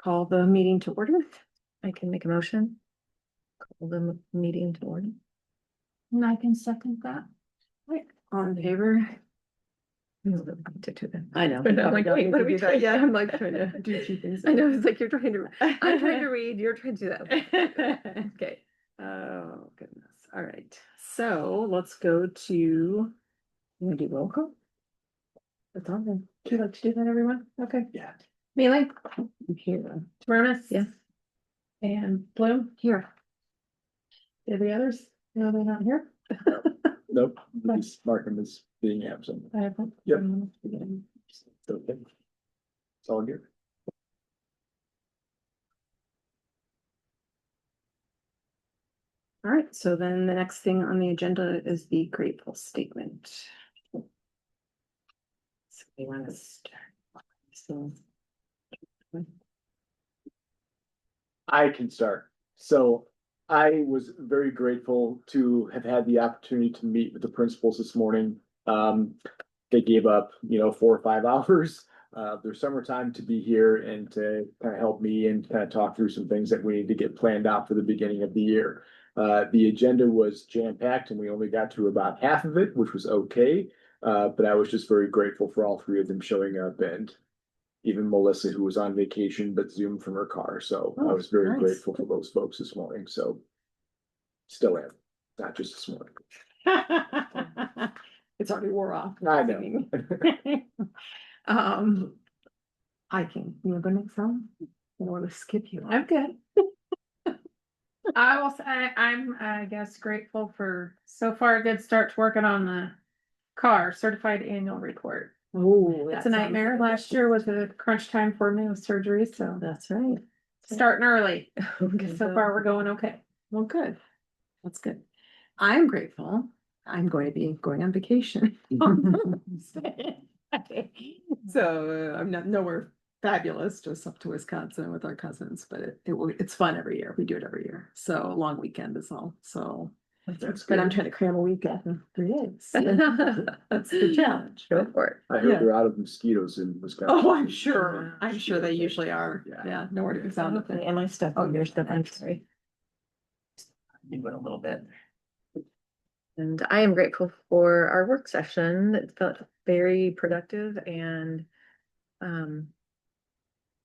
call the meeting to order. I can make a motion. Call the meeting to order. And I can second that. Right, all in favor? To do that. I know. But I'm like, wait, what are we trying? Yeah, I'm like trying to do two things. I know, it's like you're trying to, I'm trying to read, you're trying to do that. Okay. Oh, goodness. All right. So let's go to, you want to do roll call? That's all then. Would you like to do that, everyone? Okay. Yeah. Mealy? Here. Turnus? Yes. And Bloom? Here. The others? No, they're not here? Nope, just mark him as being absent. I have. Yep. Okay. It's all good. All right, so then the next thing on the agenda is the grateful statement. So we want to start. So. I can start. So I was very grateful to have had the opportunity to meet with the principals this morning. They gave up, 4 or 5 hours their summertime to be here and to kind of help me and kind of talk through some things that we need to get planned out for the beginning of the year. The agenda was jam-packed and we only got through about half of it, which was okay. But I was just very grateful for all 3 of them showing up, and even Melissa, who was on vacation but zoomed from her car. So I was very nice. grateful for those folks this morning. So still am, not just this morning. It's already wore off. I know. I can, you want to go next time? I don't want to skip you. I'm good. I will say, I'm, I guess, grateful for so far a good start to working on the car certified annual report. Oh, It's a nightmare. Last year was a crunch time for me with surgery, so That's right. starting early. Okay, So far, we're going okay. well, good. That's good. I'm grateful. I'm going to be going on vacation. So I'm not nowhere fabulous, just up to Wisconsin with our cousins, but it's fun every year. We do it every year. So a long weekend is all. So, That's but I'm good. trying to cram a week in 3 days. That's the challenge. Go for it. I heard Yeah. they're out of mosquitoes in Wisconsin. Oh, I'm sure. I'm sure they usually are. Yeah. Yeah, nowhere to be found. with it. And my stuff, Oh, your stuff, I'm sorry. You went a little bit. And I am grateful for our work session. It felt very productive and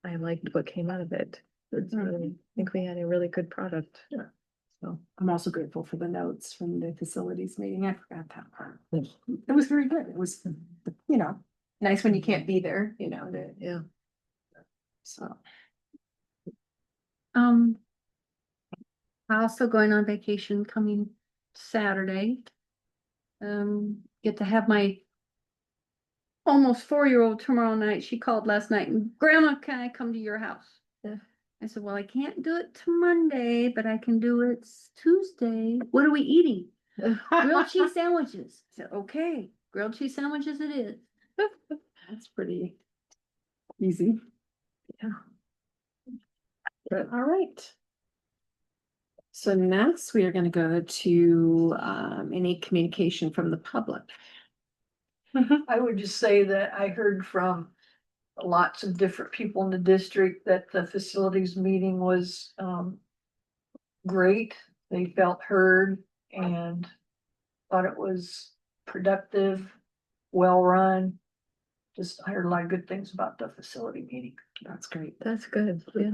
I liked what came out of it. It's really, I think we had a really good product. Yeah. So I'm also grateful for the notes from the facilities meeting. I forgot that part. It was very good. It was, nice when you can't be there, Yeah. so. Also going on vacation coming Saturday. Get to have my almost 4-year-old tomorrow night. She called last night and, Grandma, can I come to your house? Yeah. I said, well, I can't do it to Monday, but I can do it Tuesday. What are we eating? Grilled cheese sandwiches. I said, okay, grilled cheese sandwiches it is. That's pretty easy. Yeah. All right. So next we are going to go to any communication from the public. I would just say that I heard from lots of different people in the district that the facilities meeting was great. They felt heard and thought it was productive, well run. Just I heard a lot of good things about the facility meeting. That's great. That's good. Yeah.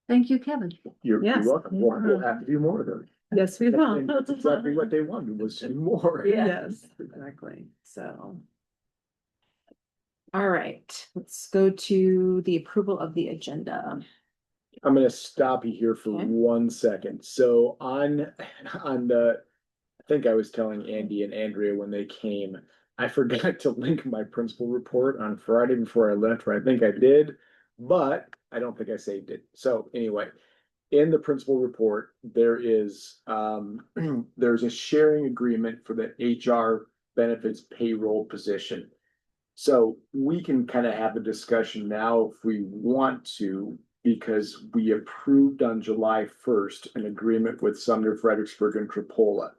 Thank you, Kevin. You're Yes. welcome. We'll have to do more of them. Yes, we will. And that's exactly what they wanted, was to do more. Yeah. Yes, exactly. So. All right, let's go to the approval of the agenda. I'm gonna stop you here for Okay. 1 second. So on the, I think I was telling Andy and Andrea when they came, I forgot to link my principal report on Friday before I left, or I think I did, but I don't think I saved it. So anyway, in the principal report, there is there's a sharing agreement for the HR benefits payroll position. So we can kind of have a discussion now if we want to, because we approved on July 1st an agreement with Sumner, Fredericksburg, and Tripola,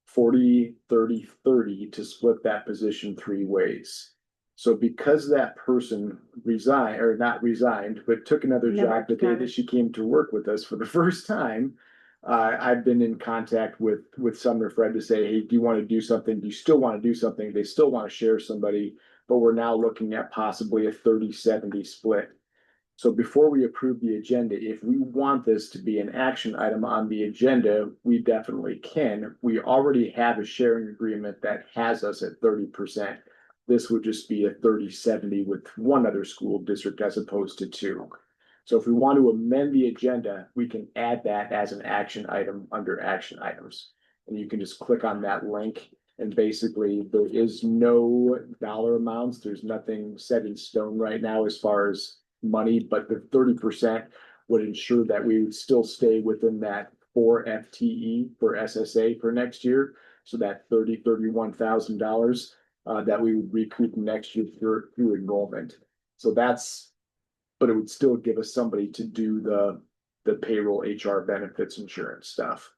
40, 30, 30 to split that position 3 ways. So because that person resigned, or not resigned, but took another Never job the day got that it. she came to work with us for the first time. I've been in contact with Sumner Fred to say, hey, do you want to do something? Do you still want to do something? They still want to share somebody, but we're now looking at possibly a 30-70 split. So before we approve the agenda, if we want this to be an action item on the agenda, we definitely can. We already have a sharing agreement that has us at 30%. This would just be a 30-70 with one other school district as opposed to two. So if we want to amend the agenda, we can add that as an action item under action items. And you can just click on that link, and basically there is no dollar amounts. There's nothing set in stone right now as far as money, but the 30% would ensure that we would still stay within that 4 FTE for SSA for next year. So that $31,000 that we would recoup next year through enrollment. So that's, but it would still give us somebody to do the payroll, HR, benefits, insurance stuff.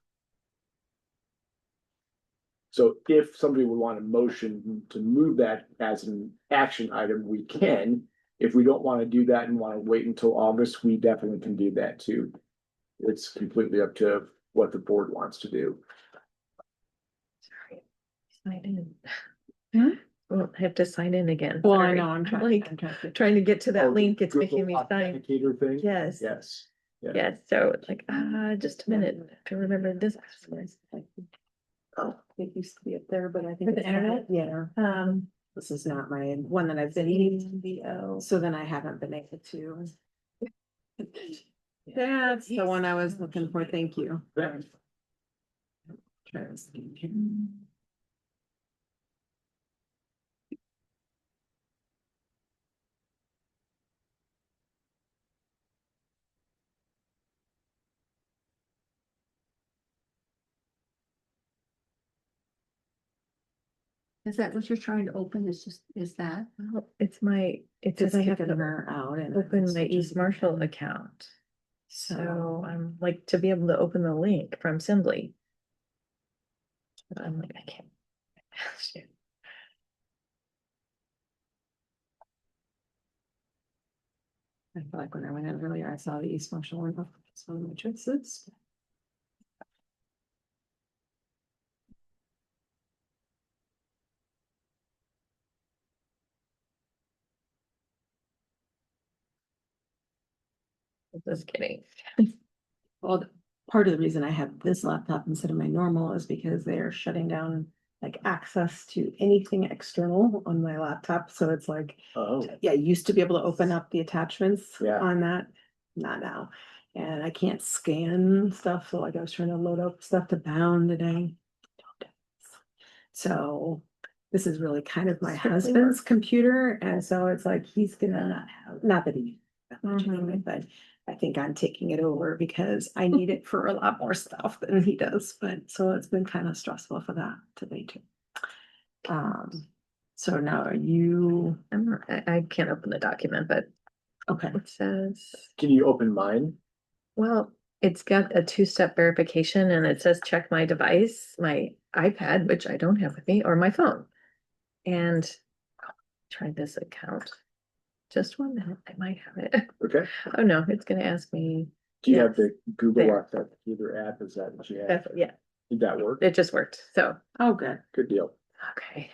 So if somebody would want a motion to move that as an action item, we can. If we don't want to do that and want to wait until August, we definitely can do that too. It's completely up to what the board wants to do. Sorry. Sign in. Hmm? Well, I have to sign in again. Well, I Sorry. know, I'm like trying to get to Oh, that the link. It's Google making me sign. Authenticator thing? Yes. Yes. Yeah. Yes, so it's like, just a minute, I have to remember this. Oh, it used to be up there, but I think. For the it's not. internet? Yeah, this is not my one that I've been eating, so then I haven't been able to. That's the one I was looking for, thank you. Yeah. Try this again here. Is that what you're trying to open? Is that? Well, it's my, it Just says I have kicking to her out and. open my East Marshall account. So I'm like, to be able to open the link from Assembly. But I'm like, I can't. I feel like when I went in earlier, I saw the East Marshall one, so my choices. Just kidding. Well, part of the reason I have this laptop instead of my normal is because they're shutting down like access to anything external on my laptop, so it's like. Oh, Yeah, I used to be able to open up the attachments Yeah. on that, not now. And I can't scan stuff, so like I was trying to load up stuff to Bound today. So this is really kind of my Strictly husband's computer, and so it's like he's gonna not have, not that he. that much Mhm. anyway, but I think I'm taking it over because I need it for a lot more stuff than he does, but so it's been kind of stressful for that today too. So now are you, I'm not, I can't open the document, but okay, it says, can you open mine? well, it's got a two-step verification and it says check my device, my iPad, which I don't have with me, or my phone. And try this account. Just 1 minute, I might have it. Okay. Oh, no, it's gonna ask me. Do you Yes. have the Google There. Authenticator app? Is that what you have? Yeah, Did that work? it just worked, so, oh, good. Good deal. okay.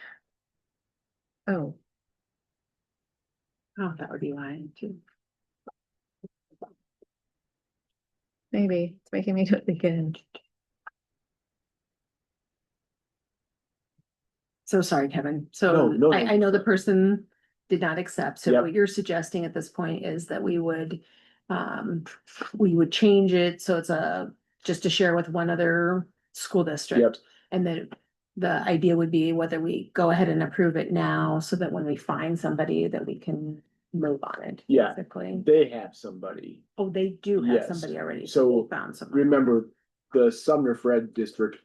Oh, Oh, that would be mine too. maybe it's making me do it again. So sorry, Kevin. No, So no, I know the person did not accept. So Yep. what you're suggesting at this point is that we would change it. So it's just to share with one other school Yep. district. And then the idea would be whether we go ahead and approve it now so that when we find somebody that we can move on it. Yeah. Basically. They have somebody. Oh, they do have Yes. somebody already. So they found somebody. Remember, the Sumner Fred district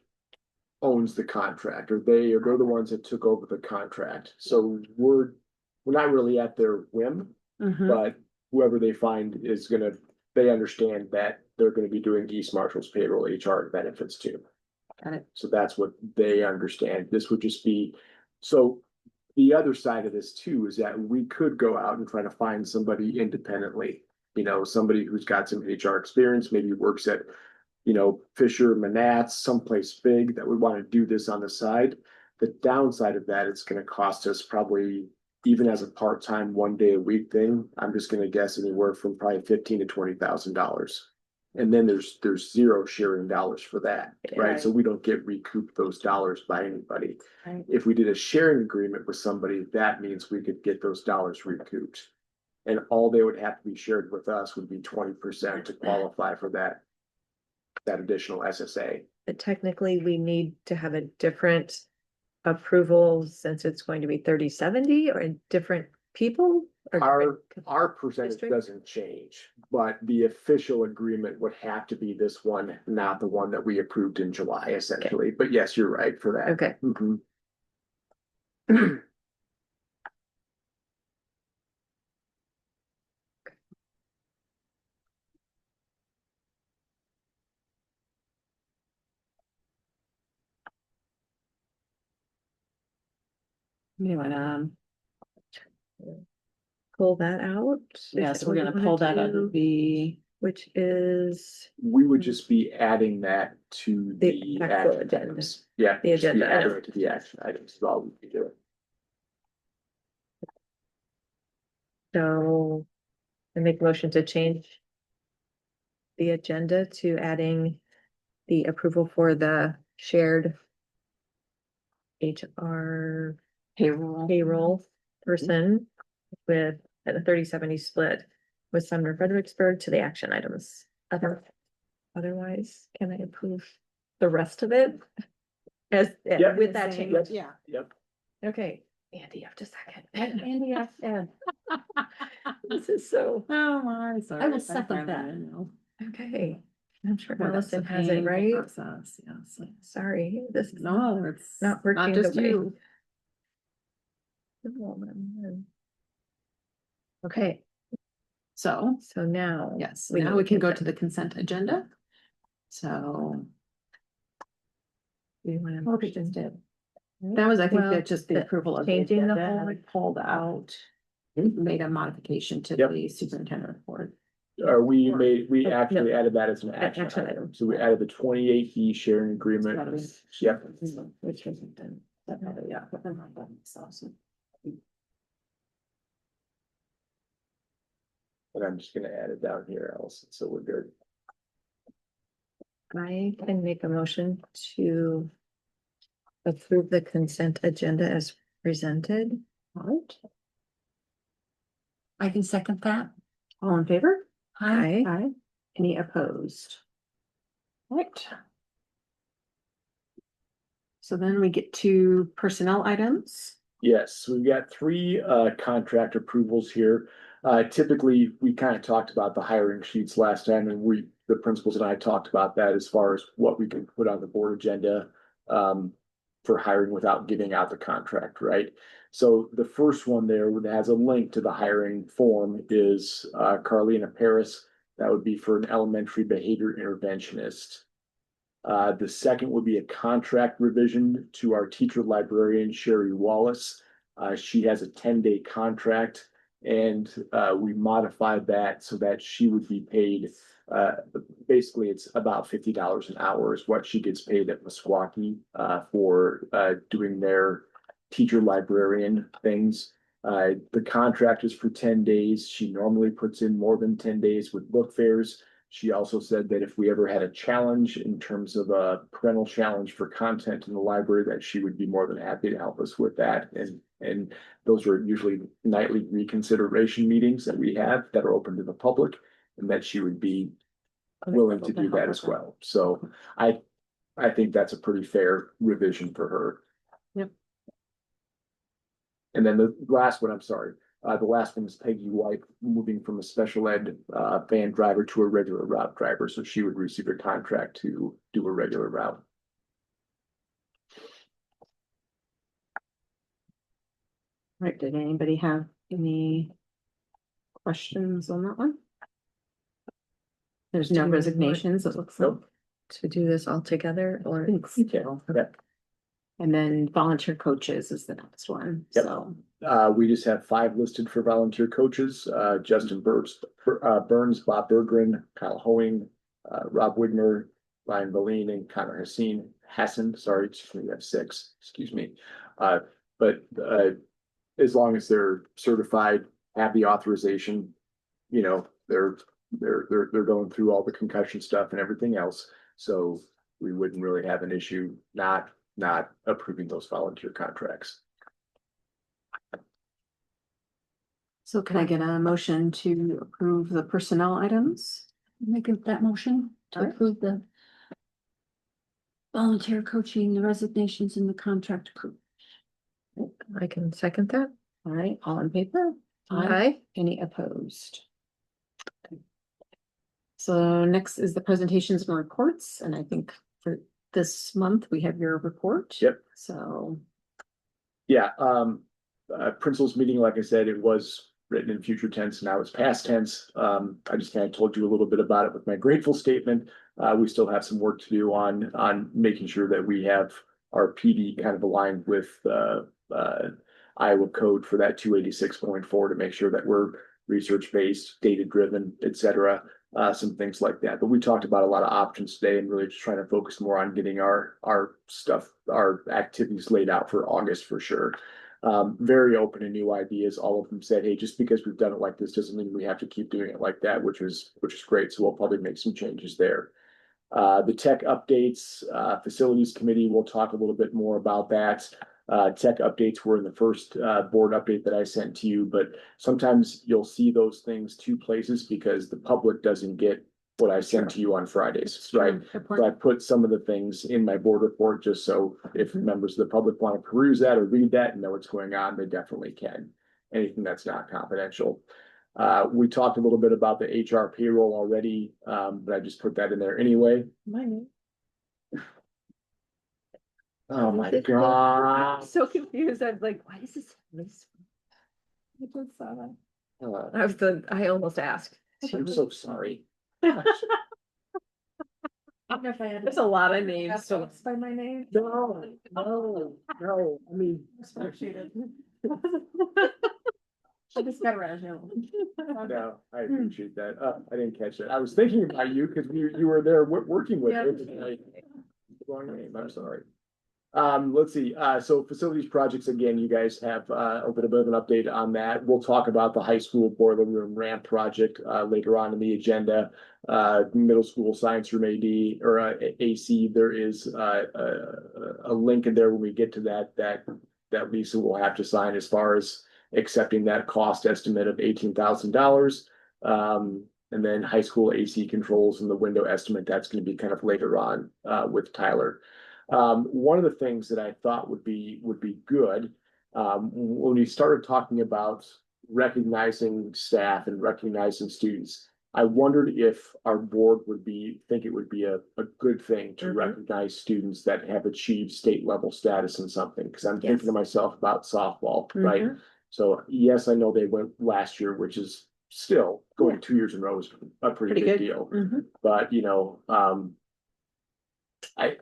owns the contract, or they're the ones that took over the contract. So we're not really at their whim, Mhm. but whoever they find is they understand that they're gonna be doing East Marshall's payroll, HR, and benefits too. Got it. So that's what they understand. This would just be, so the other side of this too is that we could go out and try to find somebody independently. You know, somebody who's got some HR experience, maybe works at, you know, Fisher, Manats, someplace big that would want to do this on the side. The downside of that, it's going to cost us probably, even as a part-time 1 day a week thing, I'm just going to guess anywhere from probably $15,000 to $20,000. And then there's zero sharing dollars for that, right? So we don't get recouped those dollars by anybody. Right. If we did a sharing agreement with somebody, that means we could get those dollars recouped. And all they would have to be shared with us would be 20% to qualify for that additional SSA. But technically, we need to have a different approval since it's going to be 30/70 or different people? Or Our percentage district? doesn't change, but the official agreement would have to be this one, not the one that we approved in July, essentially. But yes, you're right for that. Okay, Mhm. You wanna, pull that out. Is yeah, that so we're what you gonna wanna pull that out do? of the, Which is We would just be adding that to The the actual action agenda. items. Yeah. The just be agenda adding item. it to the action items is all we'd be doing. so. I make a motion to change. The agenda to adding the approval for the shared. HR payroll person with a 30/70 split with Sumner Fredericksburg to the action items. Otherwise, can I approve the rest of it? As, Yep. with that change? yeah. Yep. Okay, Andy, you have to second. Andy, This is so, Oh, my, sorry. I will second find that. in now. okay, I'm sure Boy, that's a Allison has it painful right. process, yes. Sorry, this is No, it's not not working the just way. you. Okay, So, so now. yes, we now need we can go to consent. the consent agenda. So We want what we just did. That was, I think, Well, that just the the approval of the changing the agenda, and whole- I pulled out, made a modification to Yep. the superintendent report. We Oh, actually no. added that as an action action item. item. So we added the 28E sharing Gotta agreement. be- Yep. Which wasn't done. That probably, yeah, but then I'm done, so. And I'm just gonna add it down here, Allison, so we're good. I can make a motion to approve the consent agenda as presented. Alright, I can second that. all in favor? Aye. Aye. Any opposed? Right. So then we get to personnel items. Yes, we've got three contract approvals here. Typically, we kind of talked about the hiring sheets last time, and the principals and I talked about that as far as what we can put on the board agenda for hiring without giving out the contract, right? So the first one there that has a link to the hiring form is Carlina Paris. That would be for an elementary behavior interventionist. The second would be a contract revision to our teacher librarian, Sherry Wallace. She has a 10-day contract, and we modified that so that she would be paid. Basically, it's about $50 an hour is what she gets paid at Meskwaki for doing their teacher librarian things. The contract is for 10 days. She normally puts in more than 10 days with book fairs. She also said that if we ever had a challenge in terms of a parental challenge for content in the library, that she would be more than happy to help us with that. And those are usually nightly reconsideration meetings that we have that are open to the public, and that she would be willing to do that as well. So I think that's a pretty fair revision for her. Yep. And then the last one, I'm sorry. The last one is Peggy White, moving from a special ed van driver to a regular route driver, so she would receive a contract to do a regular route. Right, did anybody have any questions on that one? There's no Do you want- resignations, it looks like. Nope. To do this all together or? Thanks. Yeah. And then volunteer coaches is the next one, Yep. so. We just have 5 listed for volunteer coaches, Justin Burns, Bob Berggren, Kyle Hoeing, Rob Wigner, Ryan Boleen, and Connor Hassan, sorry, we have 6, excuse me. But as long as they're certified, have the authorization, you know, they're going through all the concussion stuff and everything else. So we wouldn't really have an issue not approving those volunteer contracts. So can I get a motion to approve the personnel items? Make that motion to Alright. approve the volunteer coaching, the resignations and the contract approved. I can second that. All right, all in favor? Aye. Any opposed? Okay. So next is the presentations and reports, and I think for this month, we have your report. Yep. So, Yeah, principals meeting, like I said, it was written in future tense, now it's past tense. I just kind of told you a little bit about it with my grateful statement. We still have some work to do on making sure that we have our PD kind of aligned with Iowa code for that 286.4 to make sure that we're research-based, data-driven, et cetera, some things like that. But we talked about a lot of options today and really just trying to focus more on getting our stuff, our activities laid out for August for sure. Very open to new ideas. All of them said, hey, just because we've done it like this doesn't mean we have to keep doing it like that, which is great. So we'll probably make some changes there. The tech updates, facilities committee, we'll talk a little bit more about that. Tech updates were in the first board update that I sent to you, but sometimes you'll see those things 2 places because the public doesn't get what I sent to you on Fridays, right? So I put some of the things in my board report just so if members of the public want to peruse that or read that and know what's going on, they definitely can. Anything that's not confidential. We talked a little bit about the HR payroll already, but I just put that in there anyway. Oh my God. I'm so confused. I'm like, why is this? I almost asked. I'm so sorry. There's a lot of names. So By my name. No, I mean. I just got around you. No, I appreciate that. I didn't catch that. I was thinking about you because you were there working with Yeah. it. Wrong name, I'm sorry. Let's see, so facilities projects, again, you guys have a bit of an update on that. We'll talk about the high school boiler room ramp project later on in the agenda. Middle school science room AD or AC, there is a link in there when we get to that Lisa will have to sign as far as accepting that cost estimate of $18,000. And then high school AC controls and the window estimate, that's going to be kind of later on with Tyler. One of the things that I thought would be good, when we started talking about recognizing staff and recognizing students, I wondered if our board would think it would be a good thing to recognize students that have achieved state level status in something, because I'm thinking to myself about softball, right? So yes, I know they went last year, which is still going 2 years in a row is a pretty big deal. But you know, I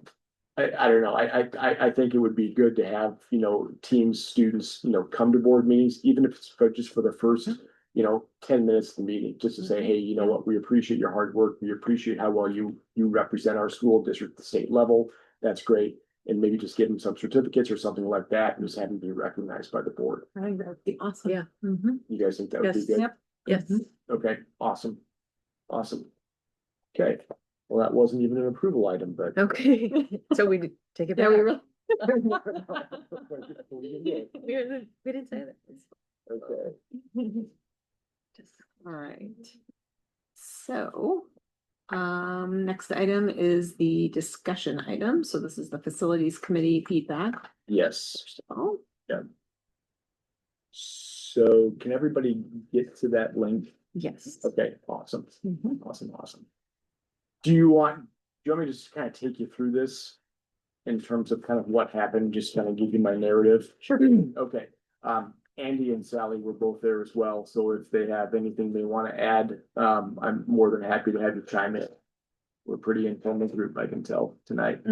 don't know. I think it would be good to have, you know, teams, students, you know, come to board meetings, even if it's just for the first, you know, 10 minutes of the meeting, just to say, hey, you know what, we appreciate your hard work. We appreciate how well you represent our school district at the state level. That's great. And maybe just give them some certificates or something like that and just have them be recognized by the board. I think that would be awesome. Yeah. You guys think that would be Yes. good? Yep. Yes. Okay, awesome. Okay, well, that wasn't even an approval item, but. Okay, so we did take it back. Yeah, we really. We didn't say that. Okay. All right. So, next item is the discussion item. So this is the facilities committee feedback. Yes. First of all, So can everybody get to that link? yes. Okay, awesome, Mhm. awesome. Do you want me to just kind of take you through this in terms of kind of what happened, just kind of give you my narrative? Sure. Okay, Andy and Sally were both there as well, so if they have anything they want to add, I'm more than happy to have you chime in. We're pretty informal group, I can tell tonight.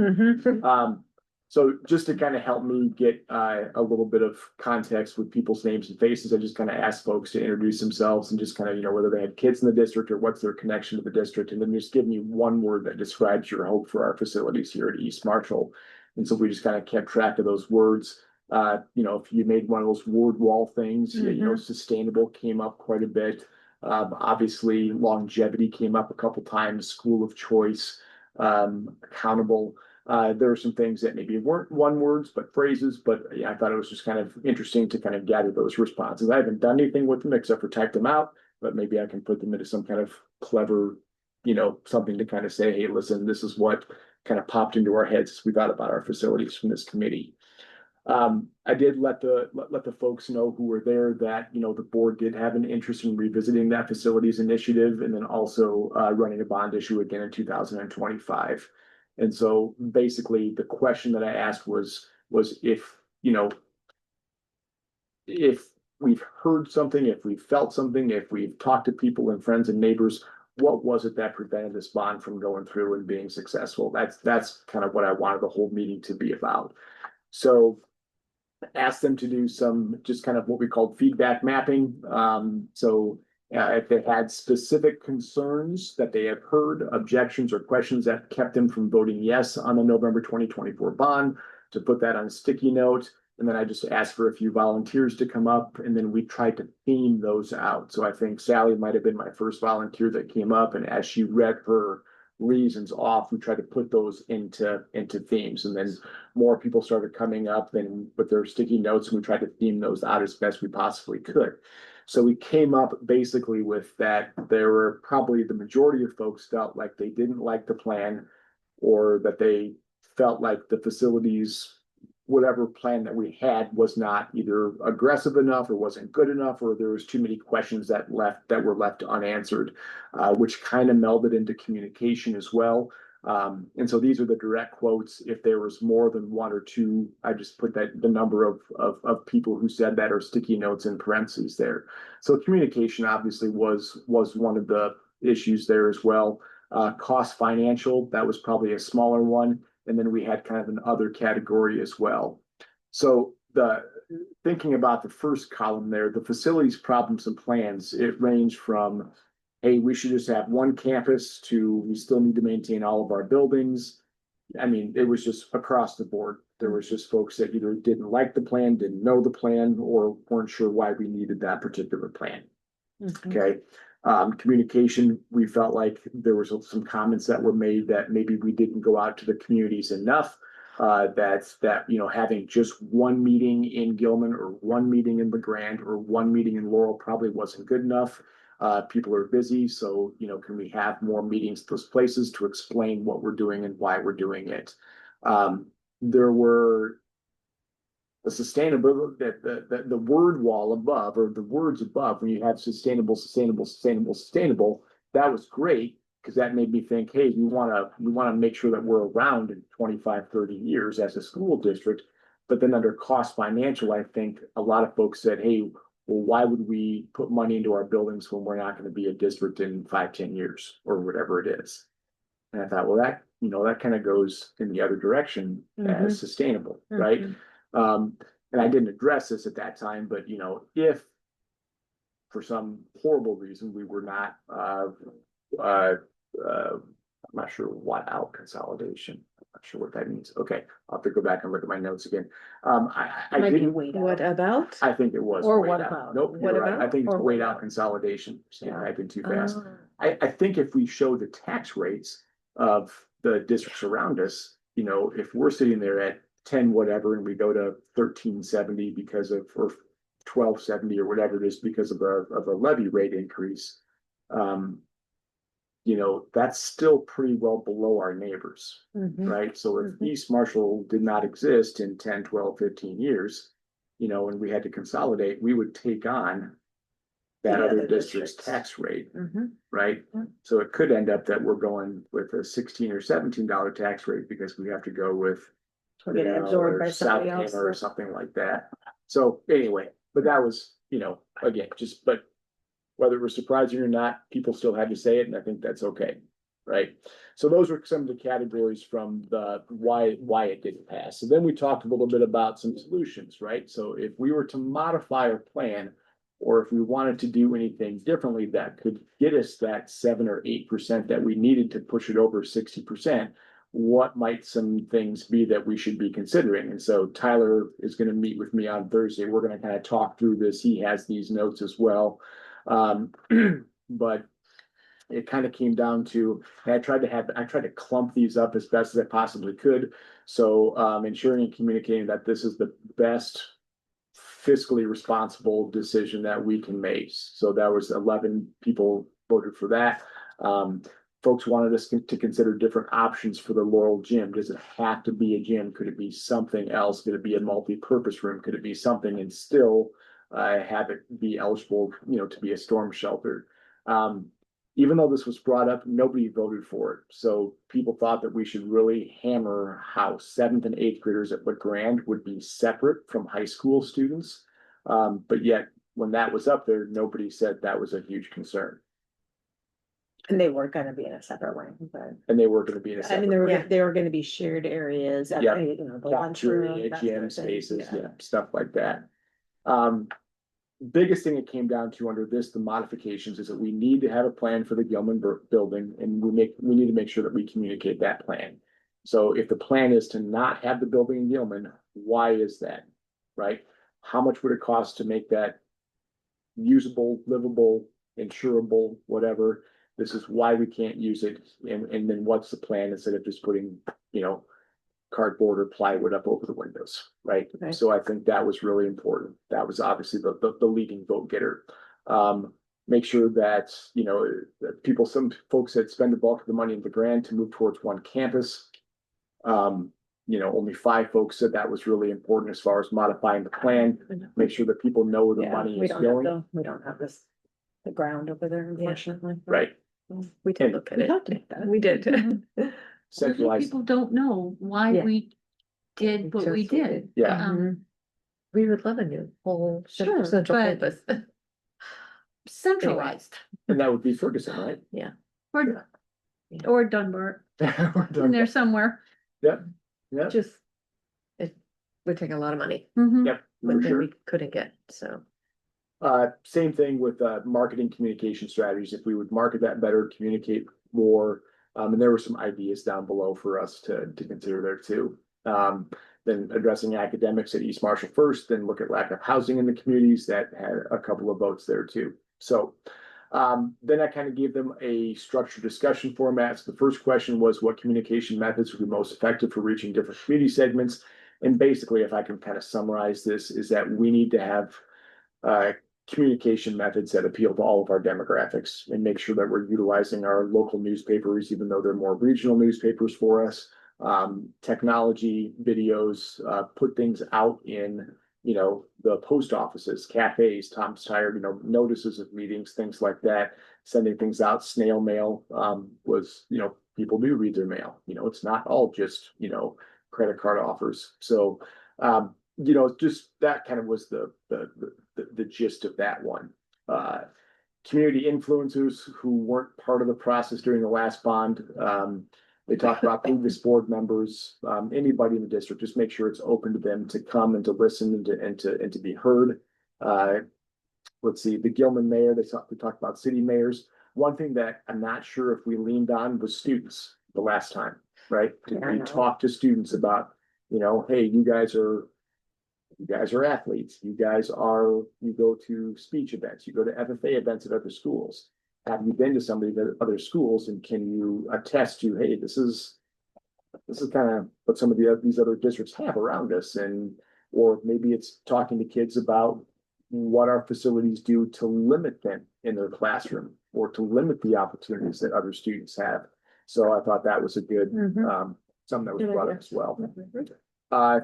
So just to kind of help me get a little bit of context with people's names and faces, I just kind of asked folks to introduce themselves and just kind of, whether they had kids in the district or what's their connection to the district. And then just give me one word that describes your hope for our facilities here at East Marshall. And so we just kind of kept track of those words. If you made one of those word wall things, sustainable came up quite a bit. Obviously, longevity came up a couple times, school of choice, accountable. There were some things that maybe weren't one words, but phrases, but I thought it was just kind of interesting to kind of gather those responses. I haven't done anything with them except for type them out, but maybe I can put them into some kind of clever, something to kind of say, hey, listen, this is what kind of popped into our heads as we thought about our facilities from this committee. I did let the folks know who were there that, the board did have an interest in revisiting that facilities initiative and then also running a bond issue again in 2025. And so basically the question that I asked was if, if we've heard something, if we've felt something, if we've talked to people and friends and neighbors, what was it that prevented this bond from going through and being successful? That's kind of what I wanted the whole meeting to be about. So asked them to do some just kind of what we called feedback mapping. If they had specific concerns that they have heard, objections or questions that kept them from voting yes on the November 2024 bond, to put that on a sticky note. And then I just asked for a few volunteers to come up and then we tried to theme those out. So I think Sally might have been my first volunteer that came up, and as she read her reasons off, we tried to put those into themes, and then more people started coming up and with their sticky notes, and we tried to theme those out as best we possibly could. So we came up basically with that there were probably the majority of folks felt like they didn't like the plan, or that they felt like the facilities, whatever plan that we had, was not either aggressive enough or wasn't good enough, or there was too many questions that were left unanswered, which kind of melded into communication as well. And so these are the direct quotes. If there was more than one or two, I just put the number of people who said that, or sticky notes in parentheses there. So communication obviously was one of the issues there as well. Cost financial, that was probably a smaller one. And then we had kind of an other category as well. So thinking about the first column there, the facilities problems and plans, it ranged from, hey, we should just have one campus, to we still need to maintain all of our buildings. I mean, it was just across the board. There was just folks that either didn't like the plan, didn't know the plan, or weren't sure why we needed that particular plan. Okay. Communication, we felt like there was some comments that were made that maybe we didn't go out to the communities enough. Having just one meeting in Gilman, or one meeting in LeGrand, or one meeting in Laurel probably wasn't good enough. People are busy, so can we have more meetings at those places to explain what we're doing and why we're doing it? There were the sustainability, the word wall above, or the words above, when you have sustainable, that was great, because that made me think, hey, we want to make sure that we're around in 25, 30 years as a school district. But then under cost financial, I think a lot of folks said, hey, well, why would we put money into our buildings when we're not going to be a district in 5, 10 years, or whatever it is? And I thought, well, that kind of goes in the other direction as sustainable, right? And I didn't address this at that time, but if for some horrible reason we were not, I'm not sure what out consolidation. I'm not sure what that means. Okay, I'll have to go back and look at my notes again. I didn't. What about? I think it was. Or weight what out. about? Nope, What you're right. about? I think it's Or weight what out about? consolidation. Yeah, I've been too fast. Oh. I think if we show the tax rates of the districts around us, if we're sitting there at 10 whatever, and we go to 1370 because of, or 1270 or whatever it is, because of a levy rate increase, that's still pretty well below our neighbors, right? So if East Marshall did not exist in 10, 12, 15 years, and we had to consolidate, we would take on that The other other district's districts. tax rate, Mm-hmm. right? Yeah. So it could end up that we're going with a $16 or $17 tax rate because we have to go with We're getting absorbed by South somebody else. Hamer or something like that. So anyway, but that was, again, but whether it was surprising or not, people still had to say it, and I think that's okay. right? So those were some of the categories from the why it didn't pass. So then we talked a little bit about some solutions, right? So if we were to modify our plan, or if we wanted to do anything differently that could get us that 7 or 8% that we needed to push it over 60%, what might some things be that we should be considering? And so Tyler is going to meet with me on Thursday. We're going to kind of talk through this. He has these notes as well. But it kind of came down to, I tried to clump these up as best as I possibly could. So ensuring and communicating that this is the best fiscally responsible decision that we can make. So that was 11 people voted for that. Folks wanted us to consider different options for the Laurel Gym. Does it have to be a gym? Could it be something else? Could it be a multi-purpose room? Could it be something and still have it be eligible, to be a storm shelter? Even though this was brought up, nobody voted for it. So people thought that we should really hammer how 7th and 8th graders at LeGrand would be separate from high school students. But yet, when that was up there, nobody said that was a huge concern. And they were gonna be in a separate lane, but. And they were going to be in a I mean, separate they were gonna be shared areas, Yeah. the lunchroom. cafeteria, that sort gym of thing, spaces, stuff like that. Biggest thing it came down to under this, the modifications, is that we need to have a plan for the Gilman building, and we need to make sure that we communicate that plan. So if the plan is to not have the building in Gilman, why is that? Right? How much would it cost to make that usable, livable, insurable, whatever? This is why we can't use it, and then what's the plan instead of just putting, cardboard or plywood up over the windows, right? Okay. So I think that was really important. That was obviously the leading vote getter. Make sure that, that some folks that spend the bulk of the money in the grant to move towards one campus. Only 5 folks said that was really important as far as modifying the plan. Make sure that people know where the money is going. We don't have the ground over there, unfortunately. Right. We did look at We it. talked about that. We did. Usually Centralized. people don't know why Yeah. we did what we Just what we did. Yeah. We would love a new whole Sure, central but- campus. Centralized, And that would be Ferguson, right? or Dunbar, We're in done. there somewhere. Yeah. Just, it would take a lot of money, Mhm. Yep. but For then sure. we couldn't get, so. Same thing with marketing communication strategies. If we would market that better, communicate more. And there were some ideas down below for us to consider there too. Then addressing academics at East Marshall first, then look at lack of housing in the communities. That had a couple of votes there too. So then I kind of gave them a structured discussion format. So the first question was, what communication methods would be most effective for reaching different community segments? And basically, if I can kind of summarize this, is that we need to have communication methods that appeal to all of our demographics and make sure that we're utilizing our local newspapers, even though they're more regional newspapers for us. Technology, videos, put things out in, the post offices, cafes, Tom's Tire, notices of meetings, things like that, sending things out. Snail mail was, people do read their mail. It's not all just, credit card offers. So, just that kind of was the gist of that one. Community influencers who weren't part of the process during the last bond. They talked about previous board members, anybody in the district, just make sure it's open to them to come and to listen and to be heard. Let's see, the Gilman mayor, we talked about city mayors. One thing that I'm not sure if we leaned on was students the last time, right? We talked to students about, hey, you guys are athletes. You go to speech events, you go to FFA events at other schools. Have you been to some of the other schools, and can you attest to, hey, this is kind of what some of these other districts have around us, or maybe it's talking to kids about what our facilities do to limit them in their classroom or to limit the opportunities that other students have. So I thought that was a good, something that was brought up as well.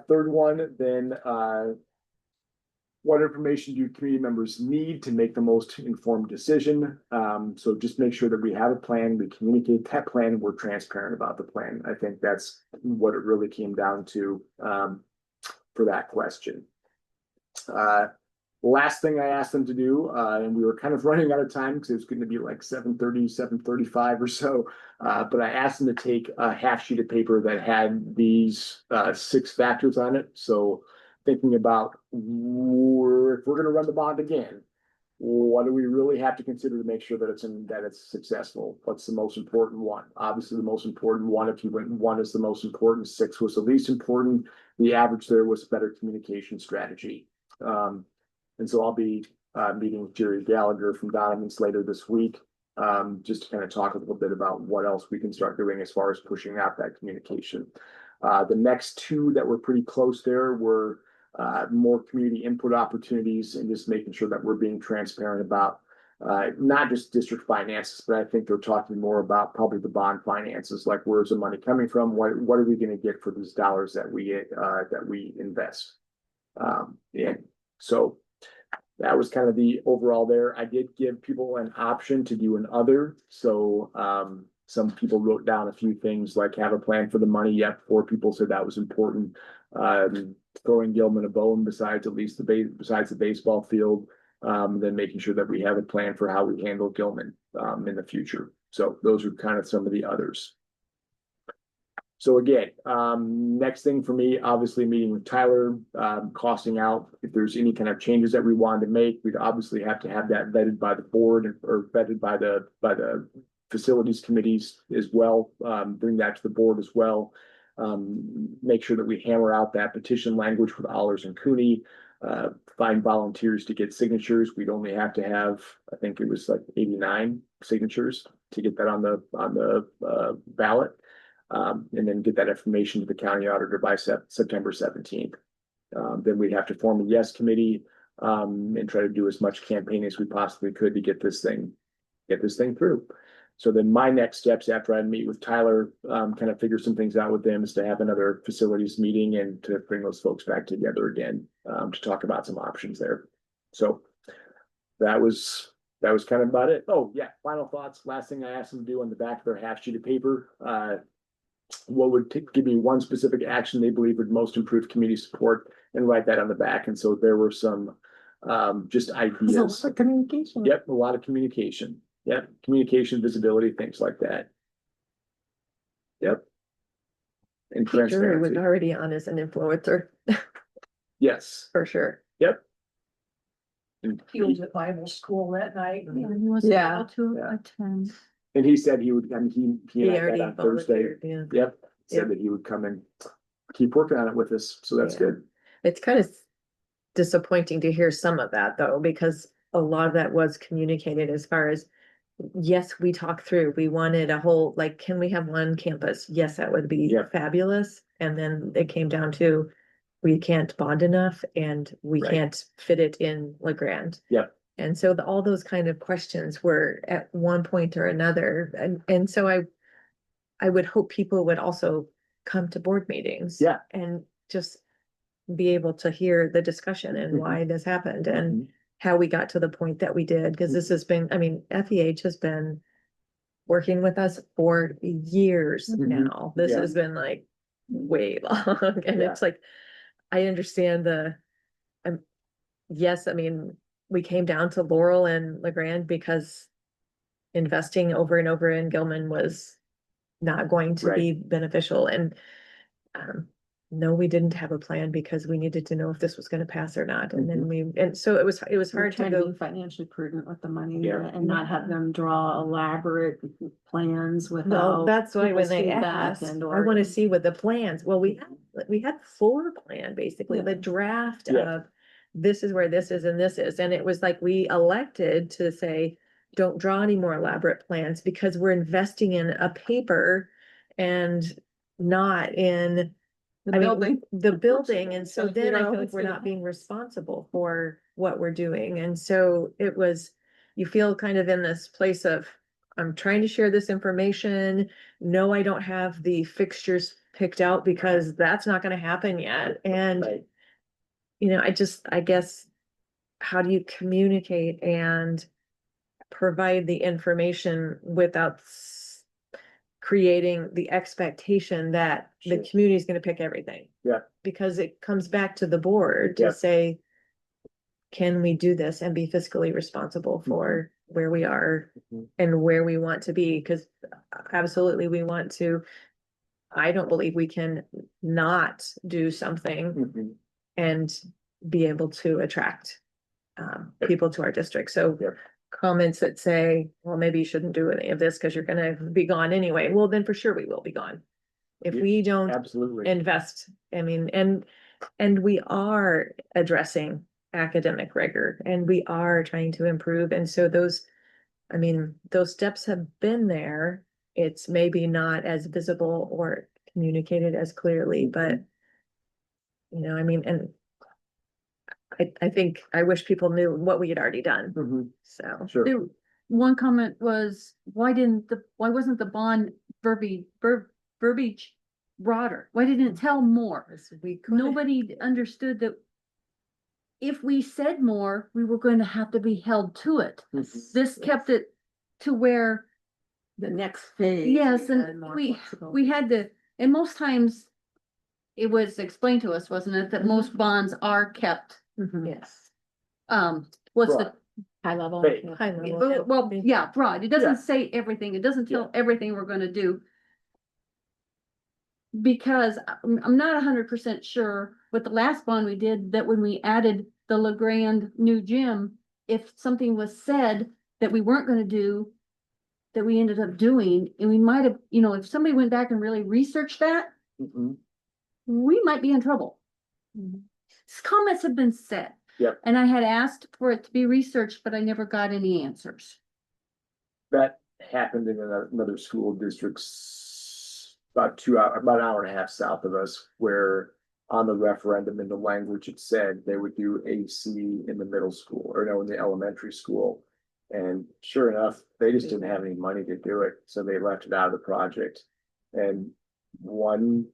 Third one, then, what information do community members need to make the most informed decision? So just make sure that we have a plan, we communicate that plan, we're transparent about the plan. I think that's what it really came down to for that question. Last thing I asked them to do, and we were kind of running out of time because it was going to be like 7:30, 7:35 or so. But I asked them to take a half sheet of paper that had these 6 factors on it. So thinking about if we're going to run the bond again, what do we really have to consider to make sure that it's successful? What's the most important one? Obviously, the most important one, if you went 1 is the most important, 6 was the least important. The average there was better communication strategy. And so I'll be meeting with Jerry Gallagher from Donovan's later this week, just to kind of talk a little bit about what else we can start doing as far as pushing out that communication. The next 2 that were pretty close there were more community input opportunities and just making sure that we're being transparent about not just district finances, but I think they're talking more about probably the bond finances, like where's the money coming from? What are we going to get for these dollars that we invest? And so that was kind of the overall there. I did give people an option to do an other. So some people wrote down a few things like have a plan for the money. Yep, 4 people said that was important. Throwing Gilman a bone besides at least besides the baseball field. Then making sure that we have a plan for how we handle Gilman in the future. So those are kind of some of the others. So again, next thing for me, obviously meeting with Tyler, costing out if there's any kind of changes that we wanted to make, we'd obviously have to have that vetted by the board or vetted by the facilities committees as well. Bring that to the board as well. Make sure that we hammer out that petition language with Allers and Cooney. Find volunteers to get signatures. We'd only have to have, I think it was like 89 signatures to get that on the ballot. And then get that information to the county auditor by September 17th. Then we'd have to form a yes committee and try to do as much campaigning as we possibly could to get this thing through. So then my next steps after I meet with Tyler, kind of figure some things out with them, is to have another facilities meeting and to bring those folks back together again to talk about some options there. So that was kind of about it. Oh yeah, final thoughts. Last thing I asked them to do on the back of their half sheet of paper, what would give me one specific action they believe would most improve community support, and write that on the back. And so there were some just ideas. Communication. Yep, a lot of communication. Yep, communication, visibility, things like that. Yep. And Jury was transparency. already on as an influencer, Yes. for sure. Yep. He was at Bible school that night. Yeah, he wasn't Yeah. able to Yeah. attend. And he said he would, I mean, he He and I met already on Thursday. volunteered, yeah. Yep, said Yep. that he would come and keep working on it with us, so that's Yeah. good. It's kind of disappointing to hear some of that though, because a lot of that was communicated as far as, yes, we talked through, we wanted a whole, like, can we have one campus? Yes, that would be Yep. fabulous. And then it came down to, we can't bond enough and we Right. can't fit it in LeGrand. Yep. And so all those kind of questions were at one point or another. And so I would hope people would also come to board meetings. Yeah. And just be able to hear the discussion and Mhm. why this happened and Mhm. how we got to the point that we did. Because this has been, I mean, FEH has been working with us for years Mhm. now. This Yeah. has been like way long. And Yeah. it's like, I understand yes, I mean, we came down to Laurel and LeGrand because investing over and over in Gilman was not going to be beneficial. And no, we didn't have a plan because we needed to know if this was gonna pass or not. And then and so it was We're hard to trying to go. be financially prudent with the money Yeah. and not have them draw elaborate plans No, without. that's why when people's they feedback asked, and I or- wanna see what the plans, well, we had floor plan, basically, the Yeah. draft Yeah. of. This is where this is and this is, and it was like we elected to say, don't draw any more elaborate plans because we're investing in a paper. And not in. The I mean, building. the building, and so Gotta then figure I out feel like what's we're gonna not being responsible for what we're doing, and so it was. You feel kind of in this place of, I'm trying to share this information. No, I don't have the fixtures picked out because that's not gonna happen yet, and. Right. You know, I guess, how do you communicate and provide the information without creating the expectation that the Sure. community is gonna pick everything? Yeah. Because it comes back to the board Yeah. to say, can we do this and be fiscally responsible for where we are Mhm. and where we want to be? Because absolutely, we want to. I don't believe we can not do something Mhm. and be able to attract Yep. people to our district. So Yep. comments that say, well, maybe you shouldn't do any of this because you're gonna be gone anyway. Well, then for sure we will be gone. If Yeah, we don't Absolutely. invest, I mean, and we are addressing academic rigor and we are trying to improve. And so those, I mean, those steps have been there. It's maybe not as visible or communicated as clearly, but I mean, and I think I wish people knew what we had already done. Mhm. So, Sure. There, one comment was, why wasn't the bond verbiage broader? Why didn't it tell more? we could. Nobody understood that if we said more, we were going to have to be held to it. Mhm. This kept it to where, The next phase. yes, had and more we flexibility. had to, and most times it was explained to us, wasn't it, that most bonds are kept, Mhm. Yes. what's the, Broad. High level. Hey. High level. well, yeah, broad. It Yeah. doesn't say everything. It doesn't tell everything we're gonna do. Because I'm not 100% sure with the last bond we did, that when we added the LeGrand new gym, if something was said that we weren't gonna do, that we ended up doing, and we might have, if somebody went back and really researched that, Mhm. we might be in trouble. Comments have been said. Yep. And I had asked for it to be researched, but I never got any answers. That happened in another school districts about about an hour and a half south of us, where on the referendum in the language it said they would do AC in the middle school, or no, in the elementary school. And sure enough, they just didn't have any money to do it, so they left it out of the project. And one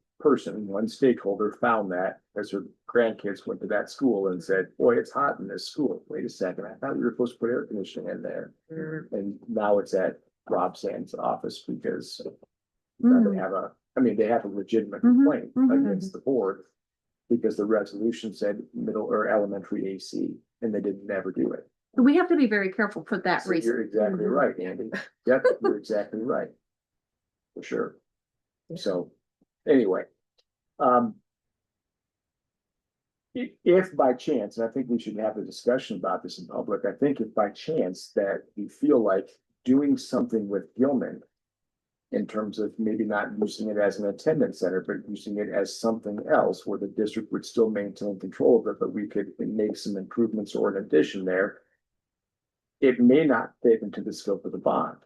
stakeholder found that as her grandkids went to that school and said, boy, it's hot in this school. Wait a second, I thought we were supposed to put air conditioning in there. And now it's at Rob Sand's office because they have they have a legitimate complaint against the board because the resolution said middle or elementary AC and they didn't never do it. We have to be very careful for that So reason. you're exactly right, Andy. Yep, you're exactly right. For sure. So, anyway. If by chance, and I think we should have a discussion about this in public, I think if by chance that you feel like doing something with Gilman in terms of maybe not using it as an attendance center, but using it as something else where the district would still maintain control of it, but we could make some improvements or an addition there, it may not fit into the scope of the bond.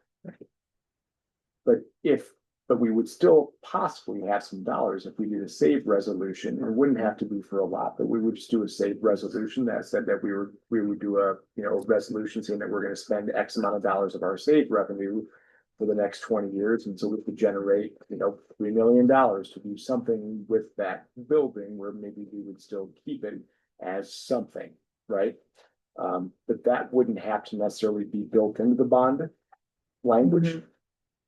But we would still possibly have some dollars if we did a save resolution. It wouldn't have to be for a lot, but we would just do a save resolution that said that we would do a resolution saying that we're going to spend X amount of dollars of our save revenue for the next 20 years, and so we could generate $3 million to do something with that building where maybe we would still keep it as something, right? But that wouldn't have to necessarily be built into the bond language.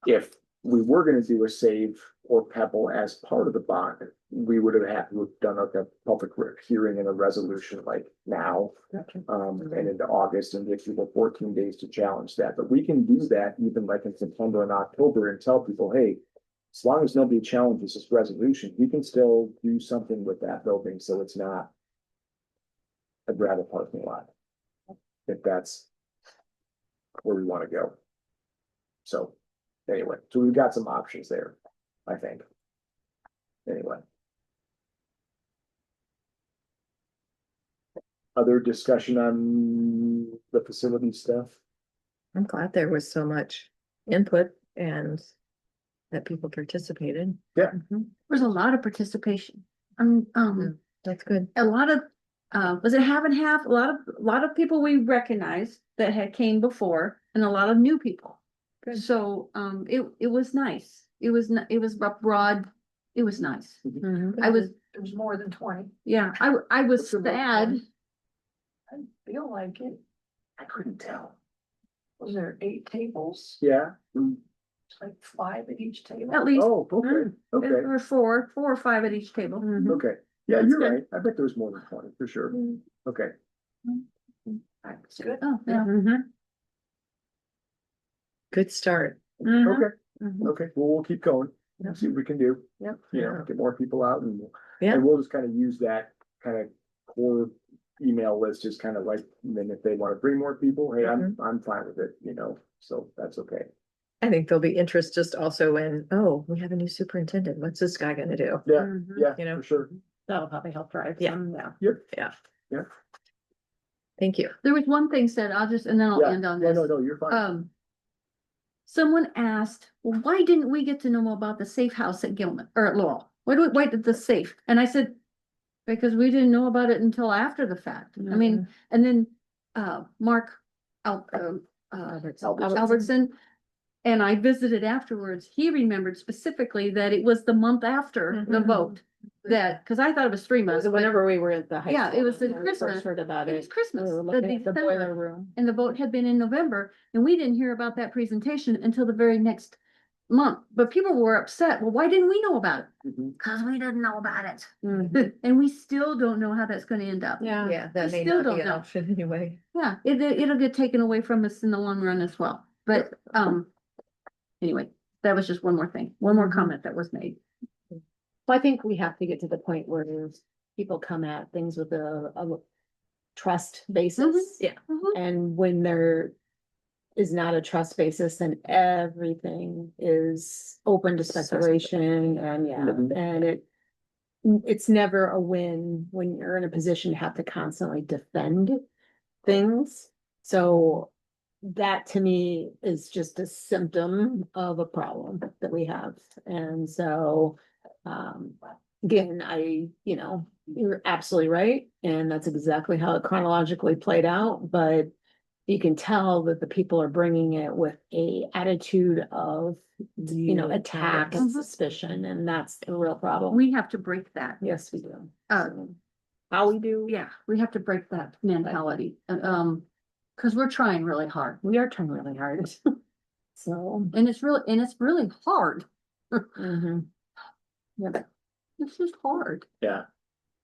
If we were going to do a save or Pebble as part of the bond, we would have had to have done like a public hearing and a resolution like now, and into August, and give people 14 days to challenge that. But we can do that even like in September and October and tell people, hey, as long as nobody challenges this resolution, we can still do something with that building so it's not a gravel parking lot, if that's where we want to go. So anyway, so we've got some options there, I think. Anyway. Other discussion on the facility stuff? I'm glad there was so much input and that people participated. Yeah. There's a lot of participation. That's good. A lot of, was it half and half? A lot of people we recognized that had came before, and a lot of new people. Good. So, it was nice. It was broad. It was nice. It was more than 20. Yeah, I was What's your vote, sad. 20? I feel like it. I couldn't tell. Was there 8 tables? Yeah. It's like 5 at each table. At least, Oh, okay, okay, or 4 or 5 at each table. okay. Yeah, That's you're good. right. I bet there was more than 20 for sure. Okay. Good. Oh, yeah. Mhm. Good start. Mhm. Okay, Mhm. okay, well, we'll keep going, Yep. see what we can do, Yep. you know, get more people out and. Yeah. And we'll just kind of use that kind of core email list, just kind of like, and then if they want to bring more people, hey, I'm fine with it, you know, so that's okay. I think there'll be interest just also in, oh, we have a new superintendent. What's this guy gonna do? Yeah, Mhm. yeah, You know. for sure. That'll probably help drive Yeah. some, yeah. Yeah. Yeah. Thank you. There was one thing said, and then I'll Yeah, end on yeah, this. no, you're fine. Someone asked, well, why didn't we get to know about the safe house at Gilman or at Laurel? Why did the safe? And I said, because we didn't know about it until after the fact. I mean, and then, Mark Albertson. And I visited afterwards. He remembered specifically that it was the month after the Mhm. vote. That, cause I thought it was 3 months. but Whenever we were at the high Yeah, school. it was in when we first Christmas. Heard about It it. was Christmas. We were the looking at the December, boiler room. And the vote had been in November, and we didn't hear about that presentation until the very next month. But people were upset. Well, why didn't we know about it? Mhm. Cause we didn't know about it. Mhm. And we still don't know how that's gonna end up. Yeah. Yeah, that We may still not be don't an know. option anyway. Yeah, it'll get taken away from us in the long run as well. But, anyway, that was just one more thing, one more Mhm. comment that was made. Well, I think we have to get to the point where people come at things with a trust basis. Yeah. And when there is not a trust basis, then everything is open to speculation and Mhm. and it's never a win when you're in a position to have to constantly defend things. So that to me is just a symptom of a problem that we have. And so, again, you're absolutely right. And that's exactly how it chronologically played out, but you can tell that the people are bringing it with a attitude of, attack and Mhm. suspicion, and that's the real problem. We have to break that. Yes, we do. Uh, So, how we do? Yeah, we have to break that mentality. Cause we're trying really hard We are trying really hard. So. and it's really hard. Mhm. Yeah. It's just hard. Yeah.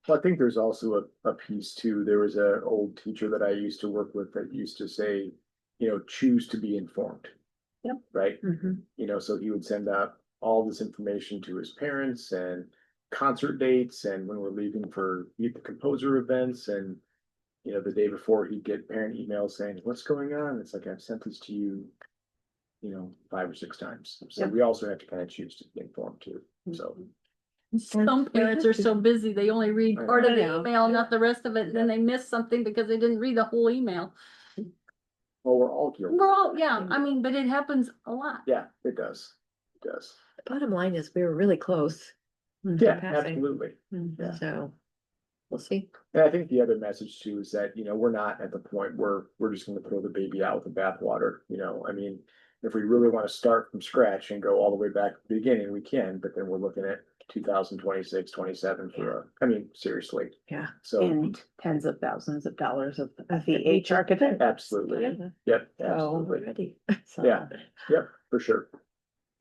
Well, I think there's also a piece too. There was an old teacher that I used to work with that used to say, you know, choose to be informed. Yep. Right? Mhm. You know, so he would send out all this information to his parents and concert dates and when we're leaving for Meet the Composer events and you know, the day before he'd get parent emails saying, what's going on? It's like, I've sent this to you, you know, 5 or 6 times. So Yeah. we also have to kind of choose to be informed too. So, Some parents are so busy, they only read part of the I know. email, not the rest of it, and then they miss something because they didn't read the whole email. well, we're all guilty. We're all, yeah, I mean, but it happens a lot. Yeah, it does. It does. The bottom line is we were really close. Yeah, passing. absolutely. Yeah. So we'll see. And I think the other message too is that, you know, we're not at the point where we're just gonna throw the baby out with the bathwater, you know, I mean. If we really want to start from scratch and go all the way back to the beginning, we can, but then we're looking at 2026, 27 for seriously, Yeah. so, And tens of thousands of dollars of VH architect. absolutely, yep, So, absolutely, Ready. so, Yeah. yep, for sure.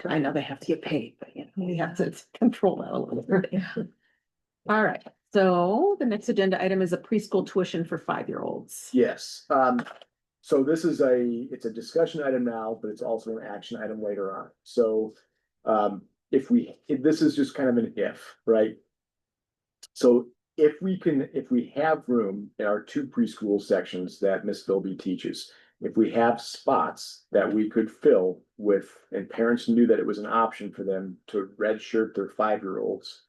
I know they have to get paid, but we have to control that a little bit. Yeah. All right, so the next agenda item is a preschool tuition for 5-year-olds. Yes, so this is it's a discussion item now, but it's also an action item later on, so. If this is just kind of an if, right? So if we have room in our 2 preschool sections that Miss Philby teaches, if we have spots that we could fill with, and parents knew that it was an option for them to redshirt their 5-year-olds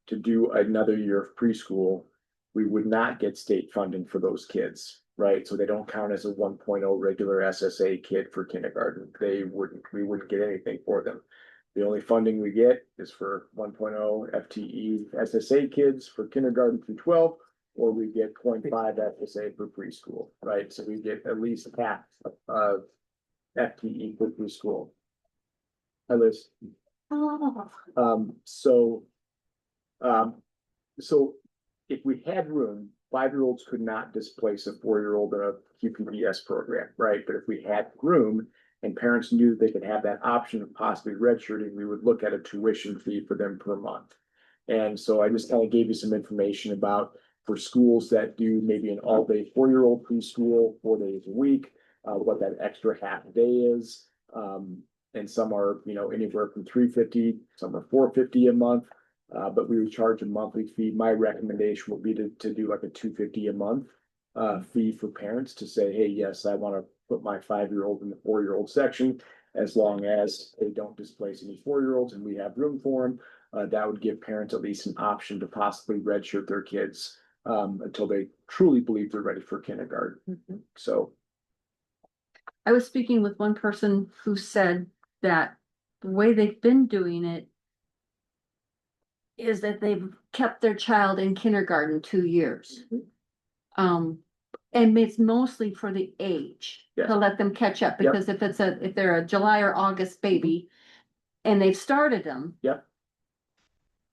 to do another year of preschool, we would not get state funding for those kids, right? So they don't count as a 1.0 regular SSA kid for kindergarten. We wouldn't get anything for them. The only funding we get is for 1.0 FTE SSA kids for kindergarten through 12, or we get 0.5 FSA for preschool, right? So we get at least half of FTE for preschool. Hi, Liz. So if we had room, 5-year-olds could not displace a 4-year-old in a QPBS program, right? But if we had room and parents knew they could have that option of possibly redshirting, we would look at a tuition fee for them per month. And so I just kind of gave you some information about for schools that do maybe an all-day 4-year-old preschool, 4 days a week, what that extra half day is. And some are, anywhere from $350, some are $450 a month. But we would charge a monthly fee. My recommendation would be to do like a $250 a month fee for parents to say, hey, yes, I want to put my 5-year-old in the 4-year-old section, as long as they don't displace any 4-year-olds and we have room for them. That would give parents at least an option to possibly redshirt their kids until they truly believe they're ready for kindergarten. Mhm. So, I was speaking with one person who said that the way they've been doing it is that they've kept their child in kindergarten 2 years. And it's mostly for the age, Yes. to let them catch up, Yep. because if they're a July or August baby and they've started them. Yep.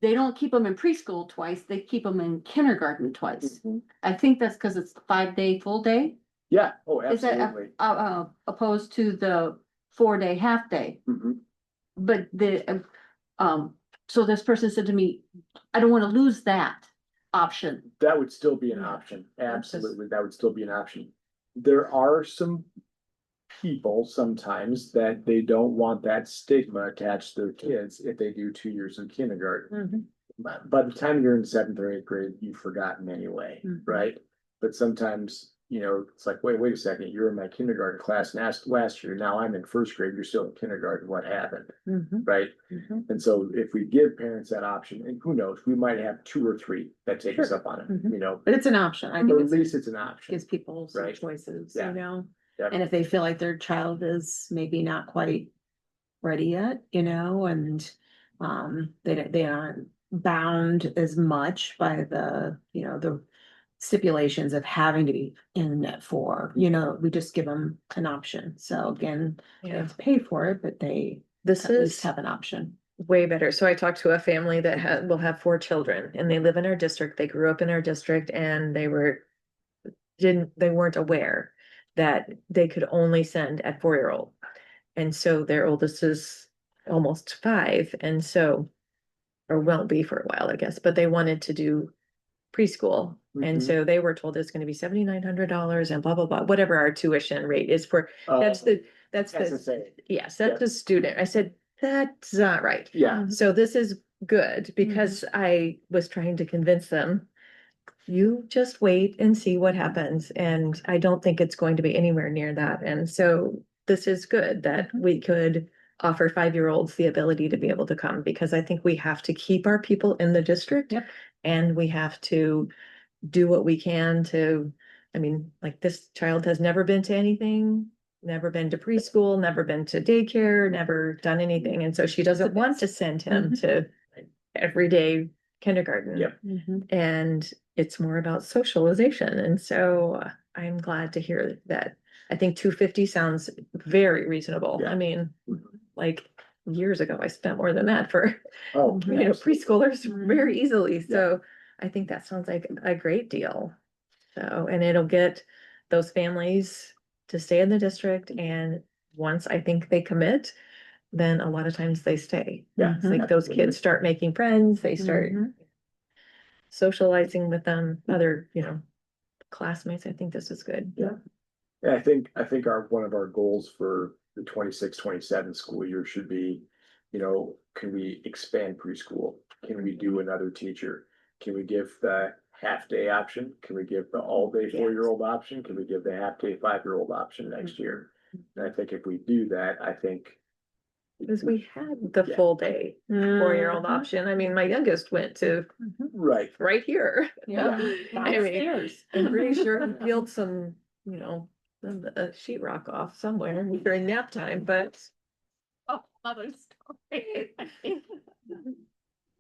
They don't keep them in preschool twice, they keep them in kindergarten twice. Mhm. I think that's because it's 5-day, full day. yeah, oh, Is that absolutely. opposed to the 4-day, half day? Mhm. But so this person said to me, I don't want to lose that option. That would still be an Yeah. option. Absolutely, that would still be an option. There are some people sometimes that they don't want that stigma attached to their kids if they do 2 years of kindergarten. Mhm. By the time you're in 7th or 8th grade, you've forgotten anyway, Mhm. right? But sometimes, it's like, wait a second, you're in my kindergarten class last year, now I'm in 1st grade, you're still in kindergarten, what happened, Mhm. right? Mhm. And so if we give parents that option, and who knows, we might have 2 or 3 that take us Sure. up on it, Mhm. But it's an option. I think Or at it's, least it's an option. gives people some Right. choices, Yeah. Yep. And if they feel like their child is maybe not quite ready yet, and they aren't bound as much by the stipulations of having to be in at 4, we just give them an option. So again, they Yeah, have to pay for it, but they this at least is have an option. way better. So I talked to a family that will have 4 children and they live in our district. They grew up in our district and they weren't aware that they could only send at 4-year-old. And so their oldest is almost 5. And so, or won't be for a while, I guess, but they wanted to do preschool. And Mhm. so they were told it's going to be $7,900 and blah, blah, blah, whatever our tuition rate is for, that's the SSA. yes, that's the student. I said, that's not right. Yeah, So this is good because I was trying to convince them, you just wait and see what happens. And I don't think it's going to be anywhere near that. And so this is good that we could offer 5-year-olds the ability to be able to come, because I think we have to keep our people in the district. Yep. And we have to do what we can to, like this child has never been to anything, never been to preschool, never been to daycare, never done anything. And so she doesn't want to send him to everyday kindergarten. Yep. And it's more about socialization. And so I'm glad to hear that. I think $250 sounds very reasonable. Yeah. Like years ago, I spent more than that for, oh, preschoolers Mhm. very easily. So I think that sounds like a great deal. So, and it'll get those families to stay in the district. And once I think they commit, then a lot of times they stay. Yeah. It's like those kids start making friends, they start socializing with them, other, classmates. I think this is good. Yeah. I think one of our goals for the 26-27 school year should be, can we expand preschool? Can we do another teacher? Can we give the half-day option? Can we give the all-day 4-year-old option? Can we give the half-day 5-year-old option next year? And I think if we do that, I think. Because we had the Yeah. full day 4-year-old option. My youngest went to Right. right here. Yeah. Downstairs. I'm pretty sure he peeled some, a sheetrock off somewhere during nap time, but. Oh, mother story.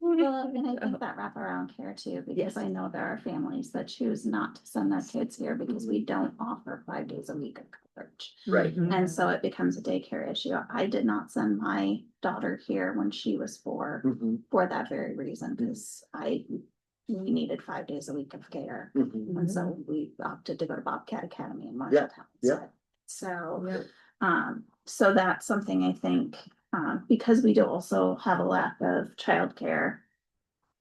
Well, and I think that wraparound care too, because Yes. I know there are families that choose not to send their kids here because we don't offer 5 days a week of coverage. Right. And so it becomes a daycare issue. I did not send my daughter here when she was 4 Mhm. for that very reason, because we needed 5 days a week of care. Mhm. And so we opted to go to Bobcat Academy in Marshalltown. yeah. So, so that's something I think, because we do also have a lack of childcare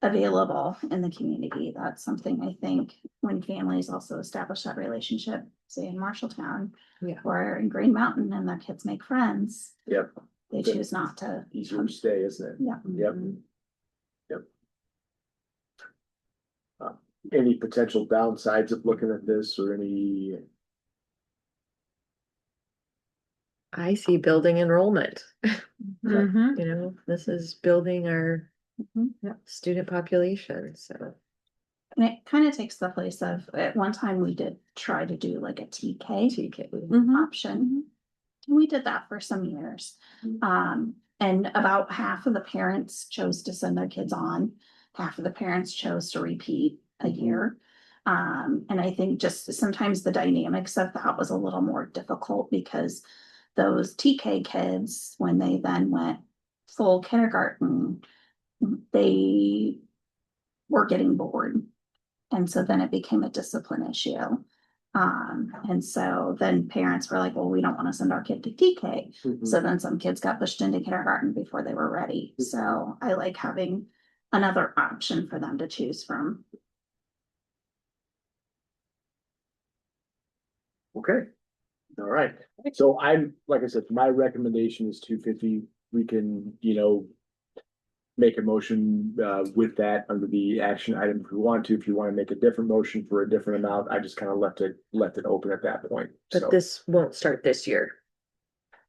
available in the community. That's something I think when families also establish that relationship, say in Marshalltown. Yeah. Or in Green Mountain and their kids make friends, Yep, they Good. choose not to. easier to stay, isn't it? Yeah. Yep. Any potential downsides of looking at this or any? I see building enrollment. Mhm. You know, this is building our Mhm. student population, so. And it kind of takes the place of, at one time we did try to do like a TK TK. option. And we did that for some years. And about half of the parents chose to send their kids on, half of the parents chose to repeat a year. And I think just sometimes the dynamics of that was a little more difficult because those TK kids, when they then went full kindergarten, they were getting bored. And so then it became a discipline issue. And so then parents were like, well, we don't want to send our kid to TK. So then some kids got pushed into kindergarten before they were ready. So I like having another option for them to choose from. Okay, all right. So I'm, like I said, my recommendation is 250. We can, make a motion with that under the action item if we want to. If you want to make a different motion for a different amount, I just kind of left it open at that point. But So this won't start this year.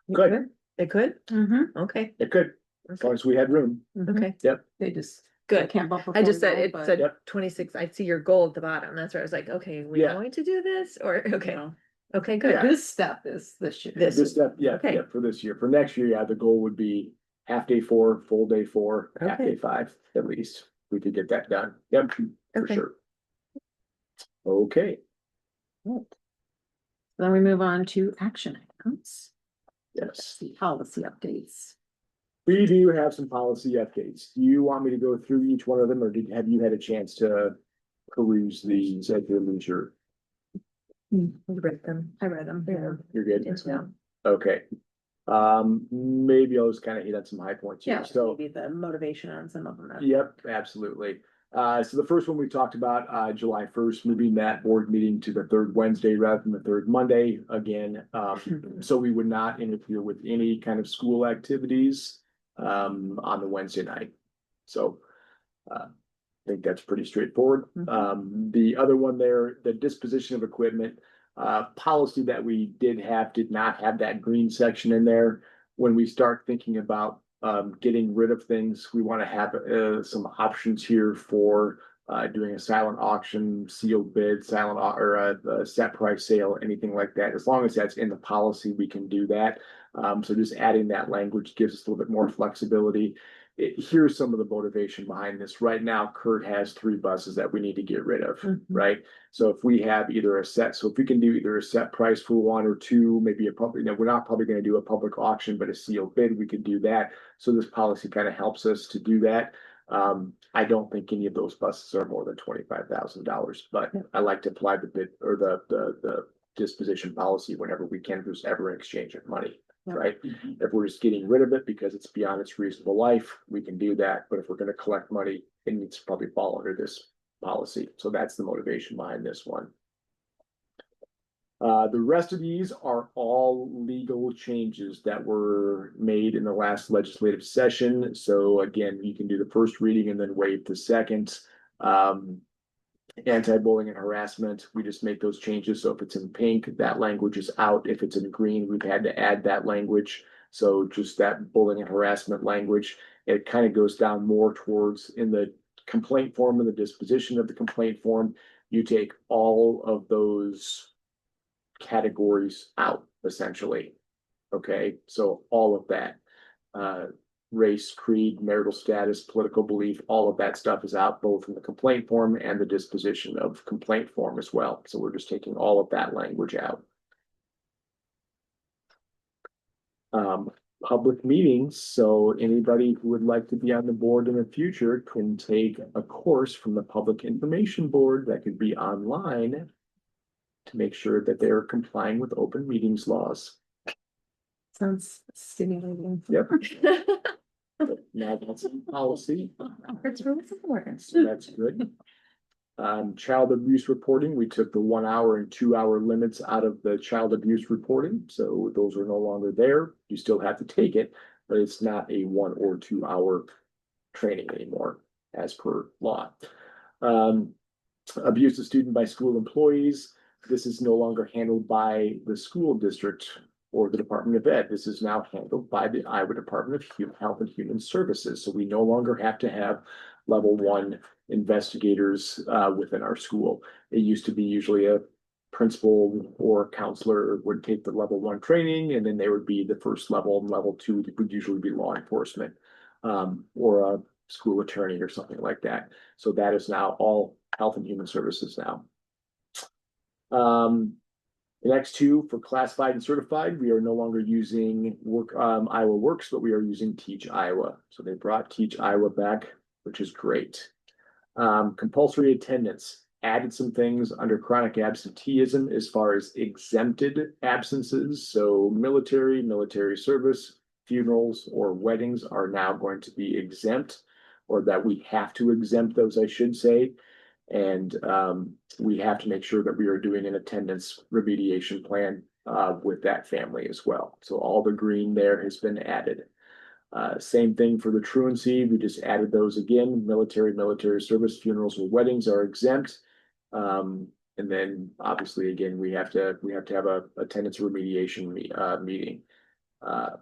It Good. could? It could? Mhm. Okay, it could, as long as we had room. okay, They just. good. Can't bump. I just said, it but- said Yep. 26, I see your goal at the bottom, that's where I was like, okay, we Yeah. going to do this, or, okay, No. okay, good. This step is this year. This- This step, yeah, okay. yeah, for this year. For next year, the goal would be half day 4, full day 4, half Okay. day 5, at least. We could get that done. Yep, for Okay. sure. Okay, Then we move on to action items. yes. The policy updates. We do have some policy updates. Do you want me to go through each one of them, or have you had a chance to peruse these at your leisure? We read them. I read them. Yeah. You're good? Yeah. Okay. Maybe I'll just kind of hit on some high points here. So, Maybe the motivation on some of them. yep, absolutely. So the first one we talked about, July 1st, moving that board meeting to the third Wednesday rather than the third Monday again. So we would not interfere with any kind of school activities, on the Wednesday night. So, I think that's pretty straightforward. The other one there, the disposition of equipment, policy that we did not have that green section in there. When we start thinking about getting rid of things, we want to have some options here for doing a silent auction, sealed bid, or a set price sale, anything like that. As long as that's in the policy, we can do that. So just adding that language gives us a little bit more flexibility. Here's some of the motivation behind this. Right now, Kurt has 3 buses that we need to get rid of, right? So if we have so if we can do either a set price for 1 or 2, maybe a public, we're not probably going to do a public auction, but a sealed bid, we could do that. So this policy kind of helps us to do that. I don't think any of those buses are more than $25,000, but I like to apply the bid or the disposition policy whenever we can, if there's ever an exchange of money. Right? If we're just getting rid of it because it's beyond its reasonable life, we can do that. But if we're going to collect money, it needs to probably fall under this policy. So that's the motivation behind this one. The rest of these are all legal changes that were made in the last legislative session. So again, you can do the first reading and then waive the second. Anti-bullying and harassment, we just make those changes. So if it's in pink, that language is out. If it's in green, we've had to add that language. So just that bullying and harassment language, it kind of goes down more towards in the complaint form and the disposition of the complaint form. You take all of those categories out, essentially. Okay, so all of that. Race, creed, marital status, political belief, all of that stuff is out both in the complaint form and the disposition of complaint form as well. So we're just taking all of that language out. Public meetings. So anybody who would like to be on the board in the future can take a course from the Public Information Board that could be online to make sure that they're complying with open meetings laws. Sounds stimulating. Yep. Now that's in policy. It's really important. So that's good. Child abuse reporting, we took the 1 hour and 2 hour limits out of the child abuse reporting, so those are no longer there. You still have to take it, but it's not a 1 or 2 hour training anymore, as per law. Abuse of student by school employees, this is no longer handled by the school district or the Department of Ed. This is now handled by the Iowa Department of Health and Human Services. So we no longer have to have level 1 investigators within our school. It used to be usually a principal or counselor would take the level 1 training, and then they would be the first level, and level 2 would usually be law enforcement or a school attorney or something like that. So that is now all Health and Human Services now. The next two for classified and certified, we are no longer using Iowa Works, but we are using Teach Iowa. So they brought Teach Iowa back, which is great. Compulsory attendance, added some things under chronic absenteeism as far as exempted absences. So military service, funerals, or weddings are now going to be exempt, or that we have to exempt those, I should say. And we have to make sure that we are doing an attendance remediation plan with that family as well. So all the green there has been added. Same thing for the truancy. We just added those again. Military service, funerals, or weddings are exempt. And then obviously again, we have to have a attendance remediation meeting. The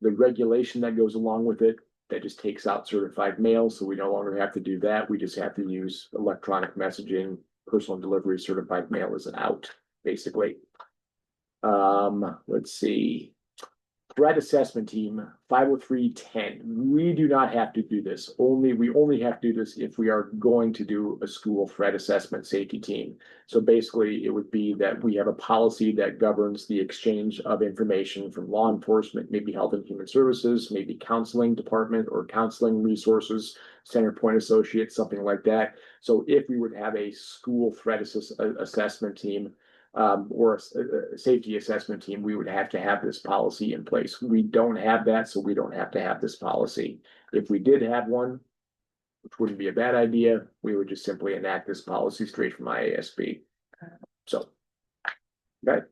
regulation that goes along with it, that just takes out certified mail, so we no longer have to do that. We just have to use electronic messaging. Personal delivery certified mail is an out, basically. Let's see. Threat assessment team 50310. We do not have to do this. We only have to do this if we are going to do a school threat assessment safety team. So basically, it would be that we have a policy that governs the exchange of information from law enforcement, maybe Health and Human Services, maybe counseling department or counseling resources, Center Point Associates, something like that. So if we would have a school threat assessment team, or a safety assessment team, we would have to have this policy in place. We don't have that, so we don't have to have this policy. If we did have one, which wouldn't be a bad idea, we would just simply enact this policy straight from IASB. So, okay.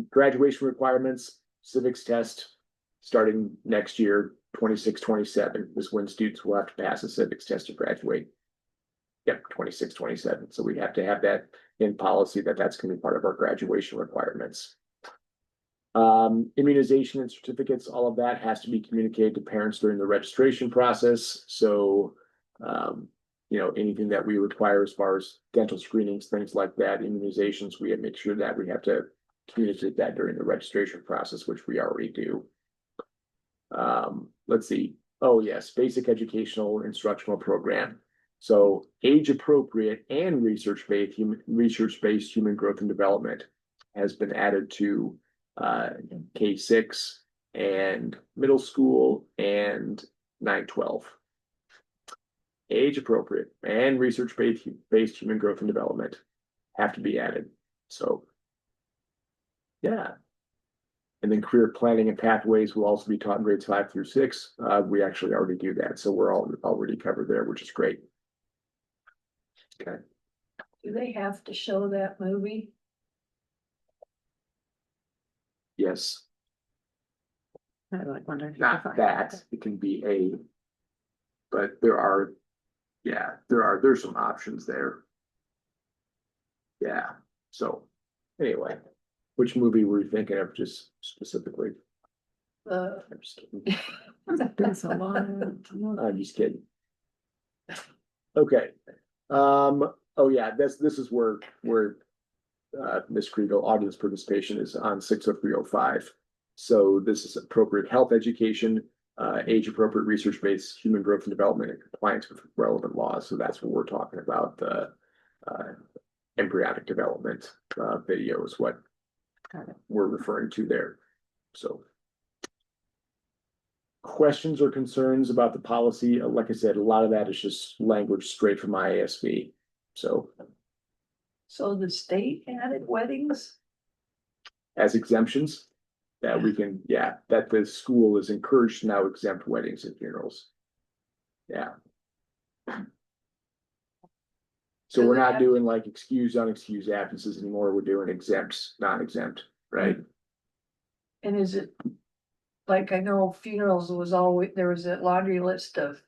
Graduation requirements, civics test, starting next year, 26-27 is when students will have to pass a civics test to graduate. Yep, 26-27. So we have to have that in policy that's going to be part of our graduation requirements. Immunization and certificates, all of that has to be communicated to parents during the registration process. So, anything that we require as far as dental screenings, things like that, immunizations, we have to make sure that we have to communicate that during the registration process, which we already do. Let's see. Oh, yes, basic educational instructional program. So age appropriate and research-based human growth and development has been added to K-6 and middle school and 9-12. Age appropriate and research-based human growth and development have to be added. So, yeah. And then career planning and pathways will also be taught in grades 5 through 6. We actually already do that, so we're already covered there, which is great. Okay. Do they have to show that movie? Yes, I like wondering. not that, it can be but there's some options there. Yeah, so anyway, which movie were you thinking of just specifically? I'm just kidding. It's been so long. I'm just kidding. Okay. Oh yeah, this is where Ms. Kriegel audience participation is on 60305. So this is appropriate health education, age appropriate research-based human growth and development and compliance with relevant laws. So that's what we're talking about. The embryonic development video is what we're referring to there. So questions or concerns about the policy? Like I said, a lot of that is just language straight from IASB. So So the state added weddings? as exemptions, that we can, yeah, that the school is encouraged to now exempt weddings and funerals. Yeah. So Does we're it not have- doing like excused, unexcused absences anymore. We're doing exempt, non-exempt, right? And is it, like, I know funerals was always, there was a laundry list of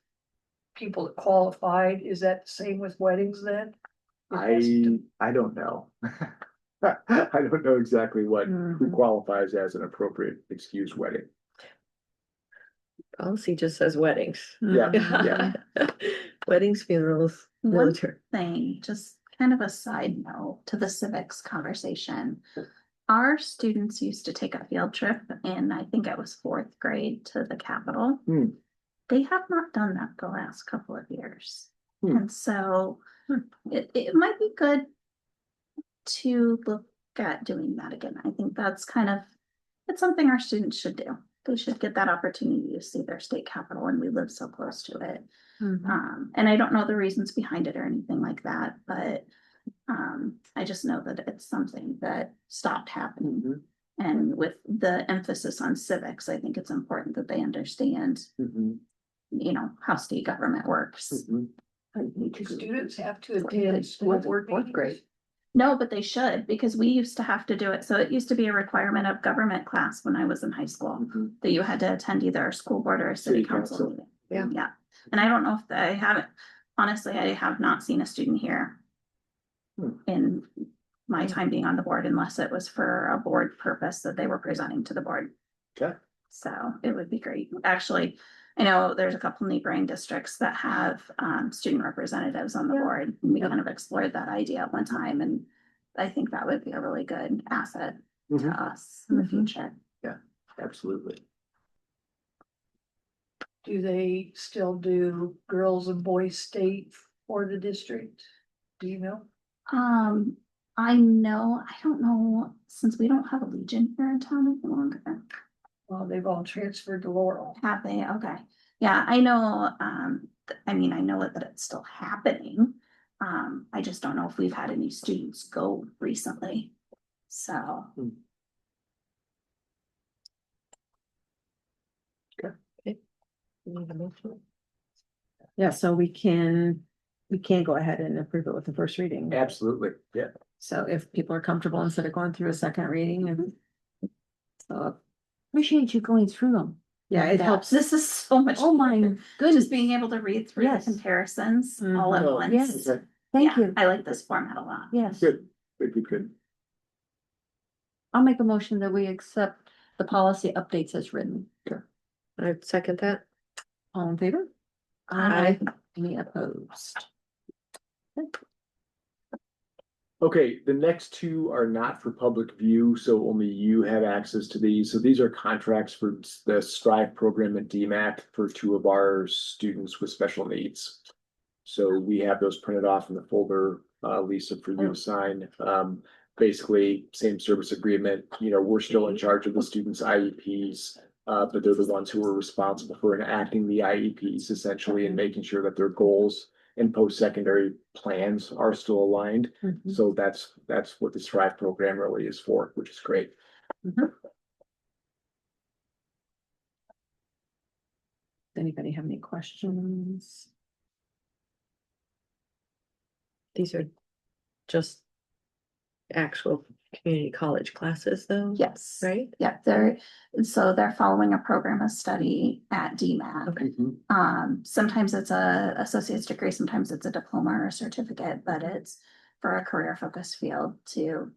people that qualified. Is that the same with weddings then? It has to- I don't know. I don't know exactly who Mhm. qualifies as an appropriate excused wedding. Policy just says weddings. Yeah, Mhm. yeah. Weddings, funerals, One military. thing, just kind of a side note to the civics conversation. Our students used to take a field trip in, I think it was fourth grade, to the Capitol. Hmm. They have not done that the last couple of years. Hmm. And so it might be good to look at doing that again. I think that's kind of, it's something our students should do. They should get that opportunity to see their state capital, and we live so close to it. And I don't know the reasons behind it or anything like that, but I just know that it's something that stopped happening. Mhm. And with the emphasis on civics, I think it's important that they understand, Mhm. you know, how state government works. Mhm. Do students have to attend school board meetings? No, but they should, because we used to have to do it. So it used to be a requirement of government class when I was in high school, Mhm. that you had to attend either a school board or a city City council council. meeting. Yeah. Yeah, and I don't know if I haven't, honestly, I have not seen a student here Hmm. in my time being on the board, unless it was for a board purpose that they were presenting to the board. Okay. So it would be great. Actually, I know there's a couple neighboring districts that have student representatives on the board. And we kind of explored that idea at one time, and I think that would be a really good asset to Mhm. us in the future. Absolutely. Do they still do girls and boys state for the district? Do you know? I know, I don't know, since we don't have a Legion here in town any longer. Well, they've all transferred to Laurel. Have they? Okay. Yeah, I know, I mean, I know that it's still happening. I just don't know if we've had any students go recently. So, Yeah, so we can go ahead and approve it with the first reading. Absolutely, yeah. So if people are comfortable, instead of going through a second reading and. So, Appreciate you going through them. yeah, it helps. this is so much. Oh my better. goodness. Just being able to read through the Yes. comparisons all at Mhm. once. Yes. Okay, Thank Yeah, you. I like this format a lot. Yes. good, good. I'll make a motion that we accept the policy updates as written. I'd second that. All in favor? Aye. Any opposed? Okay, the next two are not for public view, so only you have access to these. So these are contracts for the Strive program at DMAC for two of our students with special needs. So we have those printed off in the folder, Lisa, for you to sign. Basically, same service agreement, you know, we're still in charge of the students' IEPs. But they're the ones who are responsible for enacting the IEPs essentially and making sure that their goals and post-secondary plans are still aligned. Mhm. So that's what the Strive program really is for, which is great. Anybody have any questions? These are just actual community college classes though? Yes. Right? Yeah, they're following a program of study at DMAC. Okay. Sometimes it's a associate's degree, sometimes it's a diploma or a certificate, but it's for a career focused field to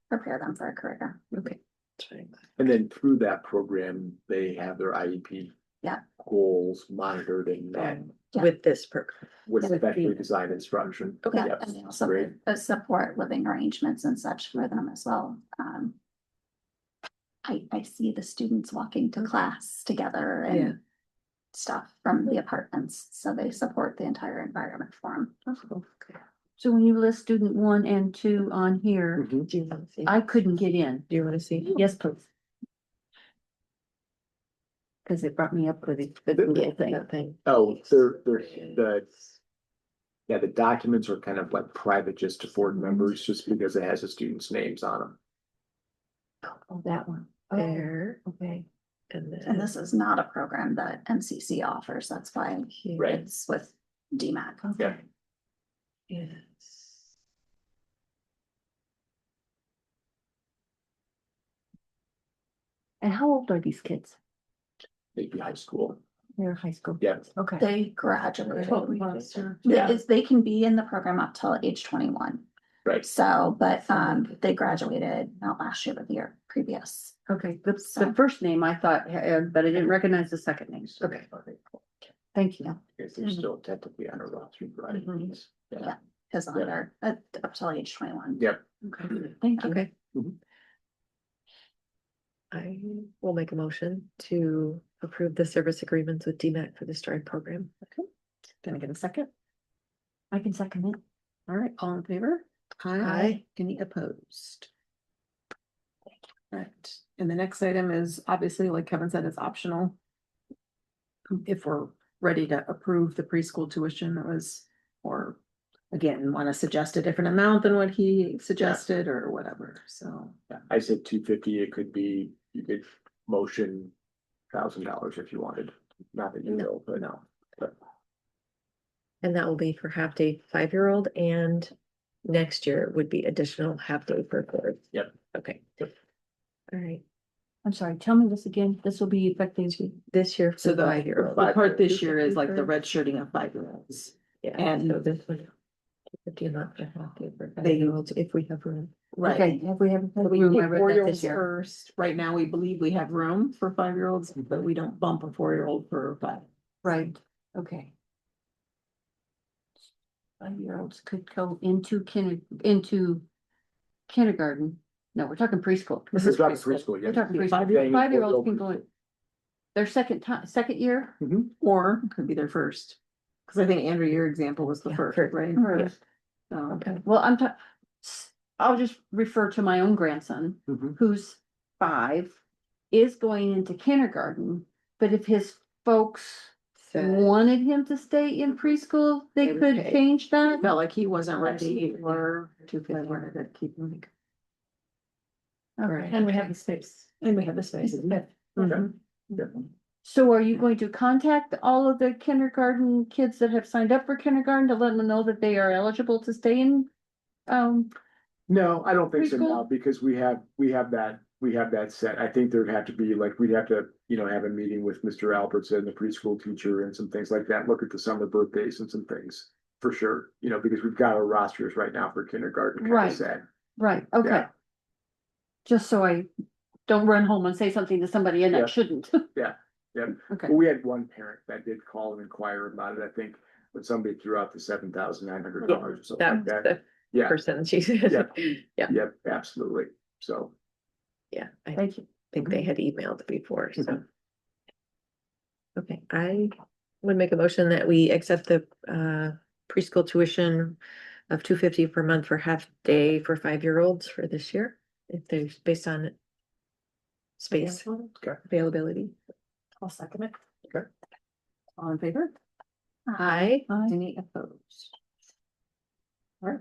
prepare them for a career. Okay. That's fine. And then through that program, they have their IEP. Yeah. Goals monitored and met Yeah. With this program. with Yeah. specially designed instruction. Okay. Yeah, Yep, and they also great. support living arrangements and such for them as well. I see the students walking to class together Yeah. and stuff from the apartments, so they support the entire environment for them. Okay. So when you list student 1 and 2 on here, Mhm. Do you want to see? I couldn't get in. Do you want to see? Yes, please. Cause it brought me up with the little thing. That thing. Oh, the documents are kind of like private just to board members, just because it has the students' names on them. Oh, that one. there, Okay. and And then this is not a program that MCC offers, that's why here. Right. it's with DMAC. Yeah. Yes. And how old are these kids? Maybe high school. They're high school. Yeah. Okay. They graduated. Yeah. They can be in the program up till age 21. Right. So, but they graduated not last year, but the year previous. Okay, the So- first name I thought, but I didn't recognize the second name. Okay. Thank you. Because they're still technically on a roster, right? Mhm. Yeah. His under up till age 21. Yep. Okay, thank you. Okay. Mhm. I will make a motion to approve the service agreements with DMAC for the STRIDE program. Can I get a second? I can second it. All right, all in favor? Aye. Any opposed? Right, and the next item is obviously, like Kevin said, it's optional. If we're ready to approve the preschool tuition that was, or again, want to suggest a different amount than what he suggested or whatever, so. Yeah, I said 250, it could be, you could motion $1,000 if you wanted, not that you No. will, but no. And that will be for half day 5-year-old, and next year would be additional half day for 4. Yep. Okay. All right, I'm sorry, tell me this again. This will be effective. this year So for the 5-year-old. the part this year is like the red shirting of 5-year-olds. Yeah, and- so this one. 50 a month for half day for They- 5-year-olds if we have room. Okay, have we have So a we room? I take read that 4-year-olds this year. first. Right now, we believe we have room for 5-year-olds, but we don't bump a 4-year-old for 5. Right, okay. 5-year-olds could go into kindergarten. No, we're talking preschool. This is talking preschool, yeah. We're talking preschool. Saying 5-year-olds can preschool. go. Their second year? Or it could be their first. Cause I think Andrew, your example was the Yeah, first, first. right? First. So, Okay, well, I'll just refer to my own grandson, Mhm. who's 5, is going into kindergarten, but if his folks wanted him to stay in preschool, they They would could pay. change that. felt like he wasn't ready or I wanted to keep him. Okay. And we have the space. And we have the space. Mhm. So are you going to contact all of the kindergarten kids that have signed up for kindergarten to let them know that they are eligible to stay in? No, I don't think so Preschool? now, because we have that set. I think there'd have to be like, we'd have to, have a meeting with Mr. Albertson, the preschool teacher, and some things like that, look at the summer birthdays and some things. For sure, because we've got our rosters right now for kindergarten kind Right. of set. Right, okay. Yeah. Just so I don't run home and say something to somebody and Yeah. I shouldn't. Yeah. Okay, Well, we had one parent that did call and inquire about it, I think, when somebody threw out the $7,900 or something That like was that. the Yeah, person she said. Yeah. Yeah. yep, absolutely. So, Yeah, I thank you. think they had emailed before, so. Okay, I would make a motion that we accept the preschool tuition of $250 per month for half day for 5-year-olds for this year, if there's based on space okay. availability. I'll second it. Okay. All in favor? Aye. Any opposed? All right.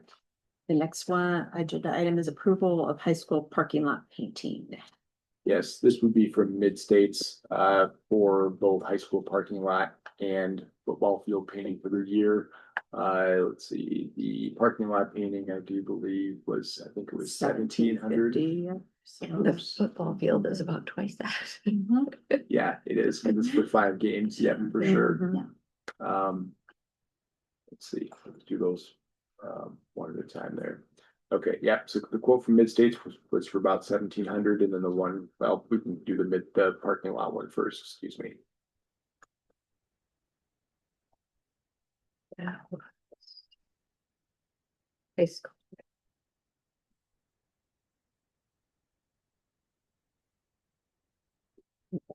The next one, agenda item is approval of high school parking lot painting. Yes, this would be from Mid-States, for both high school parking lot and football field painting for the year. Let's see, the parking lot painting, I do believe was, I think it was 1,700. The football field is about twice that. Yeah, it is, 'cause it's for 5 games, yeah, for sure. Mhm. Let's see, let's do those, one at a time there. Okay, yeah, so the quote from Mid-States was for about 1,700, and then the one, well, we can do the parking lot one first, excuse me. Yeah. High school.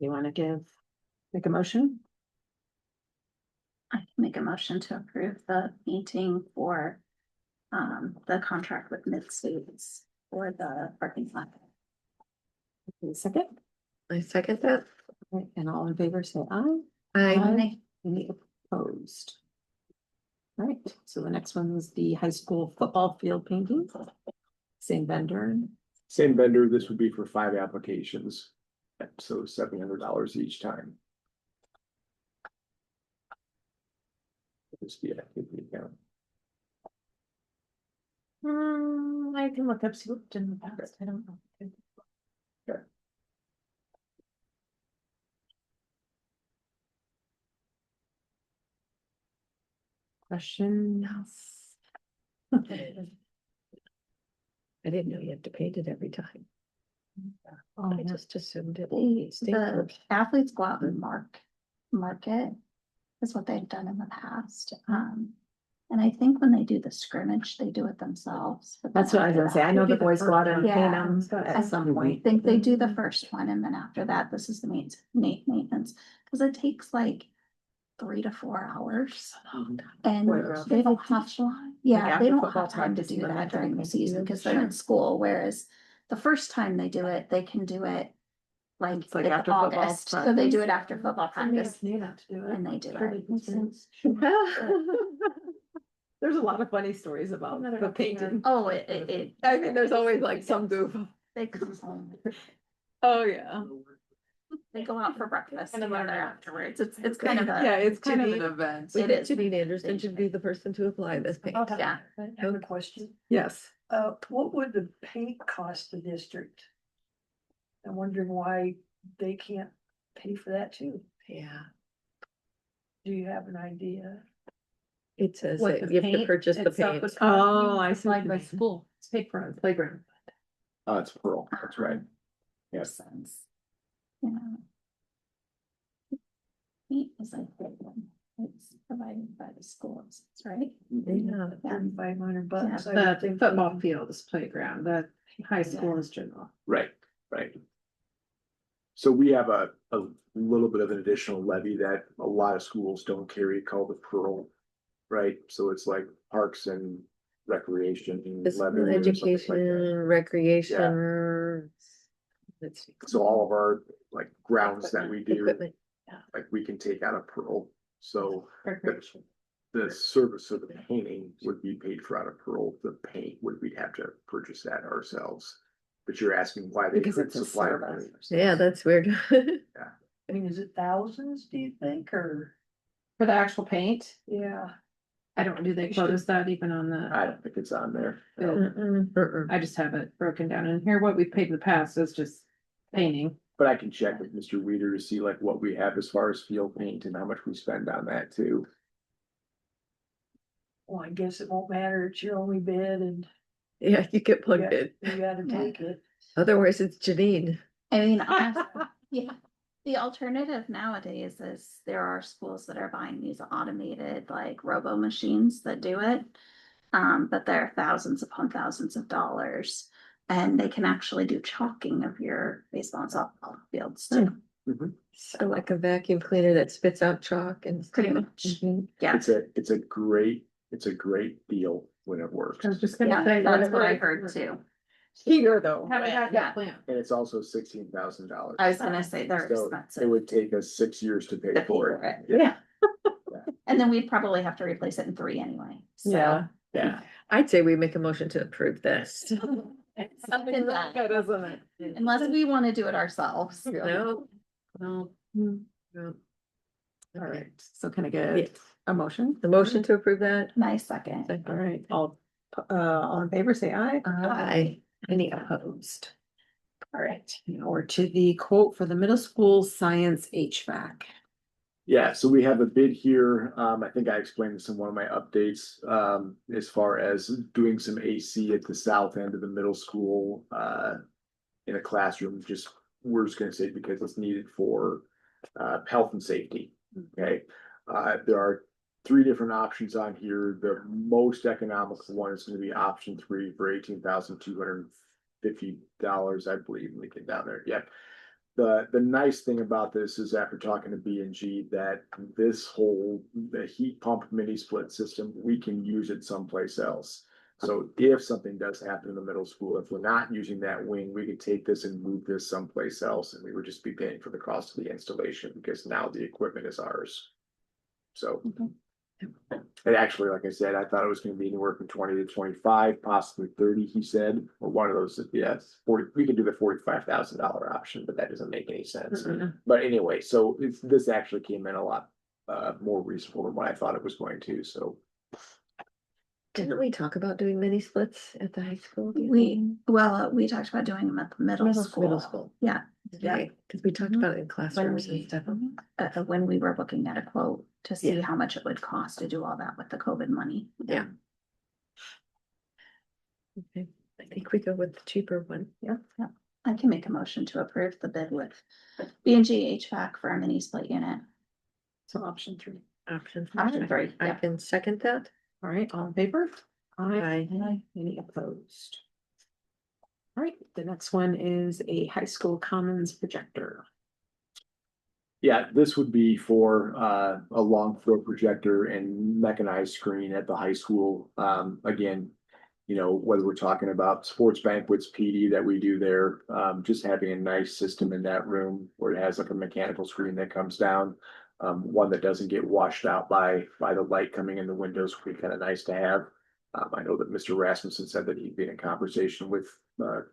You wanna make a motion? I can make a motion to approve the painting for the contract with Mid-States for the parking lot. Second, I second that. Right, and all in favor, say aye. Aye. Any opposed? All right, so the next one was the high school football field painting. Same vendor. Same vendor, this would be for 5 applications. So $700 each time. Just the activity account. I can look up, see what in the past, I don't know. Questions? I didn't know you have to pay it every time. Oh, I yeah. just assumed it. The stayed for- athletes go out and mark it. Is what they've done in the past. And I think when they do the scrimmage, they do it themselves. but then That's what I was after gonna say. I that- know the boys go out and paint Yeah. them at some I point. think they do the first one and then after that, this is the maintenance, cause it takes like 3 to 4 hours. And Well, they don't have, yeah, after they don't football have time to practice do and that then during the they season, do- cause they're in school, whereas the first time they do it, they can do it like It's like in after football August, so they do it after football practice Knew not to do it. and they do Sure it. makes sense. There's a lot of funny stories about Another the option, painting. Oh, it. I mean, there's always like some goof. They come home, Oh, yeah. they go out for breakfast And then together they're- afterwards. It's kind of Yeah, a, it's kind of Janine- an event. It is. Janine Anderson should be the person to apply this paint. yeah. I have a question. Yes. What would the paint cost the district? I'm wondering why they can't pay for that too. Yeah. Do you have an idea? It says What, that the you have to paint purchase the itself paint. was Oh, I see. Applied by school, it's paid for on the playground. It's Pearl, that's right. Makes sense. Yeah. Neat is like big one. It's provided by the schools, right? Yeah. $3,500. I would The think. football field is playground, the high school is general. Right, right. So we have a little bit of an additional levy that a lot of schools don't carry called the Pearl. Right, so it's like parks and recreation. Physical levy or something like that. education, recreation. Let's see. So all of our like grounds that we do, Equipment. like we can take out of Pearl. So Recreation. the service of the painting would be paid for out of Pearl. The paint would, we'd have to purchase that ourselves. But you're asking why they Because could it's a supply it. service. Yeah, that's weird. I mean, is it thousands, do you think, or? For the actual paint, Yeah. I don't, do they quote us that even on I the, don't think it's on there. I just have it broken down in here, what we've paid in the past is just painting. But I can check with Mr. Weeder to see like what we have as far as field paint and how much we spend on that too. Well, I guess it won't matter, it's your only bid and Yeah, you get plugged in. you gotta take it. Otherwise, it's Janine. I mean, honestly, yeah, the alternative nowadays is there are schools that are buying these automated like robo machines that do it. But they're thousands upon thousands of dollars. And they can actually do chalking of your baseball and softball fields too. So like a vacuum cleaner that spits out chalk and. Pretty much. Mhm. Yeah, It's a great deal when it works. I was just gonna yeah, say. that's what I heard too. Here though. Haven't had Yeah. that plan. And it's also $16,000. I was gonna say they're So it expensive. would take us 6 years to pay To pay for for it. it. And then we'd probably have to replace it in 3 anyway. So. Yeah. I'd say we make a motion to approve this. Something that- Good, isn't it? Unless we wanna do it ourselves. No, No. no. All Okay. right, so can I get a motion? The motion to approve that? Nice second. All right, all in favor, say aye. Aye. Any opposed? All right, now we're to the quote for the middle school science HVAC. Yeah, so we have a bid here. I think I explained this in one of my updates, as far as doing some AC at the south end of the middle school, in a classroom, just, we're just gonna say because it's needed for, health and safety. Okay, there are 3 different options on here. The most economical one is gonna be option 3 for $18,250, I believe. Let me get down there. Yep. The nice thing about this is after talking to B&G that the heat pump mini split system, we can use it someplace else. So if something does happen in the middle school, if we're not using that wing, we could take this and move this someplace else and we would just be paying for the cost of the installation because now the equipment is ours. So And actually, like I said, I thought it was gonna be anywhere from 20 to 25, possibly 30, he said, or one of those, yes, 40, we could do the $45,000 option, but that doesn't make any sense. But anyway, so this actually came in a lot more reasonable than what I thought it was going to, so. Didn't we talk about doing mini splits at the high school? do you We, think? well, we talked about doing them at the middle school. Middle school. Yeah, Okay, because we talked about it in classrooms and we- stuff. when we were looking at a quote to see Yeah. how much it would cost to do all that with the COVID money. Yeah. Okay, I think we go with the cheaper one. Yeah. I can make a motion to approve the bid with B&G HVAC for a mini split unit. So option 3. Option Option three, I yeah. can second that. All right, all in favor? Aye. Any opposed? All right, the next one is a high school commons projector. Yeah, this would be for a long throw projector and mechanized screen at the high school. Again, you know, whether we're talking about sports banquets, PD that we do there, just having a nice system in that room where it has like a mechanical screen that comes down. One that doesn't get washed out by the light coming in the windows would be kind of nice to have. I know that Mr. Rasmussen said that he'd been in conversation with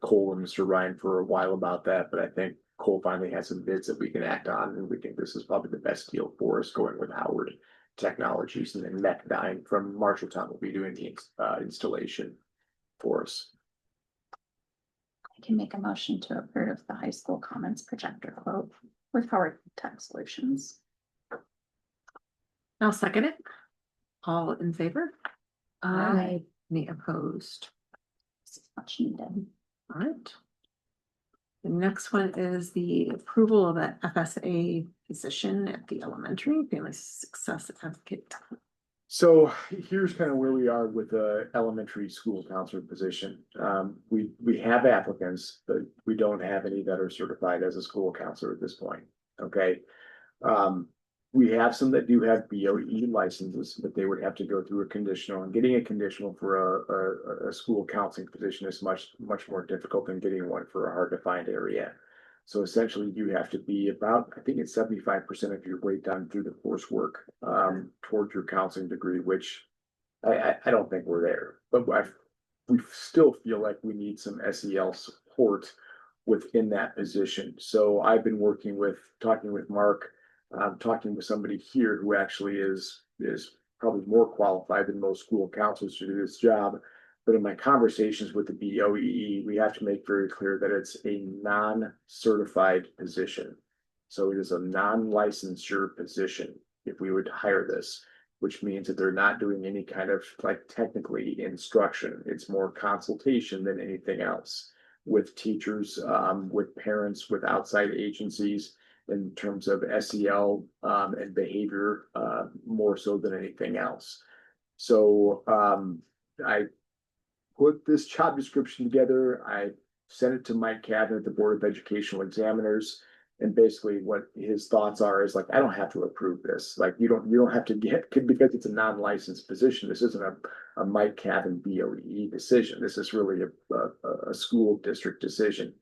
Cole and Mr. Ryan for a while about that, but I think Cole finally has some bids that we can act on, and we think this is probably the best deal for us, going with Howard Technologies, and then Mech9 from Marshalltown will be doing the installation for us. I can make a motion to approve the high school commons projector quote with Howard Tech Solutions. I'll second it. All in favor? Aye. Any opposed? This is much needed. All right. The next one is the approval of an FSA position at the elementary, family success advocate. So here's kind of where we are with the elementary school counselor position. We have applicants, but we don't have any that are certified as a school counselor at this point. Okay. We have some that do have BOE licenses, but they would have to go through a conditional, and getting a conditional for a school counseling position is much more difficult than getting one for a hard to find area. So essentially you have to be about, I think it's 75% of your way done through the coursework towards your counseling degree, which I don't think we're there, but we still feel like we need some SEL support within that position. So I've been talking with Mark, talking with somebody here who actually is probably more qualified than most school counselors to do this job. But in my conversations with the BOE, we have to make very clear that it's a non-certified position. So it is a non-licensure position if we would hire this, which means that they're not doing any kind of like technically instruction. It's more consultation than anything else with teachers, with parents, with outside agencies in terms of SEL and behavior, more so than anything else. So I put this job description together. I sent it to Mike Cadden at the Board of Educational Examiners. And basically what his thoughts are is like, I don't have to approve this. Like you don't have to get, because it's a non-licensed position. This isn't a Mike Cadden BOE decision. This is really a school district decision.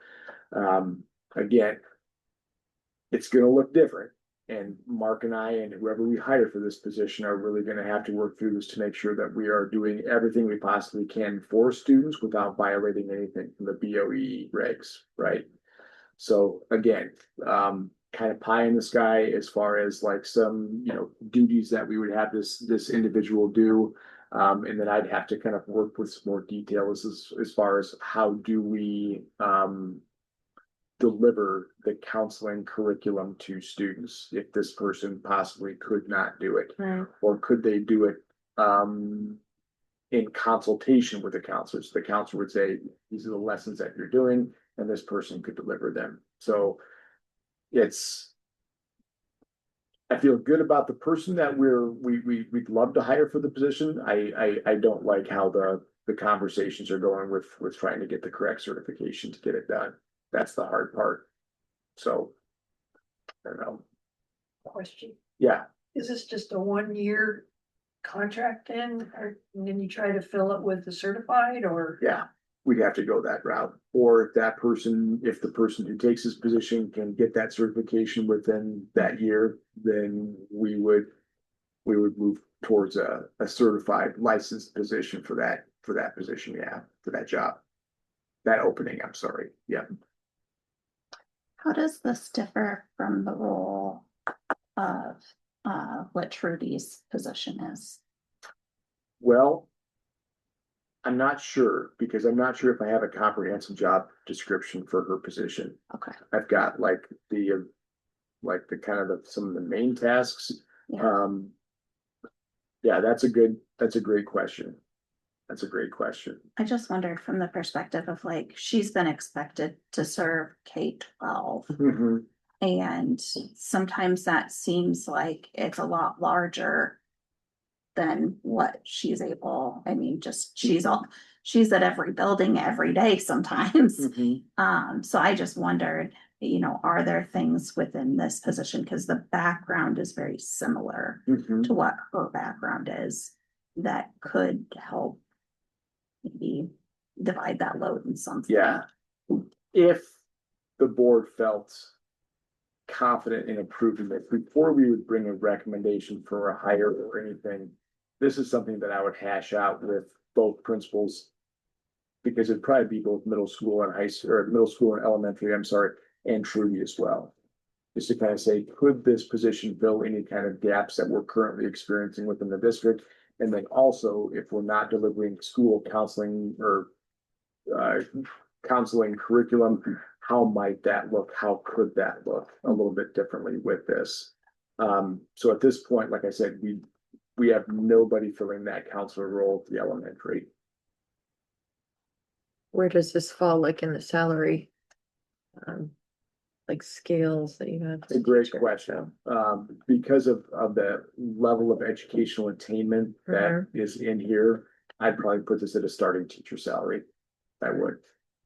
Again, it's going to look different. And Mark and I and whoever we hire for this position are really going to have to work through this to make sure that we are doing everything we possibly can for students without violating anything from the BOE regs, right? So again, kind of pie in the sky as far as like some, duties that we would have this individual do. And then I'd have to kind of work with some more details as far as how do we, deliver the counseling curriculum to students if this person possibly could not do it, or could they do it in consultation with the counselor? So the counselor would say, these are the lessons that you're doing, and this person could deliver them. So I feel good about the person that we'd love to hire for the position. I don't like how the conversations are going with trying to get the correct certification to get it done. That's the hard part. So, I don't know. Question, Yeah, is this just a 1-year contract then, or and then you try to fill it with the certified, or? yeah, we'd have to go that route. Or if the person who takes this position can get that certification within that year, then we would move towards a certified licensed position for that position, yeah, for that job. That opening, I'm sorry, yeah. How does this differ from the role of what Trudy's position is? Well, I'm not sure, because I'm not sure if I have a comprehensive job description for her position. Okay, I've got like the kind of some of the main tasks. yeah, Yeah, that's a great question. That's a great question. I just wondered from the perspective of like, she's been expected to serve K-12. Mhm. And sometimes that seems like it's a lot larger than what she's able, I mean, just she's at every building every day sometimes. Mhm. So I just wondered, are there things within this position? Because the background is very similar Mhm. to what her background is that could help maybe divide that load in some. Yeah. If the board felt confident in approving it, before we would bring a recommendation for a hire or anything, this is something that I would hash out with both principals. Because it'd probably be both middle school and high school, or middle school and elementary, I'm sorry, and Trudy as well. Just to kind of say, could this position fill any kind of gaps that we're currently experiencing within the district? And then also, if we're not delivering school counseling or counseling curriculum, how might that look? How could that look a little bit differently with this? So at this point, like I said, we have nobody filling that counselor role at the elementary. Where does this fall like in the salary? Like scales that you have? It's a great question. Because of the level of educational attainment that is in here, I'd probably put this at a starting teacher salary. I would,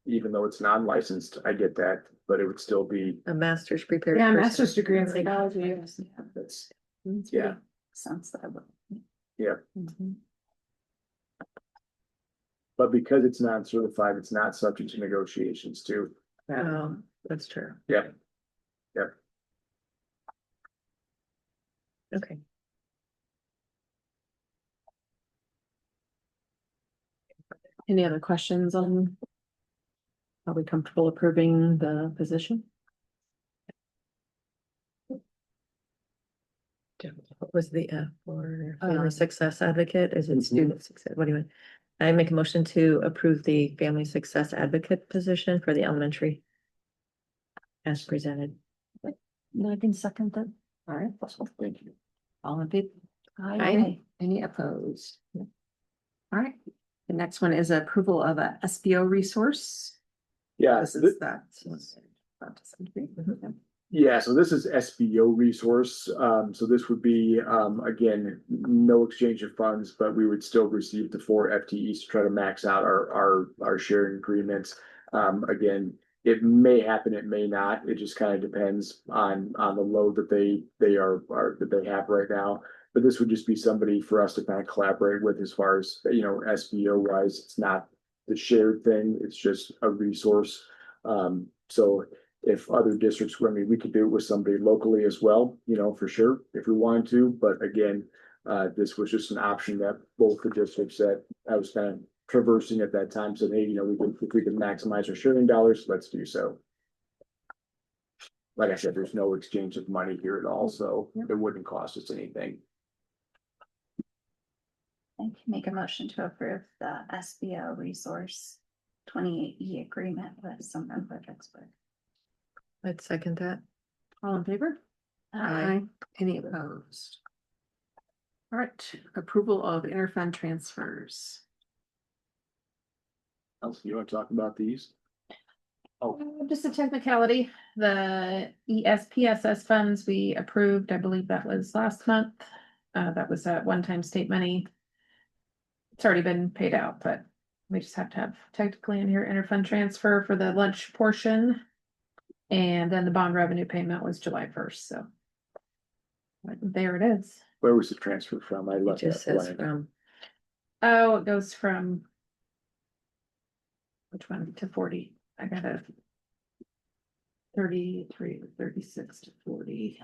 even though it's non-licensed, I get that, but it would still be, A master's prepared. Yeah, person. master's degree in psychology. that's, It's yeah, really Sense that I would. yeah. Mhm. But because it's non-certified, it's not subject to negotiations too. Oh, that's true. Yep. Yep. Okay. Any other questions on? Are we comfortable approving the position? What was the F for family Um, success advocate? Is it Mhm. student success? What do you want? I make a motion to approve the family success advocate position for the elementary. As presented. I can second that. All right, Thank you. all in favor? Aye. Any opposed? All right, the next one is approval of a SBO resource. Yeah, This so is that. yeah, so this is SBO resource. So this would be, again, no exchange of funds, but we would still receive the 4 FTEs to try to max out our sharing agreements. Again, it may happen, it may not. It just kind of depends on the load that they have right now. But this would just be somebody for us to kind of collaborate with as far as, SBO wise. It's not the shared thing, it's just a resource. So if other districts, I mean, we could do it with somebody locally as well, for sure, if we wanted to, but again, this was just an option that both the districts that I was kind of traversing at that time said, hey, if we can maximize our sharing dollars, let's do so. Like I said, there's no exchange of money here at all, so it wouldn't cost us anything. I can make a motion to approve the SBO resource 28E agreement with Sumner Fredericksburg. I'd second that. All in favor? Aye. Any opposed? All right, approval of interfund transfers. Elsie, you want to talk about these? Just a technicality, the ESPSS funds we approved, I believe that was last month. That was a one-time state money. It's already been paid out, but we just have to have technically in here interfund transfer for the lunch portion. And then the bond revenue payment was July 1st, so. There it is. Where was the transfer from? I It left just that says blank. from, Oh, it goes from. Which one to 40? I got a. 33, 36 to 40.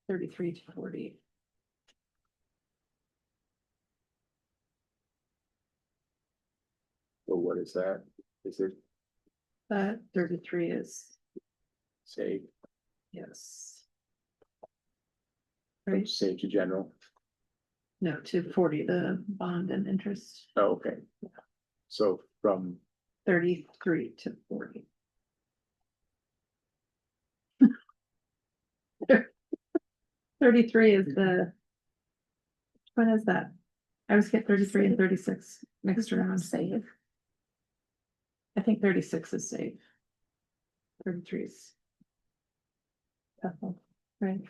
33 to 40. So what is that? Is it That 33 is, say, yes. Right, say to general? no, to 40, the bond and interest, Oh, okay. So from, 33 to 40. 33 is the. Which one is that? I always get 33 and 36 mixed around. Save. I think 36 is safe. 33 is. Bethel, right? I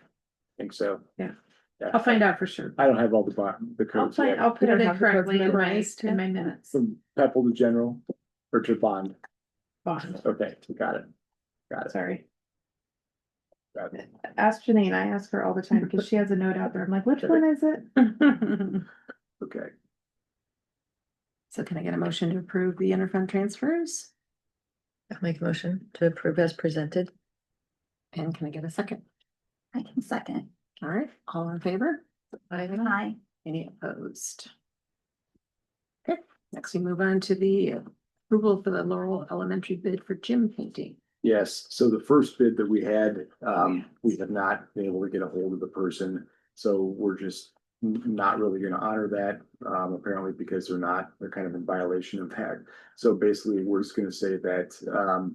think so. Yeah. Yeah. I'll find out for sure. I don't have all the I'll codes find, yet. I'll put You it don't in have the codes correctly in my, memorized? in my minutes. From Pepple to general or to bond. Bond, Okay, got it. Got it. sorry. Got it. Ask Janine, I ask her all the time because she has a note out there. I'm like, which one is it? Okay. So can I get a motion to approve the interfund transfers? I'll make a motion to approve as presented. And can I get a second? I can second. All right, all in favor? Aye. Any opposed? Okay, next we move on to the approval for the Laurel Elementary bid for gym painting. Yes, so the first bid that we had, we have not been able to get a hold of the person. So we're just not really gonna honor that, apparently because they're kind of in violation of that. So basically, we're just gonna say that,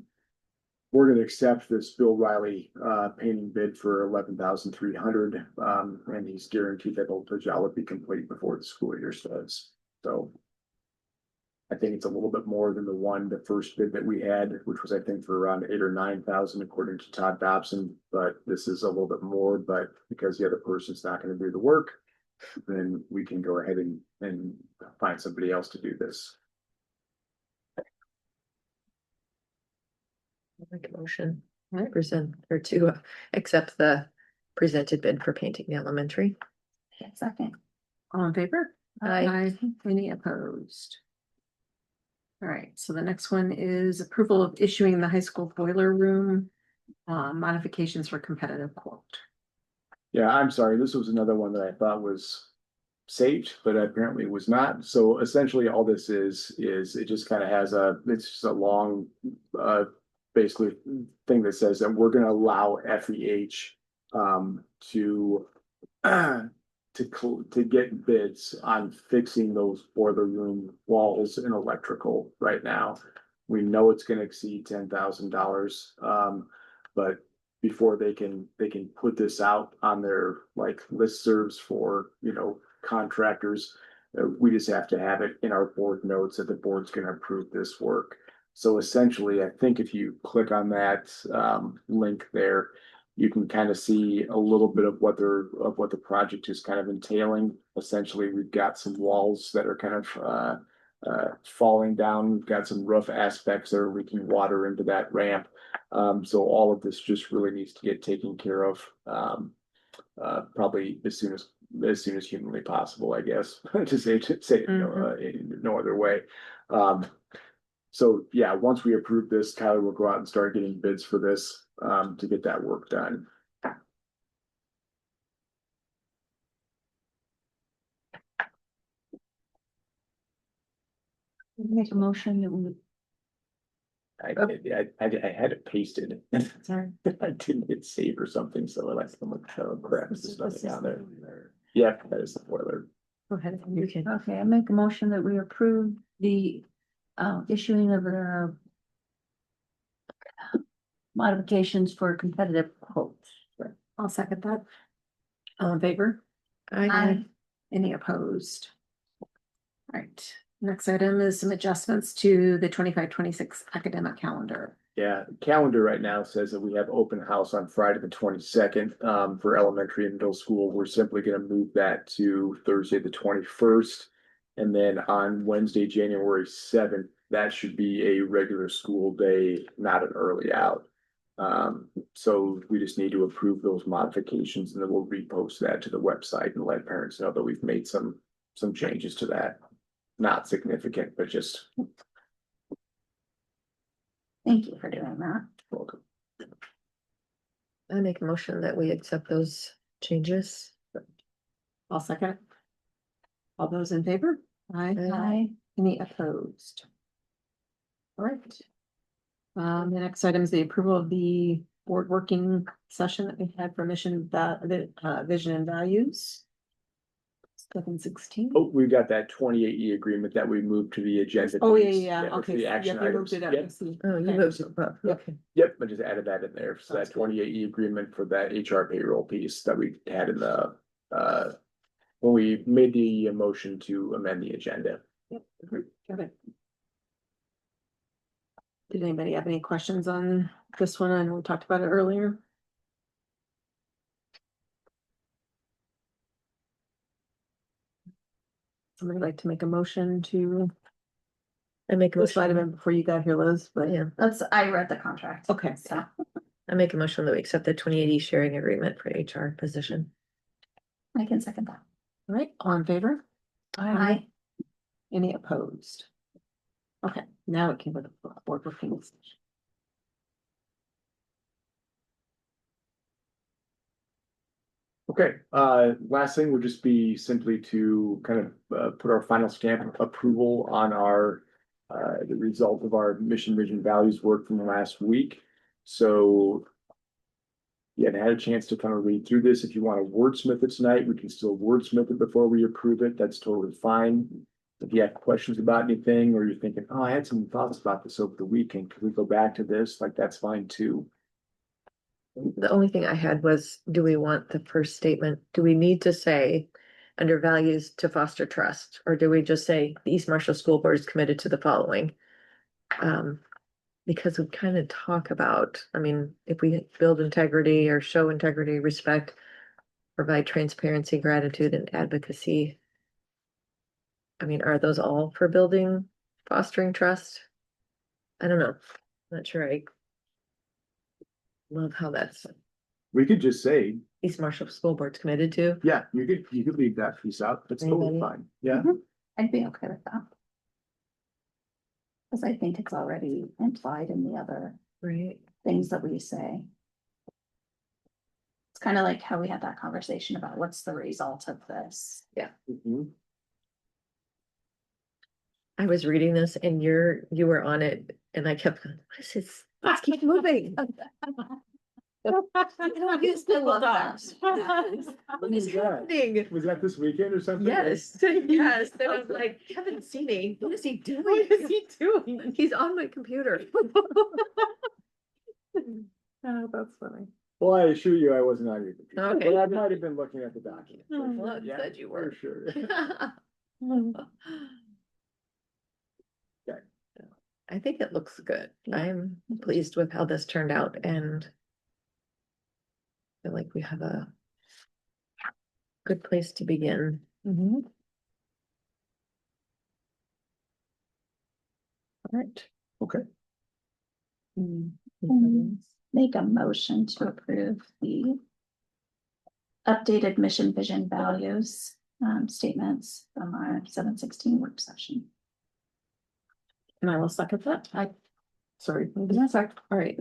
we're gonna accept this Bill Riley, painting bid for $11,300. And he's guaranteed that the job will be complete before the school year starts. So I think it's a little bit more than the first bid that we had, which was, I think, for around 8,000 or 9,000 according to Todd Dobson. But this is a little bit more, but because the other person's not gonna do the work, then we can go ahead and find somebody else to do this. I'll make a motion, present, or to accept the presented bid for painting the elementary. Second. All in favor? Aye. Any opposed? All right, so the next one is approval of issuing the high school boiler room modifications for competitive quote. Yeah, I'm sorry, this was another one that I thought was saved, but apparently it was not. So essentially, all this is it just kind of has it's just a long, basically thing that says that we're gonna allow FEH to to get bids on fixing those boiler room walls and electrical right now. We know it's gonna exceed $10,000, but before they can put this out on their like listservs for, contractors. We just have to have it in our board notes that the board's gonna approve this work. So essentially, I think if you click on that link there, you can kind of see a little bit of what the project is kind of entailing. Essentially, we've got some walls that are kind of falling down. We've got some roof aspects that are leaking water into that ramp. So all of this just really needs to get taken care of, probably as soon as humanly possible, I guess, to say it in no other way. So yeah, once we approve this, Tyler will go out and start getting bids for this, to get that work done. Make a motion that we. I had it pasted. Sorry. I didn't hit save or something, so I like, I'm like, oh crap, there's nothing on there. Yeah, that is the boiler. Go ahead. You can, Okay, I make a motion that we approve the issuing of the modifications for competitive quotes. I'll second that. All in favor? I, Any opposed? All right, next item is some adjustments to the 25-26 academic calendar. Yeah, calendar right now says that we have open house on Friday, the 22nd, for elementary and middle school. We're simply gonna move that to Thursday, the 21st. And then on Wednesday, January 7th, that should be a regular school day, not an early out. So we just need to approve those modifications and then we'll repost that to the website and let parents know that we've made some changes to that. Not significant, but just Thank you for doing that. welcome. I make a motion that we accept those changes. I'll second. It. All those in favor? Aye. Aye. Any opposed? All right. The next item is the approval of the board working session that we had for vision and values. 7/16. Oh, we've got that 28E agreement that we moved to the agenda. Oh, yeah, piece. yeah, for okay. the so, action yeah, you moved items. it up. Yep. I see. Oh, you Okay. moved it up, Yep. okay. Yep, I just added that in there. So that Sounds good. 28E agreement for that HR payroll piece that we had in the, when we made the motion to amend the agenda. Yep, agreed. Got it. Did anybody have any questions on this one? I know we talked about it earlier. Somebody like to make a motion to I make a this might have motion, been before you got here, Liz, but yeah, I read the contract. okay. So, I make a motion that we accept the 2080 sharing agreement for HR position. I can second that. All right, all in favor? Aye. Any opposed? Okay, now it can go to the board working session. Okay, last thing would just be simply to kind of put our final stamp of approval on our the result of our mission, vision, values work from last week. So you haven't had a chance to kind of read through this. If you want to wordsmith it tonight, we can still wordsmith it before we approve it. That's totally fine. If you have questions about anything, or you're thinking, oh, I had some thoughts about this over the weekend, could we go back to this? Like, that's fine too. The only thing I had was, do we want the first statement, do we need to say under values to foster trust, or do we just say the East Marshall School Board is committed to the following? Because we kind of talk about, I mean, if we build integrity or show integrity, respect, provide transparency, gratitude, and advocacy. I mean, are those all for building, fostering trust? I don't know. Not sure I love how that's We could just say, East Marshall School Board's committed to. yeah, you could leave that piece out. That's totally Anybody? fine. Yeah. I'd be okay with that. Cause I think it's already implied in the other Right. things that we say. It's kind of like how we had that conversation about what's the result of this. Mhm. I was reading this and you were on it and I kept, going, what is this? Let's keep moving. I love that. What is happening? Was that this weekend or something? Yes, yes. Then I was like, Kevin Sini, what is he doing? What is he doing? He's on my computer. Oh, that's funny. Well, I assure you, I wasn't on your computer. Okay. But I might have been looking at the document. for Oh, sure. well, it Yeah, said you were. For sure. I think it looks good. I'm pleased with how this turned out and I feel like we have a good place to begin. Mhm. All right. Okay. Make a motion to approve the updated mission, vision, values, statements from our 7/16 work session. And I will second that. Sorry. Yes, All right.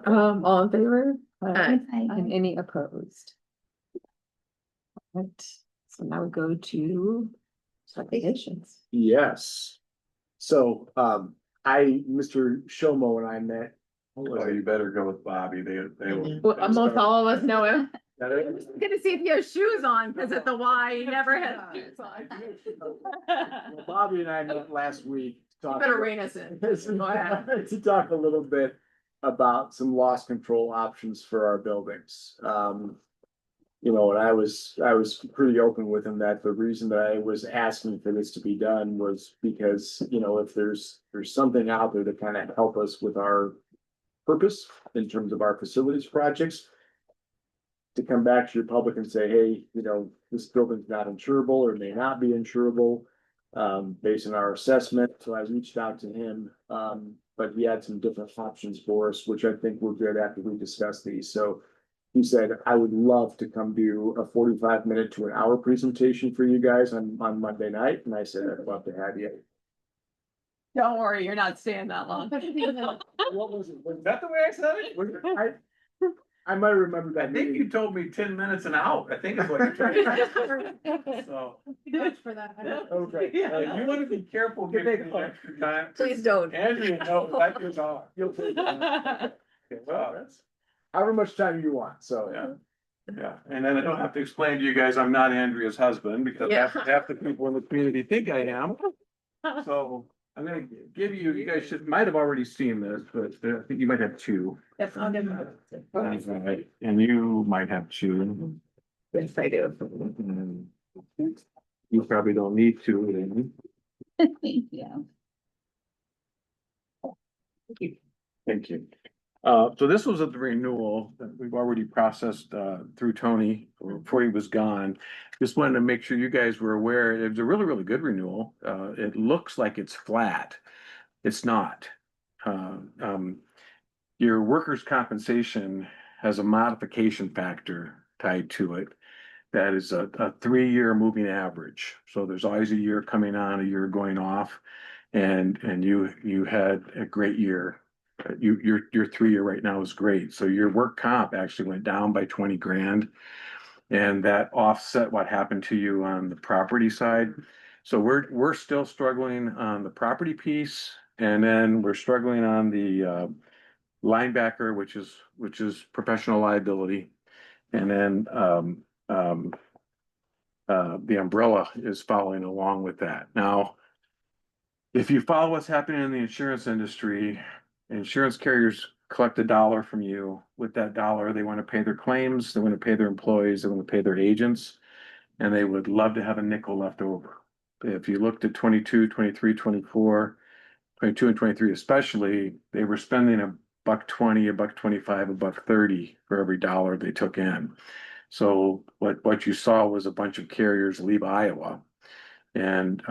All in favor? Aye. And any opposed? Right, so now we go to citations. Yes. So, Mr. Shomo and I met. Oh, you better go with Bobby, they will. Well, almost all of us know him. Well, Gonna see if he has shoes on, because at the Y, he never has shoes on. Bobby and I met last week. You better rein us in. Go ahead. To talk a little bit about some loss control options for our buildings. You know, and I was pretty open with him that the reason that I was asking for this to be done was because, you know, if there's something out there to kind of help us with our purpose in terms of our facilities projects, to come back to your public and say, hey, you know, this building's not insurable or may not be insurable, based on our assessment. So I reached out to him, but he had some different options for us, which I think were good after we discussed these. So he said, I would love to come do a 45-minute to an hour presentation for you guys on Monday night. And I said, I'd love to have you. Don't worry, you're not staying that long. What was it? Is that the way I said it? Was it- I might remember I that. think meeting. you told me 10 minutes an hour, I think is what you told me. So, Much for that. Okay. you wanna be careful giving me extra time. Please don't. Andrea, no, that goes on. You'll take it. Okay, well, that's, However much time you want, so. yeah. Yeah, and then I don't have to explain to you guys, I'm not Andrea's husband, because half the people in the community think I am. So I'm gonna give you, you guys might have already seen this, but I think you might have two. Yes, I'll give them. Right, and you might have two. Yes, I do. And you probably don't need two then. Thank you. Thank you. So this was a renewal that we've already processed, through Tony before he was gone. Just wanted to make sure you guys were aware, it was a really, really good renewal. It looks like it's flat. It's not. Your workers' compensation has a modification factor tied to it. That is a 3-year moving average. So there's always a year coming on, a year going off. And you had a great year. Your 3-year right now is great. So your work comp actually went down by 20 grand. And that offset what happened to you on the property side. So we're still struggling on the property piece, and then we're struggling on the linebacker, which is professional liability. And then the umbrella is following along with that. Now, if you follow what's happening in the insurance industry, insurance carriers collect $1 from you. With that dollar, they want to pay their claims, they want to pay their employees, they want to pay their agents, and they would love to have a nickel left over. If you looked at 22, 23, 24, 22 and 23 especially, they were spending $1.20, $1.25, $1.30 for every dollar they took in. So what you saw was a bunch of carriers leave Iowa. And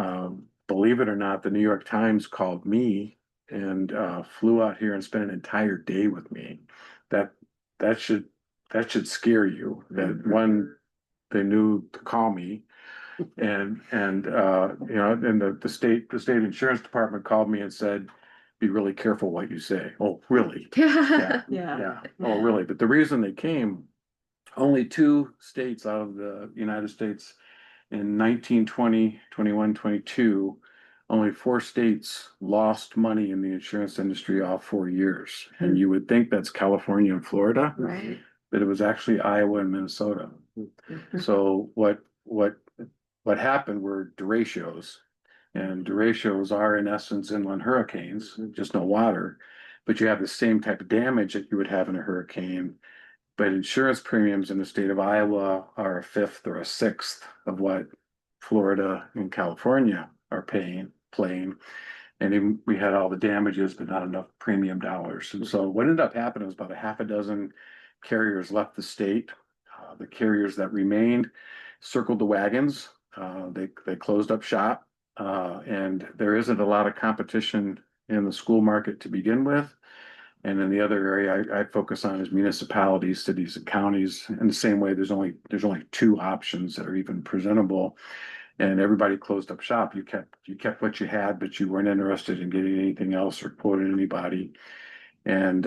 believe it or not, the New York Times called me and flew out here and spent an entire day with me. That should scare you. That one, they knew to call me. And you know, and the state insurance department called me and said, be really careful what you say. Oh, really? Yeah. Yeah. Oh, really? But the reason they came, only 2 states out of the United States in 19, 20, 21, 22, only 4 states lost money in the insurance industry all 4 years. And you would think that's California and Florida, Right. but it was actually Iowa and Minnesota. So what happened were derechos. And derechos are in essence inland hurricanes, just no water. But you have the same type of damage that you would have in a hurricane. But insurance premiums in the state of Iowa are a fifth or a sixth of what Florida and California are paying. And even we had all the damages, but not enough premium dollars. And so what ended up happening was about a half a dozen carriers left the state. The carriers that remained circled the wagons. They closed up shop. And there isn't a lot of competition in the school market to begin with. And then the other area I focus on is municipalities, cities and counties. In the same way, there's only 2 options that are even presentable. And everybody closed up shop. You kept what you had, but you weren't interested in getting anything else or quoting anybody. And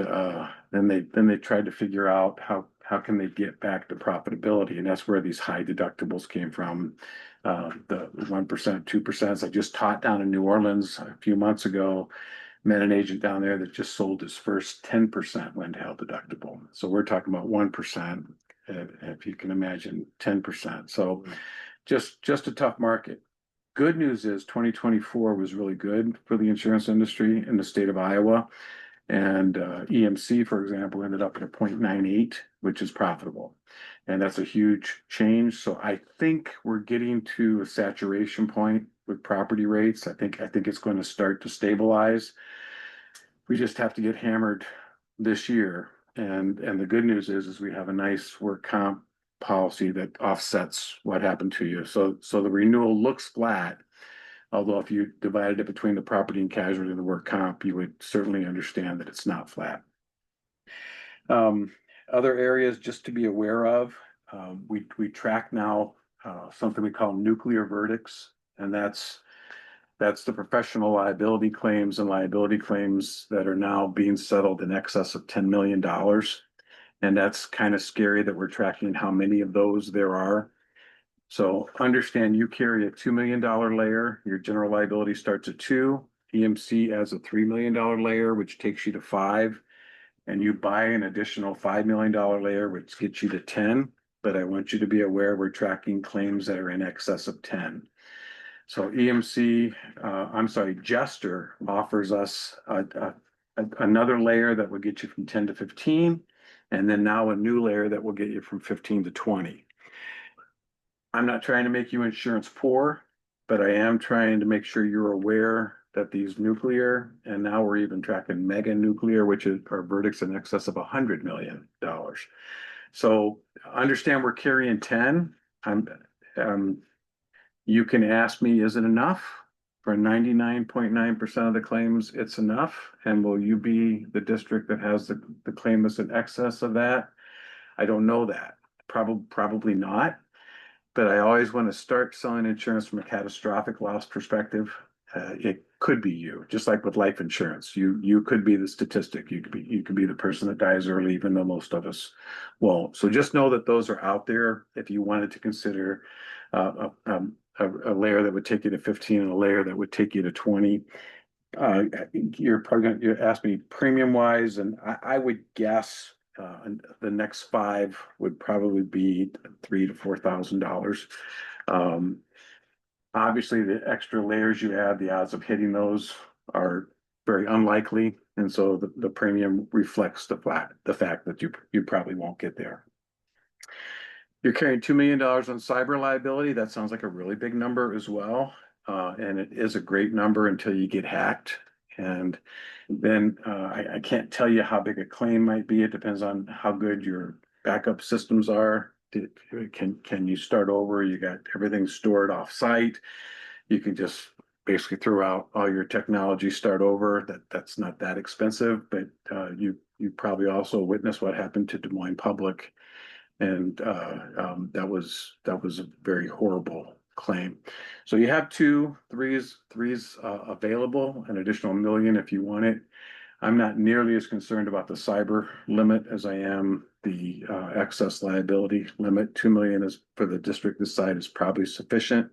then they tried to figure out how can they get back to profitability, and that's where these high deductibles came from. The 1%, 2%. I just taught down in New Orleans a few months ago. Met an agent down there that just sold his first 10% wind-hail deductible. So we're talking about 1%, if you can imagine 10%. So just a tough market. Good news is 2024 was really good for the insurance industry in the state of Iowa. And EMC, for example, ended up at a 0.98, which is profitable. And that's a huge change. So I think we're getting to a saturation point with property rates. I think it's going to start to stabilize. We just have to get hammered this year. And the good news is we have a nice work comp policy that offsets what happened to you. So the renewal looks flat. Although if you divided it between the property and casualty and the work comp, you would certainly understand that it's not flat. Other areas just to be aware of, we track now something we call nuclear verdicts, and that's the professional liability claims and liability claims that are now being settled in excess of $10 million. And that's kind of scary that we're tracking how many of those there are. So understand you carry a $2 million layer, your general liability starts at 2, EMC has a $3 million layer, which takes you to 5. And you buy an additional $5 million layer, which gets you to 10. But I want you to be aware we're tracking claims that are in excess of 10. So Jester offers us another layer that will get you from 10 to 15, and then now a new layer that will get you from 15 to 20. I'm not trying to make you insurance poor, but I am trying to make sure you're aware that these nuclear, and now we're even tracking mega nuclear, which are verdicts in excess of $100 million. So understand we're carrying 10. You can ask me, is it enough? For 99.9% of the claims, it's enough. And will you be the district that has the claim that's in excess of that? I don't know that. Probably not. But I always want to start selling insurance from a catastrophic loss perspective. It could be you, just like with life insurance. You could be the statistic. You could be the person that dies early, even though most of us won't. So just know that those are out there. If you wanted to consider a layer that would take you to 15 and a layer that would take you to 20, you're probably going to ask me premium wise, and I would guess the next 5 would probably be $3,000 to $4,000. Obviously, the extra layers you add, the odds of hitting those are very unlikely, and so the premium reflects the fact that you probably won't get there. You're carrying $2 million on cyber liability. That sounds like a really big number as well, and it is a great number until you get hacked. And then I can't tell you how big a claim might be. It depends on how good your backup systems are. Can you start over? You got everything stored off site. You can just basically throw out all your technology, start over. That's not that expensive, but you probably also witnessed what happened to Des Moines Public, and that was a very horrible claim. So you have threes available, an additional $1 million if you want it. I'm not nearly as concerned about the cyber limit as I am the excess liability limit. $2 million is for the district this side is probably sufficient,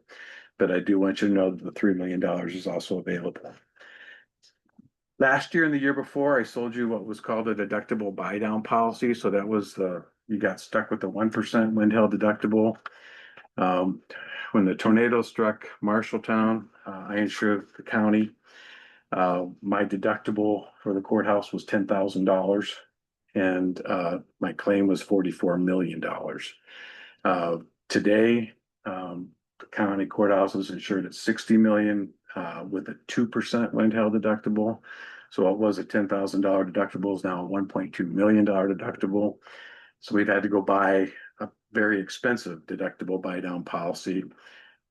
but I do want you to know that the $3 million is also available. Last year and the year before, I sold you what was called a deductible buy down policy. So that was you got stuck with the 1% wind hail deductible. When the tornado struck Marshalltown, I insured the county. My deductible for the courthouse was $10,000, and my claim was $44 million. Today, the county courthouse is insured at $60 million with a 2% wind hail deductible. So it was a $10,000 deductible, is now a $1.2 million deductible. So we've had to go buy a very expensive deductible buy down policy.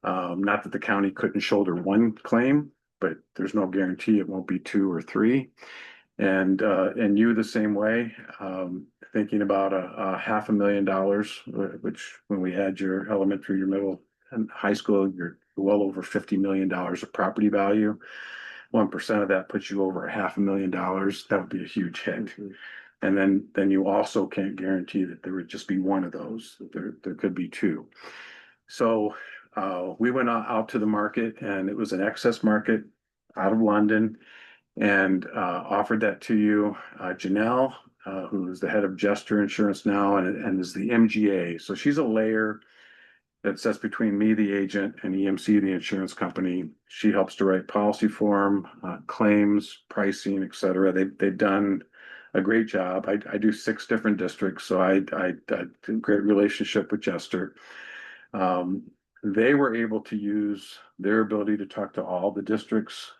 Not that the county couldn't shoulder one claim, but there's no guarantee it won't be 2 or 3. And you the same way, thinking about a $500,000, which when we add your elementary, your middle and high school, you're well over $50 million of property value. 1% of that puts you over $500,000. That would be a huge hit. And then you also can't guarantee that there would just be one of those. There could be 2. So we went out to the market, and it was an excess market out of London, and offered that to you. Janelle, who is the head of Jester Insurance now, and is the MGA. So she's a layer that sits between me, the agent, and EMC, the insurance company. She helps to write policy form, claims, pricing, et cetera. They've done a great job. I do 6 different districts, so I did a great relationship with Jester. They were able to use their ability to talk to all the districts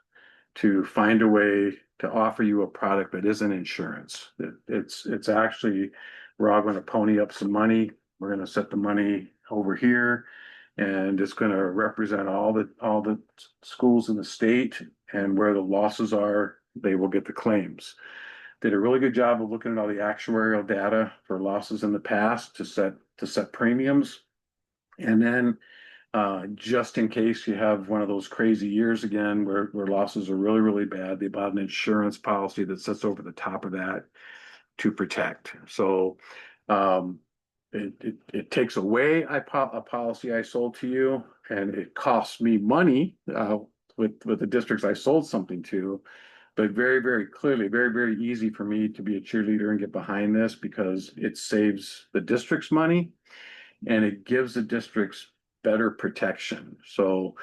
to find a way to offer you a product that isn't insurance. It's actually, we're all going to pony up some money. We're going to set the money over here, and it's going to represent all the schools in the state, and where the losses are, they will get the claims. Did a really good job of looking at all the actuarial data for losses in the past to set premiums. And then just in case you have one of those crazy years again where losses are really, really bad, they bought an insurance policy that sits over the top of that. to protect. So, it takes away a policy I sold to you, and it costs me money, with the districts I sold something to. But very, very clearly, very, very easy for me to be a cheerleader and get behind this because it saves the district's money and it gives the districts better protection. So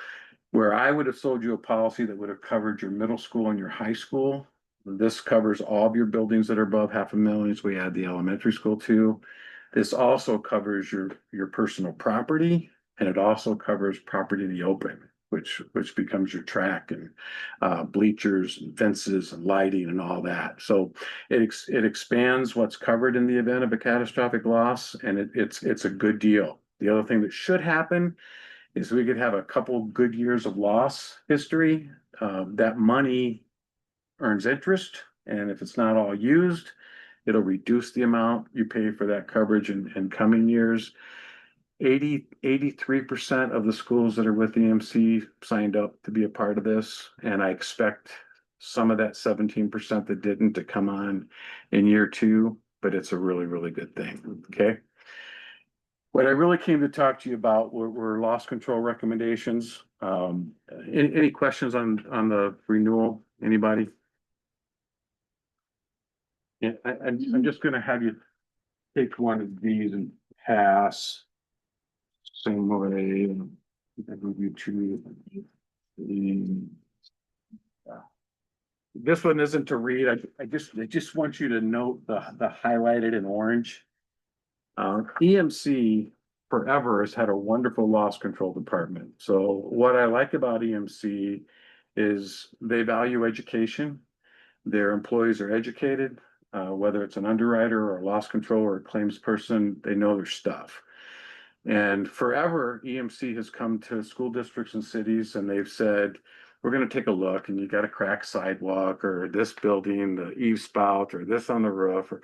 where I would have sold you a policy that would have covered your middle school and your high school, this covers all of your buildings that are above $500,000. So we add the elementary school too. This also covers your personal property, and it also covers property in the open, which becomes your track and bleachers and fences and lighting and all that. So it expands what's covered in the event of a catastrophic loss, and it's a good deal. The other thing that should happen is we could have a couple good years of loss history. That money earns interest, and if it's not all used, it'll reduce the amount you pay for that coverage in coming years. 83% of the schools that are with EMC signed up to be a part of this, and I expect some of that 17% that didn't to come on in year 2, but it's a really, really good thing, okay? What I really came to talk to you about were loss control recommendations. Any questions on the renewal, anybody? Yeah, I'm just gonna have you take one of these and pass. Same way. Review two. This one isn't to read. I just want you to note the highlighted in orange. EMC forever has had a wonderful loss control department. So what I like about EMC is they value education. Their employees are educated, whether it's an underwriter or a loss control or a claims person, they know their stuff. And forever, EMC has come to school districts and cities and they've said, we're going to take a look and you got a cracked sidewalk or this building, the eave spout or this on the roof,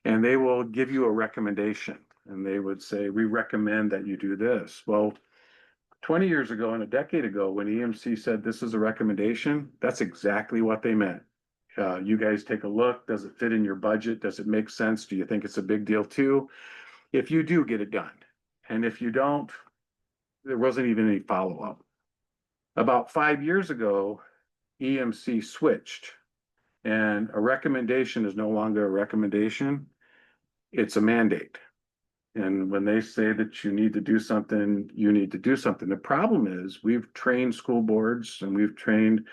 and they will give you a recommendation and they would say, we recommend that you do this. Well, 20 years ago and a decade ago, when EMC said this is a recommendation, that's exactly what they meant. You guys take a look. Does it fit in your budget? Does it make sense? Do you think it's a big deal too? If you do, get it done. And if you don't, there wasn't even any follow-up. About 5 years ago, EMC switched and a recommendation is no longer a recommendation. It's a mandate. And when they say that you need to do something, you need to do something. The problem is we've trained school boards and we've trained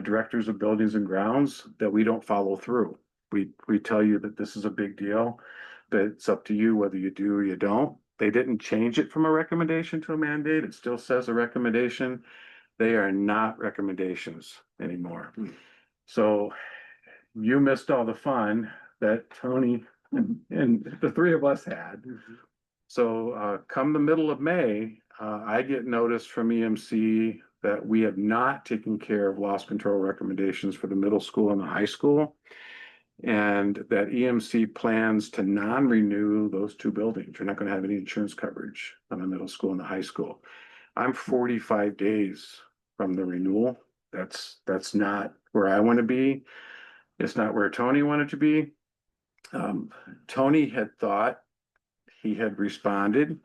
directors of buildings and grounds that we don't follow through. We tell you that this is a big deal, but it's up to you whether you do or you don't. They didn't change it from a recommendation to a mandate. It still says a recommendation. They are not recommendations anymore. So you missed all the fun that Tony and the three of us had. So come the middle of May, I get notice from EMC that we have not taken care of loss control recommendations for the middle school and the high school. And that EMC plans to non-renew those two buildings. You're not going to have any insurance coverage on the middle school and the high school. I'm 45 days from the renewal. That's not where I want to be. It's not where Tony wanted to be. Tony had thought he had responded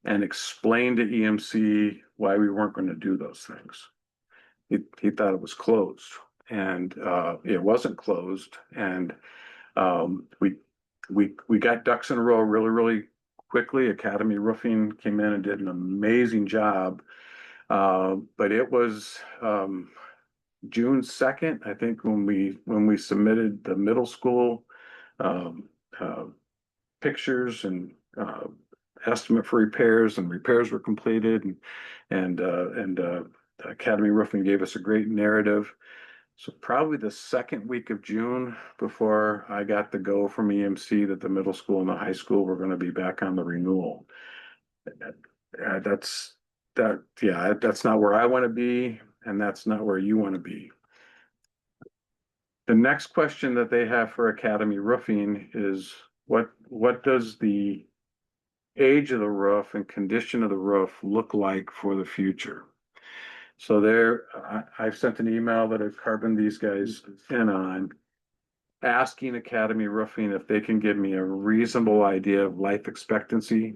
and explained to EMC why we weren't going to do those things. He thought it was closed. And it wasn't closed, and we got ducks in a row really, really quickly. Academy Roofing came in and did an amazing job, but it was June 2nd, I think, when we submitted the middle school pictures and estimate for repairs, and repairs were completed, and Academy Roofing gave us a great narrative. So probably the second week of June before I got the go from EMC that the middle school and the high school were going to be back on the renewal. That's not where I want to be, and that's not where you want to be. The next question that they have for Academy Roofing is what does the age of the roof and condition of the roof look like for the future? So I've sent an email that I've carboned these guys in on. asking Academy Roofing if they can give me a reasonable idea of life expectancy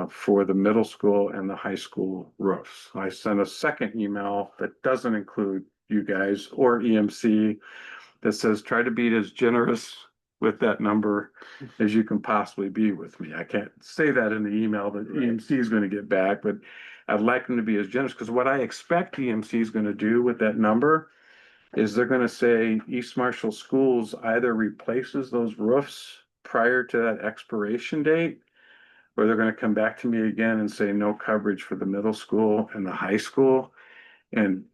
for the middle school and the high school roofs. I sent a second email that doesn't include you guys or EMC that says try to be as generous with that number as you can possibly be with me. I can't say that in the email that EMC is going to get back, but I'd like them to be as generous, because what I expect EMC is going to do with that number is they're gonna say East Marshall Schools either replaces those roofs prior to that expiration date, or they're gonna come back to me again and say no coverage for the middle school and the high school. And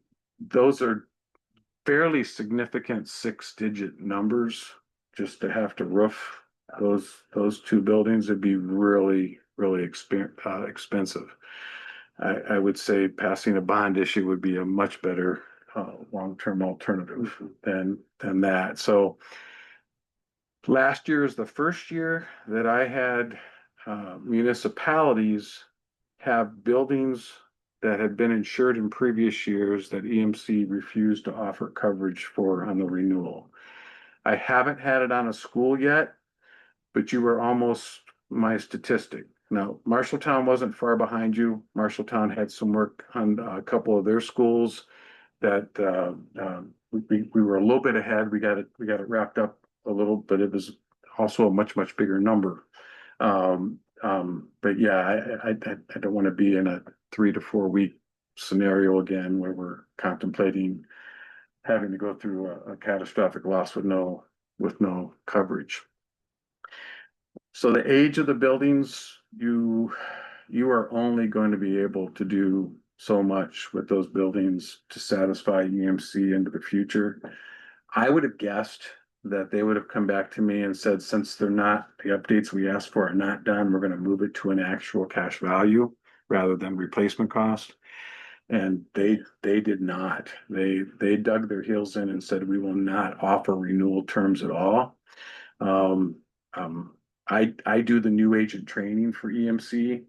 those are fairly significant six-digit numbers just to have to roof those two buildings. It'd be really, really expensive. I would say passing a bond issue would be a much better long-term alternative than that. So last year is the first year that I had municipalities have buildings that had been insured in previous years that EMC refused to offer coverage for on the renewal. I haven't had it on a school yet, but you were almost my statistic. Now, Marshalltown wasn't far behind you. Marshalltown had some work on a couple of their schools that we were a little bit ahead. We got it wrapped up a little, but it was also a much bigger number. But yeah, I don't want to be in a 3 to 4 week scenario again where we're contemplating having to go through a catastrophic loss with no coverage. So the age of the buildings, you are only going to be able to do so much with those buildings to satisfy EMC into the future. I would have guessed that they would have come back to me and said, since they're not, the updates we asked for are not done, we're going to move it to an actual cash value rather than replacement cost. And they did not. They dug their heels in and said, we will not offer renewal terms at all. I do the new agent training for EMC.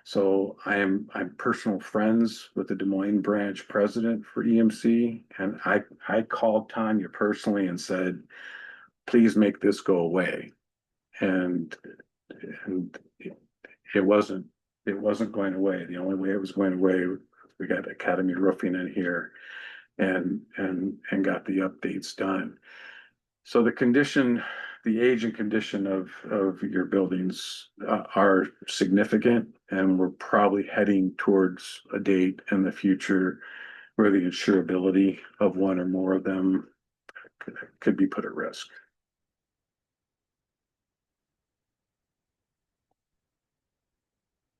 So I'm personal friends with the Des Moines branch president for EMC. And I called Tanya personally and said, please make this go away. And it wasn't going away. The only way it was going away, we got Academy Roofing in here and got the updates done. So the age and condition of your buildings are significant, and we're probably heading towards a date in the future where the insurability of one or more of them could be put at risk.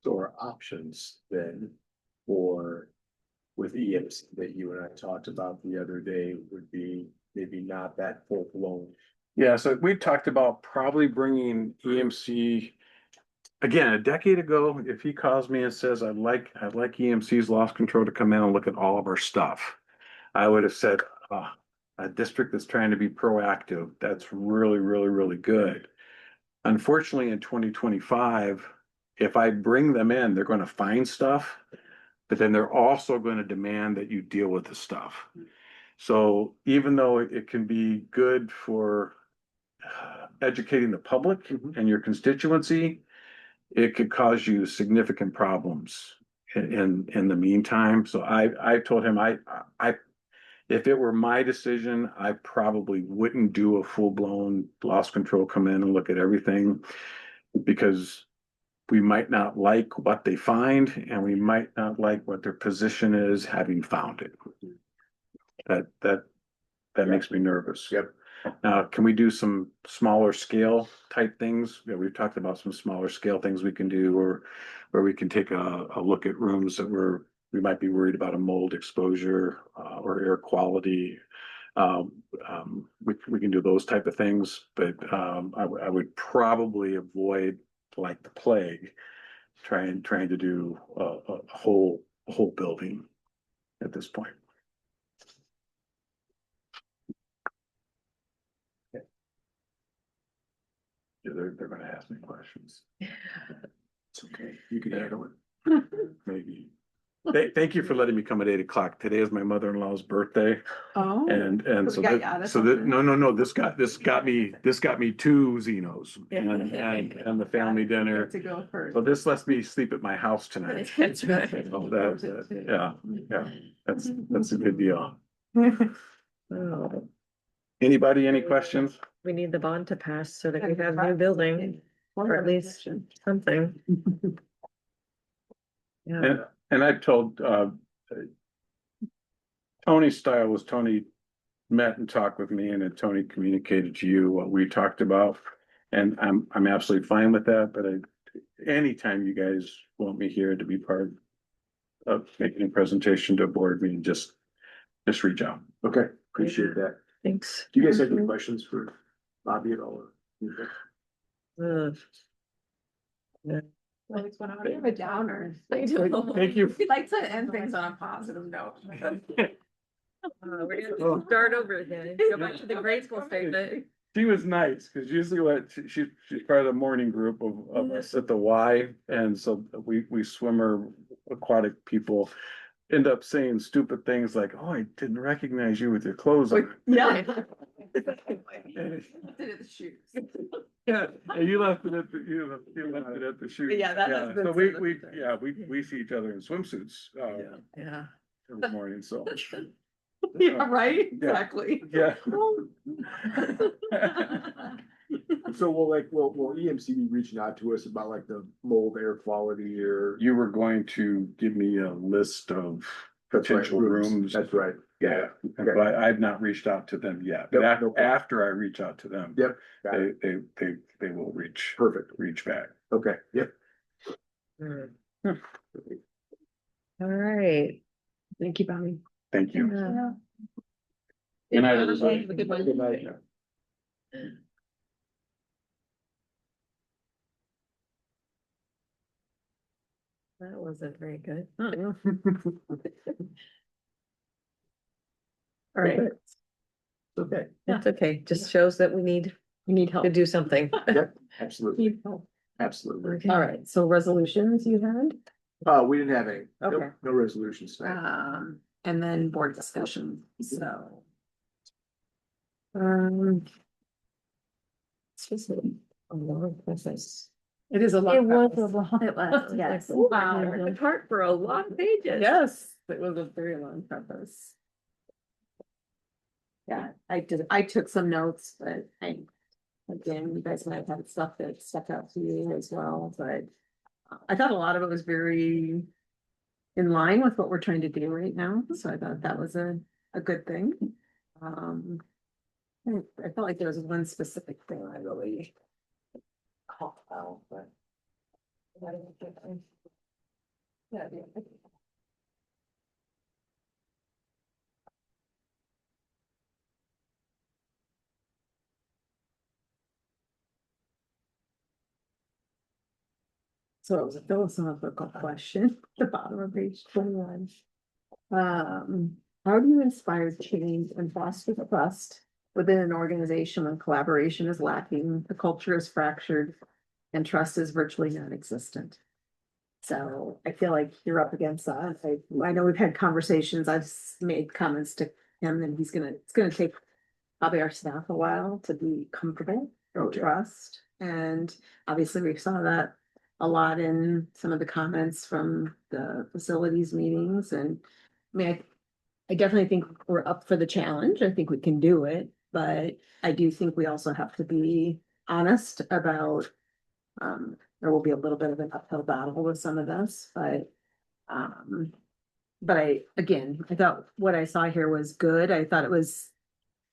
So our options then for with EMC that you and I talked about the other day would be maybe not that full blown. Yeah, so we talked about probably bringing EMC again a decade ago. If he calls me and says I'd like EMC's loss control to come in and look at all of our stuff, I would have said a district that's trying to be proactive, that's really good. Unfortunately, in 2025, if I bring them in, they're going to find stuff, but then they're also going to demand that you deal with the stuff. So even though it can be good for educating the public and your constituency, it could cause you significant problems in the meantime. So I told him if it were my decision, I probably wouldn't do a full-blown loss control, come in and look at everything, because we might not like what they find and we might not like what their position is having found it. That makes me nervous. Yep. Now, can we do some smaller scale type things? Yeah, we've talked about some smaller scale things we can do, or where we can take a look at rooms that we might be worried about a mold exposure or air quality. We can do those type of things, but I would probably avoid, like the plague, trying to do a whole building at this point. Yeah, they're gonna ask me questions. It's okay, you can handle it. Maybe Thank you for letting me come at 8 o'clock. Today is my mother-in-law's birthday Oh. and So so we got you out that, of so that, something? no, this got me 2 Zenos and the family dinner. To go first. So this lets me sleep at my house tonight. That's right. So yeah, that's a good deal. Oh, Anybody, any questions? we need the bond to pass so that we have new building, or at least something. Yeah, And I told, Tony's style was Tony met and talked with me and then Tony communicated to you what we talked about. And I'm absolutely fine with that, but anytime you guys want me here to be part of making a presentation to a board meeting, just reach out. Okay, appreciate that. thanks. Do you guys have any questions for Bobby at all? Ugh. Yeah. Always went on a downer. I know. Thank you. We like to end things on a positive note. We're gonna start over again, go back to the grade school statement. She was nice, cause usually she's part of the morning group of us at the Y, and so we swimmer aquatic people. End up saying stupid things like, oh, I didn't recognize you with your clothes on. Yeah. Yeah, and you left it at the shoot. Yeah, that has been So said. we see each other in swimsuits, Yeah. every morning, so, Yeah, right, Yeah. exactly. yeah. So will EMC be reaching out to us about like the mold air quality or? You were going to give me a list of potential rooms. That's right. Yeah, but I've not reached out to them yet, but Yep, no problem. after I reach out to them. Yep. Got it. They will reach Perfect. back. Okay, yep. All right. Thank you, Bonnie. Thank you. Yeah. Good night, everybody. Have a good one. Good night. That wasn't very good. All right. Okay, It's okay, just shows that we need We need help. to do something. absolutely, Need help. absolutely. Okay. All right, so resolutions you had, We didn't have any. Nope, Okay. No resolutions tonight. and then board discussion, so. It's just a long process. It is a lot. It was a long. It was, yes. Wow, the part for a lot of pages. Yes, it was a very long preface. Yeah, I took some notes, but again, you guys might have had stuff that stuck out to you as well, but I thought a lot of it was very in line with what we're trying to do right now, so I thought that was a good thing. I felt like there was one specific thing I really called out, but. Yeah. So it was a philosophical question, at the bottom of page 21. How do you inspire change and foster trust within an organization when collaboration is lacking, the culture is fractured, and trust is virtually non-existent? So I feel like you're up against that. I know we've had conversations, I've made comments to him, and it's gonna take probably our staff a while to be comfortable or trust. And obviously we saw that a lot in some of the comments from the facilities meetings, and I mean, I definitely think we're up for the challenge. I think we can do it, but I do think we also have to be honest about, there will be a little bit of an uphill battle with some of this, but I thought what I saw here was good. I thought there was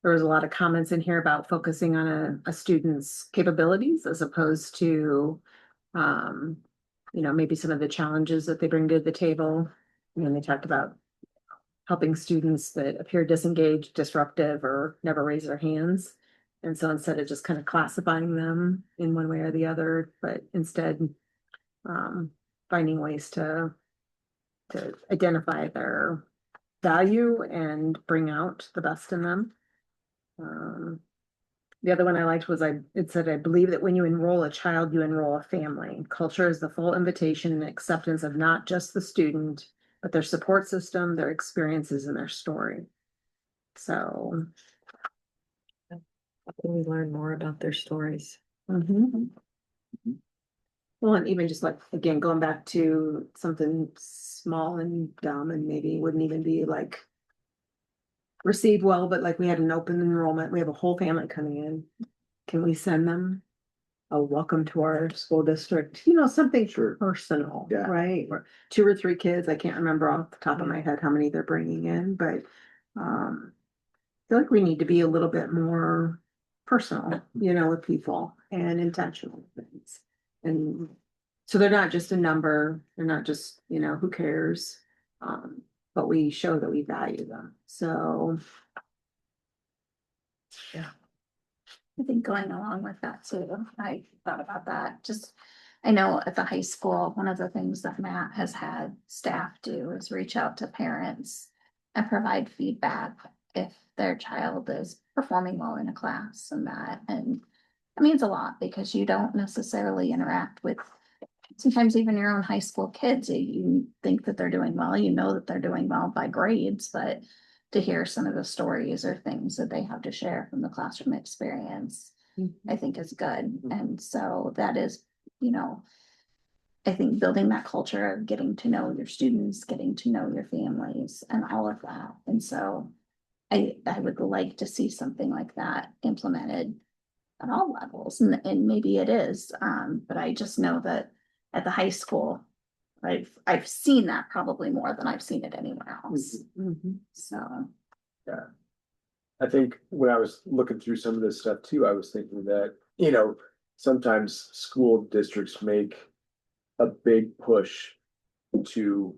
a lot of comments in here about focusing on a student's capabilities as opposed to, maybe some of the challenges that they bring to the table. And then they talked about helping students that appear disengaged, disruptive, or never raise their hands. And so instead of just kind of classifying them in one way or the other, but instead finding ways to identify their value and bring out the best in them. The other one I liked was it said, I believe that when you enroll a child, you enroll a family. Culture is the full invitation and acceptance of not just the student, but their support system, their experiences and their story. So. How can we learn more about their stories? Mhm. Well, and even just like, again, going back to something small and dumb and maybe wouldn't even be like. Received well, but like we had an open enrollment, we have a whole family coming in. Can we send them? A welcome to our school district, something personal, Yeah. right? Or 2 or 3 kids, I can't remember off the top of my head how many they're bringing in, but. I feel like we need to be a little bit more personal, with people and intentional things. And so they're not just a number, they're not just, who cares? But we show that we value them, so. I think going along with that too, I thought about that, I know at the high school, one of the things that Matt has had staff do is reach out to parents and provide feedback if their child is performing well in a class and it means a lot because you don't necessarily interact with sometimes even your own high school kids. You think that they're doing well, that they're doing well by grades, but to hear some of the stories or things that they have to share from the classroom experience, I think is good. And so that is, I think building that culture of getting to know your students, getting to know your families and all of that. And so I would like to see something like that implemented at all levels, and maybe it is, but I just know that at the high school, I've seen that probably more than I've seen it anywhere else, so. Yeah. I think when I was looking through some of this stuff too, I was thinking that, sometimes school districts make a big push to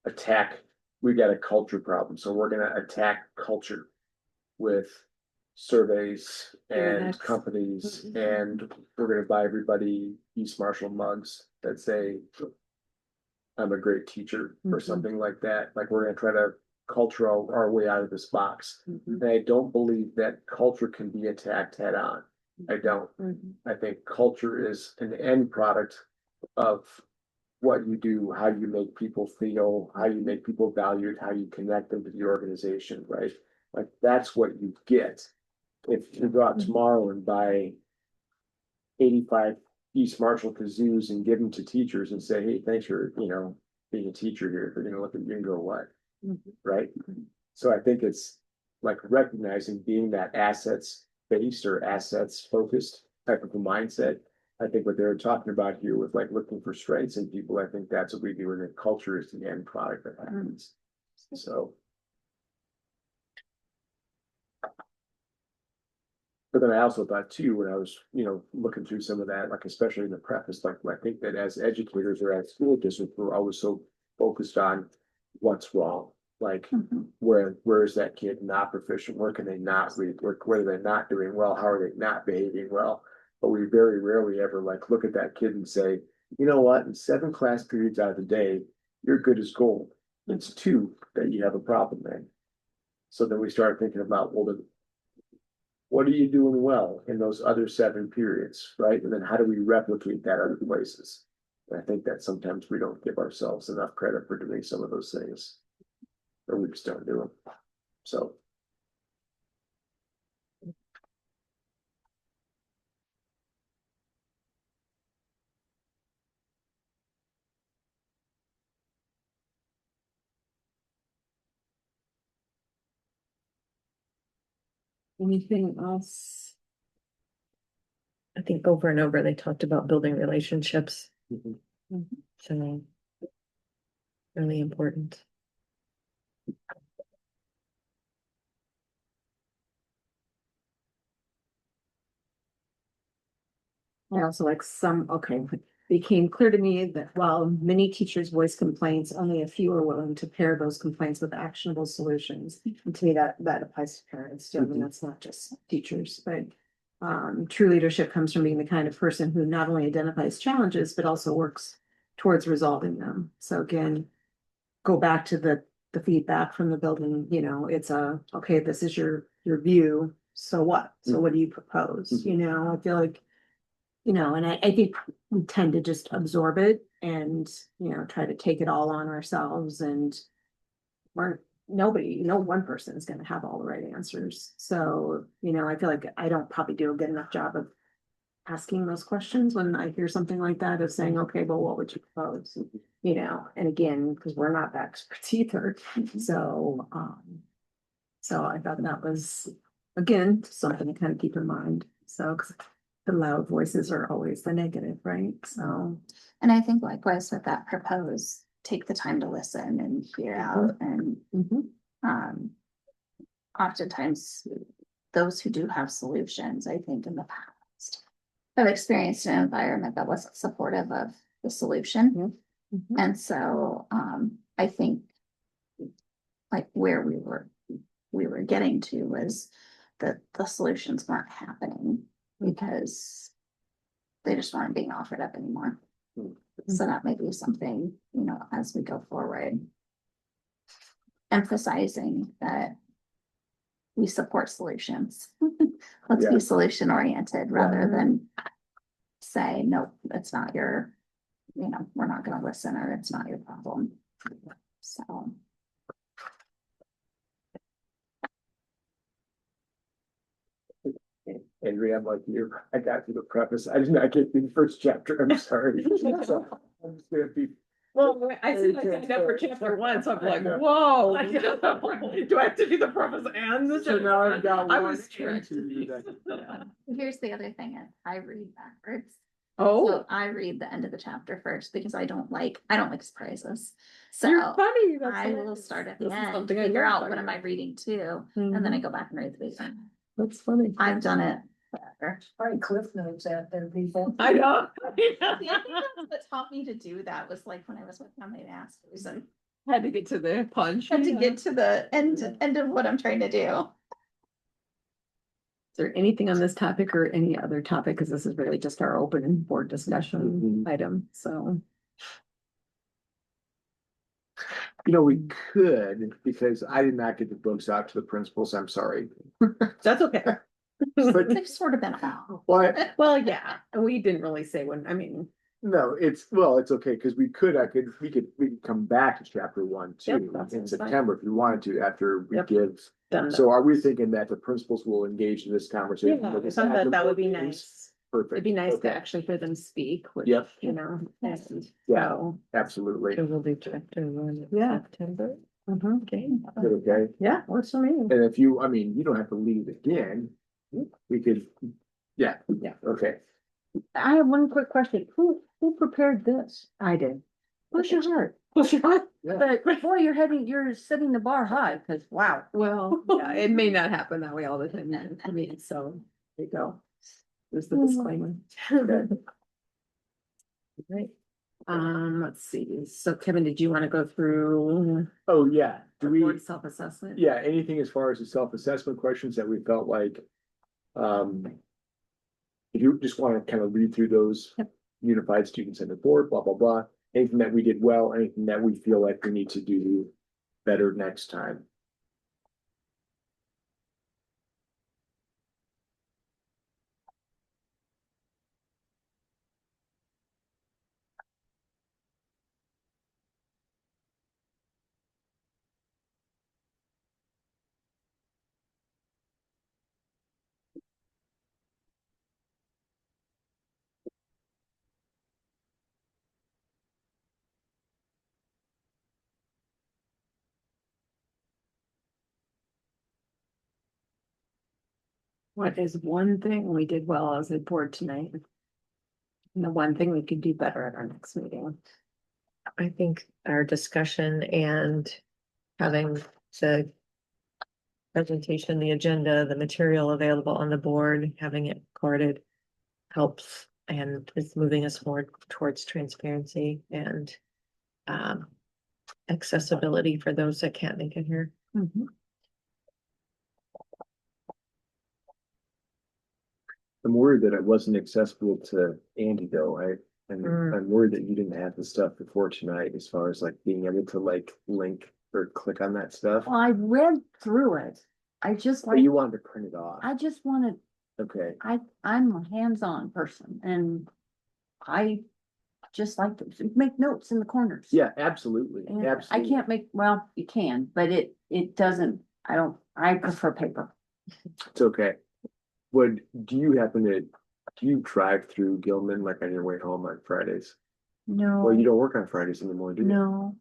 attack, we got a culture problem, so we're gonna attack culture with surveys and Yes. companies, and we're gonna buy everybody East Marshall mugs that say I'm a great teacher or Mhm. something like that. Like we're gonna try to culture our way out of this box. Mhm. And I don't believe that culture can be attacked head on. I don't. Mhm. I think culture is an end product of what you do, how you make people feel, how you make people valued, how you connect them to the organization, right? Like that's what you get. If you go out tomorrow and buy 85 East Marshall kazoos and give them to teachers and say, hey, thanks for, being a teacher here, they're gonna look at you and go, what? Mhm. Right? So I think it's like recognizing being that assets based or assets focused type of a mindset. I think what they're talking about here with like looking for strengths in people, I think that's what we do, and then culture is the end product that happens. So. But then I also thought too, when I was, looking through some of that, like especially in the preface, like I think that as educators or as school districts, we're always so focused on what's wrong. Like where is that kid not proficient? Where can they not read? Where are they not doing well? How are they not behaving well? But we very rarely ever like look at that kid and say, you know what, in 7 class periods out of the day, you're good as gold. It's 2 that you have a problem in. So then we start thinking about, well, what are you doing well in those other 7 periods, right? And then how do we replicate that other places? And I think that sometimes we don't give ourselves enough credit for doing some of those things, or we just don't do them. So. Anything else? I think over and over, they talked about building relationships. So really important. I also like became clear to me that while many teachers voice complaints, only a few are willing to pair those complaints with actionable solutions. And to me, that applies to parents too. I mean, that's not just teachers, but true leadership comes from being the kind of person who not only identifies challenges, but also works towards resolving them. So again, go back to the feedback from the building, it's okay, this is your view. So what? So what do you propose? I feel like, and I think we tend to just absorb it and, try to take it all on ourselves and no one person is gonna have all the right answers. So, I feel like I don't probably do a good enough job of asking those questions when I hear something like that, of saying, okay, well, what would you propose? And again, because we're not the experts either, so, so I thought that was, again, something to kind of keep in mind, so, because the loud voices are always the negative, right, so. And I think likewise with that propose, take the time to listen and hear out and, oftentimes those who do have solutions, I think in the past, have experienced an environment that wasn't supportive of the solution. And so, I think like where we were getting to was that the solutions weren't happening because they just weren't being offered up anymore. So that may be something, as we go forward, emphasizing that we support solutions. Let's Yeah. be solution oriented rather than say, nope, it's not your, we're not gonna listen, or it's not your problem. So. Andrea, I'm like you, I got through the preface, I did not get through the first chapter, I'm sorry. So, I'm just gonna be. Well, I Very said I signed up for chapter one, so I'm like, Yeah. whoa, do I have to do the preface and the? So now I've got I one was and tricked. two that- Here's the other thing, is I read backwards. Oh, So I read the end of the chapter first because I don't like surprises. you're So funny. That's I will hilarious. start at This the is end, something I figure love out about what am you. I reading to, and then I go back and read the beginning. That's funny. I've done it forever. Probably Cliff Notes out there, people. I know. See, I think that's what taught me to do that was like when I was with Family Masters and Had to get to the punch. had to yeah. get to the end of what I'm trying to do. Is there anything on this topic or any other topic? Because this is really just our open board discussion item, so. We could, because I did not get the books out to the principals, I'm sorry. That's okay. But They've sort of been out. what, Well, yeah, and we didn't really say when, no, it's okay, because we could come back to chapter one Yep, too, that in sounds fine. September if you wanted to, after we Yep. give. done. So are we thinking that the principals will engage in this conversation? Yeah, with I us thought at the that would board be meetings? nice. Perfect. It'd be nice Okay. to actually hear them speak, which, Yep. and Yeah. so. Absolutely. So we'll do chapter one. in Yeah. September. Okay. Okay, Yeah, works for me. and if you don't have to leave again, we could, yeah. Okay. I have one quick question. Who prepared this? I did. Bless your heart. Bless your heart. But boy, you're setting the bar high, because wow. Well, yeah, it may not happen that way all the time. So there you go. There's the disclaimer. Right. Let's see. So Kevin, did you want to go through Oh, yeah. Do we, board self-assessment? yeah, anything as far as the self-assessment questions that we felt like, if you just want to kind of read through those. Yep. Unified student centered board, blah, blah, blah, anything that we did well, anything that we feel like we need to do better next time. What is one thing we did well as a board tonight? And the one thing we could do better at our next meeting? I think our discussion and having the presentation, the agenda, the material available on the board, having it recorded helps and is moving us more towards transparency and accessibility for those that can't make it here. I'm worried that it wasn't accessible to Andy though, and Mm. I'm worried that you didn't have the stuff before tonight as far as like being able to like link or click on that stuff. Well, I read through it. I just But you wanted to print it off, I just wanted, okay, I'm a hands-on person and I just like to make notes in the corners. Yeah, absolutely, And I absolutely. can't make, well, you can, but it doesn't, I prefer paper. It's okay. Do you happen to, do you drive through Gilman like on your way home on Fridays? Well, you No, don't work on Fridays anymore, do you? no,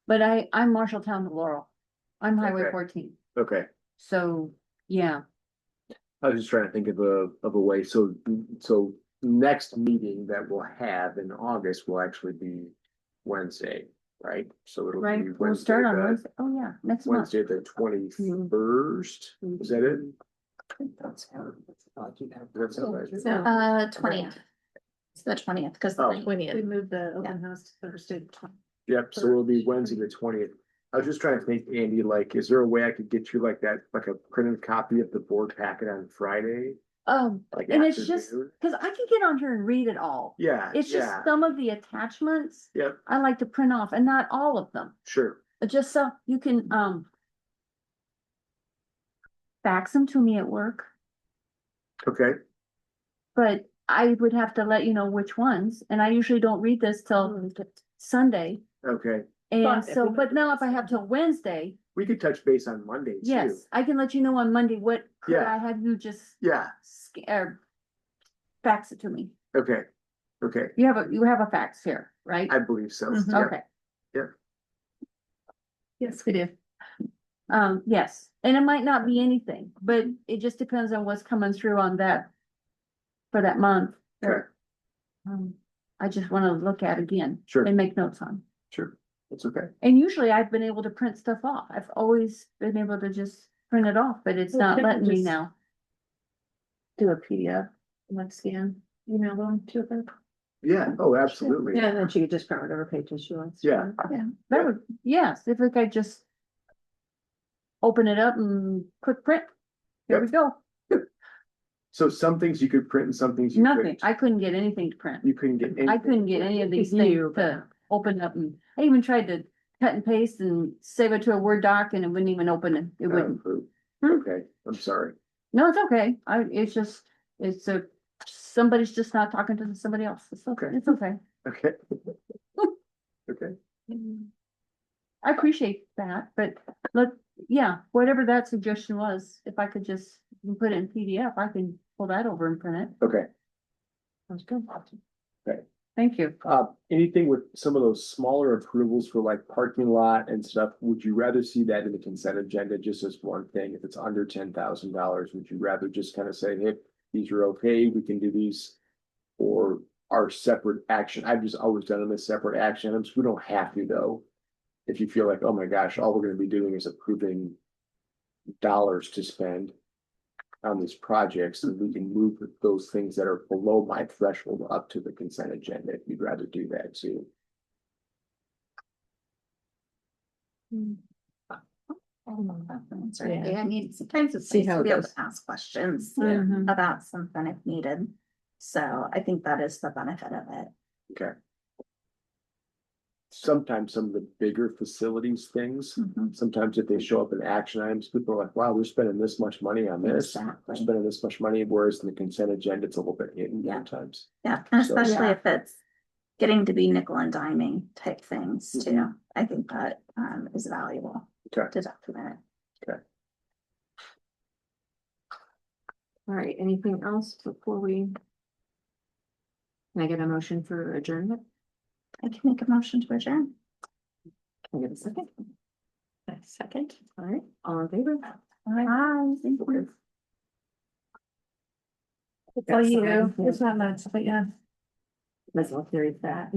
but I'm Marshalltown to Laurel. I'm Highway Okay. 14, Okay, so, yeah. I was just trying to think of a way, so next meeting that we'll have in August will actually be Wednesday, right? So it'll Right, be we'll start on the- Wednesday, oh yeah, next month. Wednesday, the 21st, is that it? That's how it- 20th. It's the 20th, because Oh. the 20th. moved the open house to Thursday. the 20th. Yep, so it'll be Wednesday, the 20th. I was just trying to think, Andy, like, is there a way I could get you like that, like a printed copy of the board packet on Friday? Like And it's just, afternoon? cause I can get on here and read it all. Yeah, It's just yeah, some of the attachments yep, I like to print off and not all of them. sure, Just so you can, fax them to me at work, okay, but I would have to let you know which ones, and I usually don't read this till Sunday. okay. And But if so, we- but now if I have till Wednesday, We could touch base on Monday too. yes, I can let you know on Monday what could Yeah. I have you just Yeah, or fax it to me. okay, okay, You have a fax here, right? I believe so. Mhm. Yep. Okay. Yeah. Yes, we do. Yes, and it might not be anything, but it just depends on what's coming through on that. For that month. Okay. I just wanna look at again. Sure. And make notes on. Sure, that's okay. And usually I've been able to print stuff off. I've always been able to just print it off, but it's Well, not people letting me just- now. Do a PDF, like scan, email them to them. Yeah, oh, absolutely. Yeah, and then she could just print whatever pages she wants. Yeah. That would, yes, if I could just. Open it up and quick print. Here we go. So some things you could print and some things you Nothing. couldn't. I couldn't get anything to print. You couldn't get anything. I couldn't get any of these You things bet. to open up, and I even tried to cut and paste and save it to a Word doc and it wouldn't even open it. It wouldn't. Oh, okay, I'm sorry. No, it's okay. It's somebody's just not talking to somebody else. It's okay. It's okay. Okay. Okay, I appreciate that, but yeah, whatever that suggestion was, if I could just put it in PDF, I can pull that over and print it. okay. Sounds good. Okay. Thank you. Anything with some of those smaller approvals for like parking lot and stuff, would you rather see that in the consent agenda just as one thing? If it's under $10,000, would you rather just kind of say, hey, these are okay, we can do these? Or are separate action? I've just always done them as separate action items. We don't have to though. If you feel like, oh my gosh, all we're gonna be doing is approving dollars to spend on these projects, and we can move those things that are below my threshold up to the consent agenda, if you'd rather do that too. I mean, sometimes it's See nice how to it be able goes. to ask questions Mhm. about something if needed. So I think that is the benefit of it. Okay. Sometimes some of the bigger facilities things, Mhm. sometimes if they show up in action items, people are like, wow, we're spending this much money on this. We're Exactly. spending this much money, whereas in the consent agenda, it's a little bit hidden Yeah. sometimes. Yeah, and So- especially Yeah. if it's getting to be nickel and diming type things too. Mhm. I think that is valuable Okay. to document. All right, anything else before we? Can I get a motion for adjournment? I can make a motion to adjourn. Can I get a second? A second, all right, all in favor? Bye. Thank you. Oh, you, it's not much, but yeah. Let's all carry that.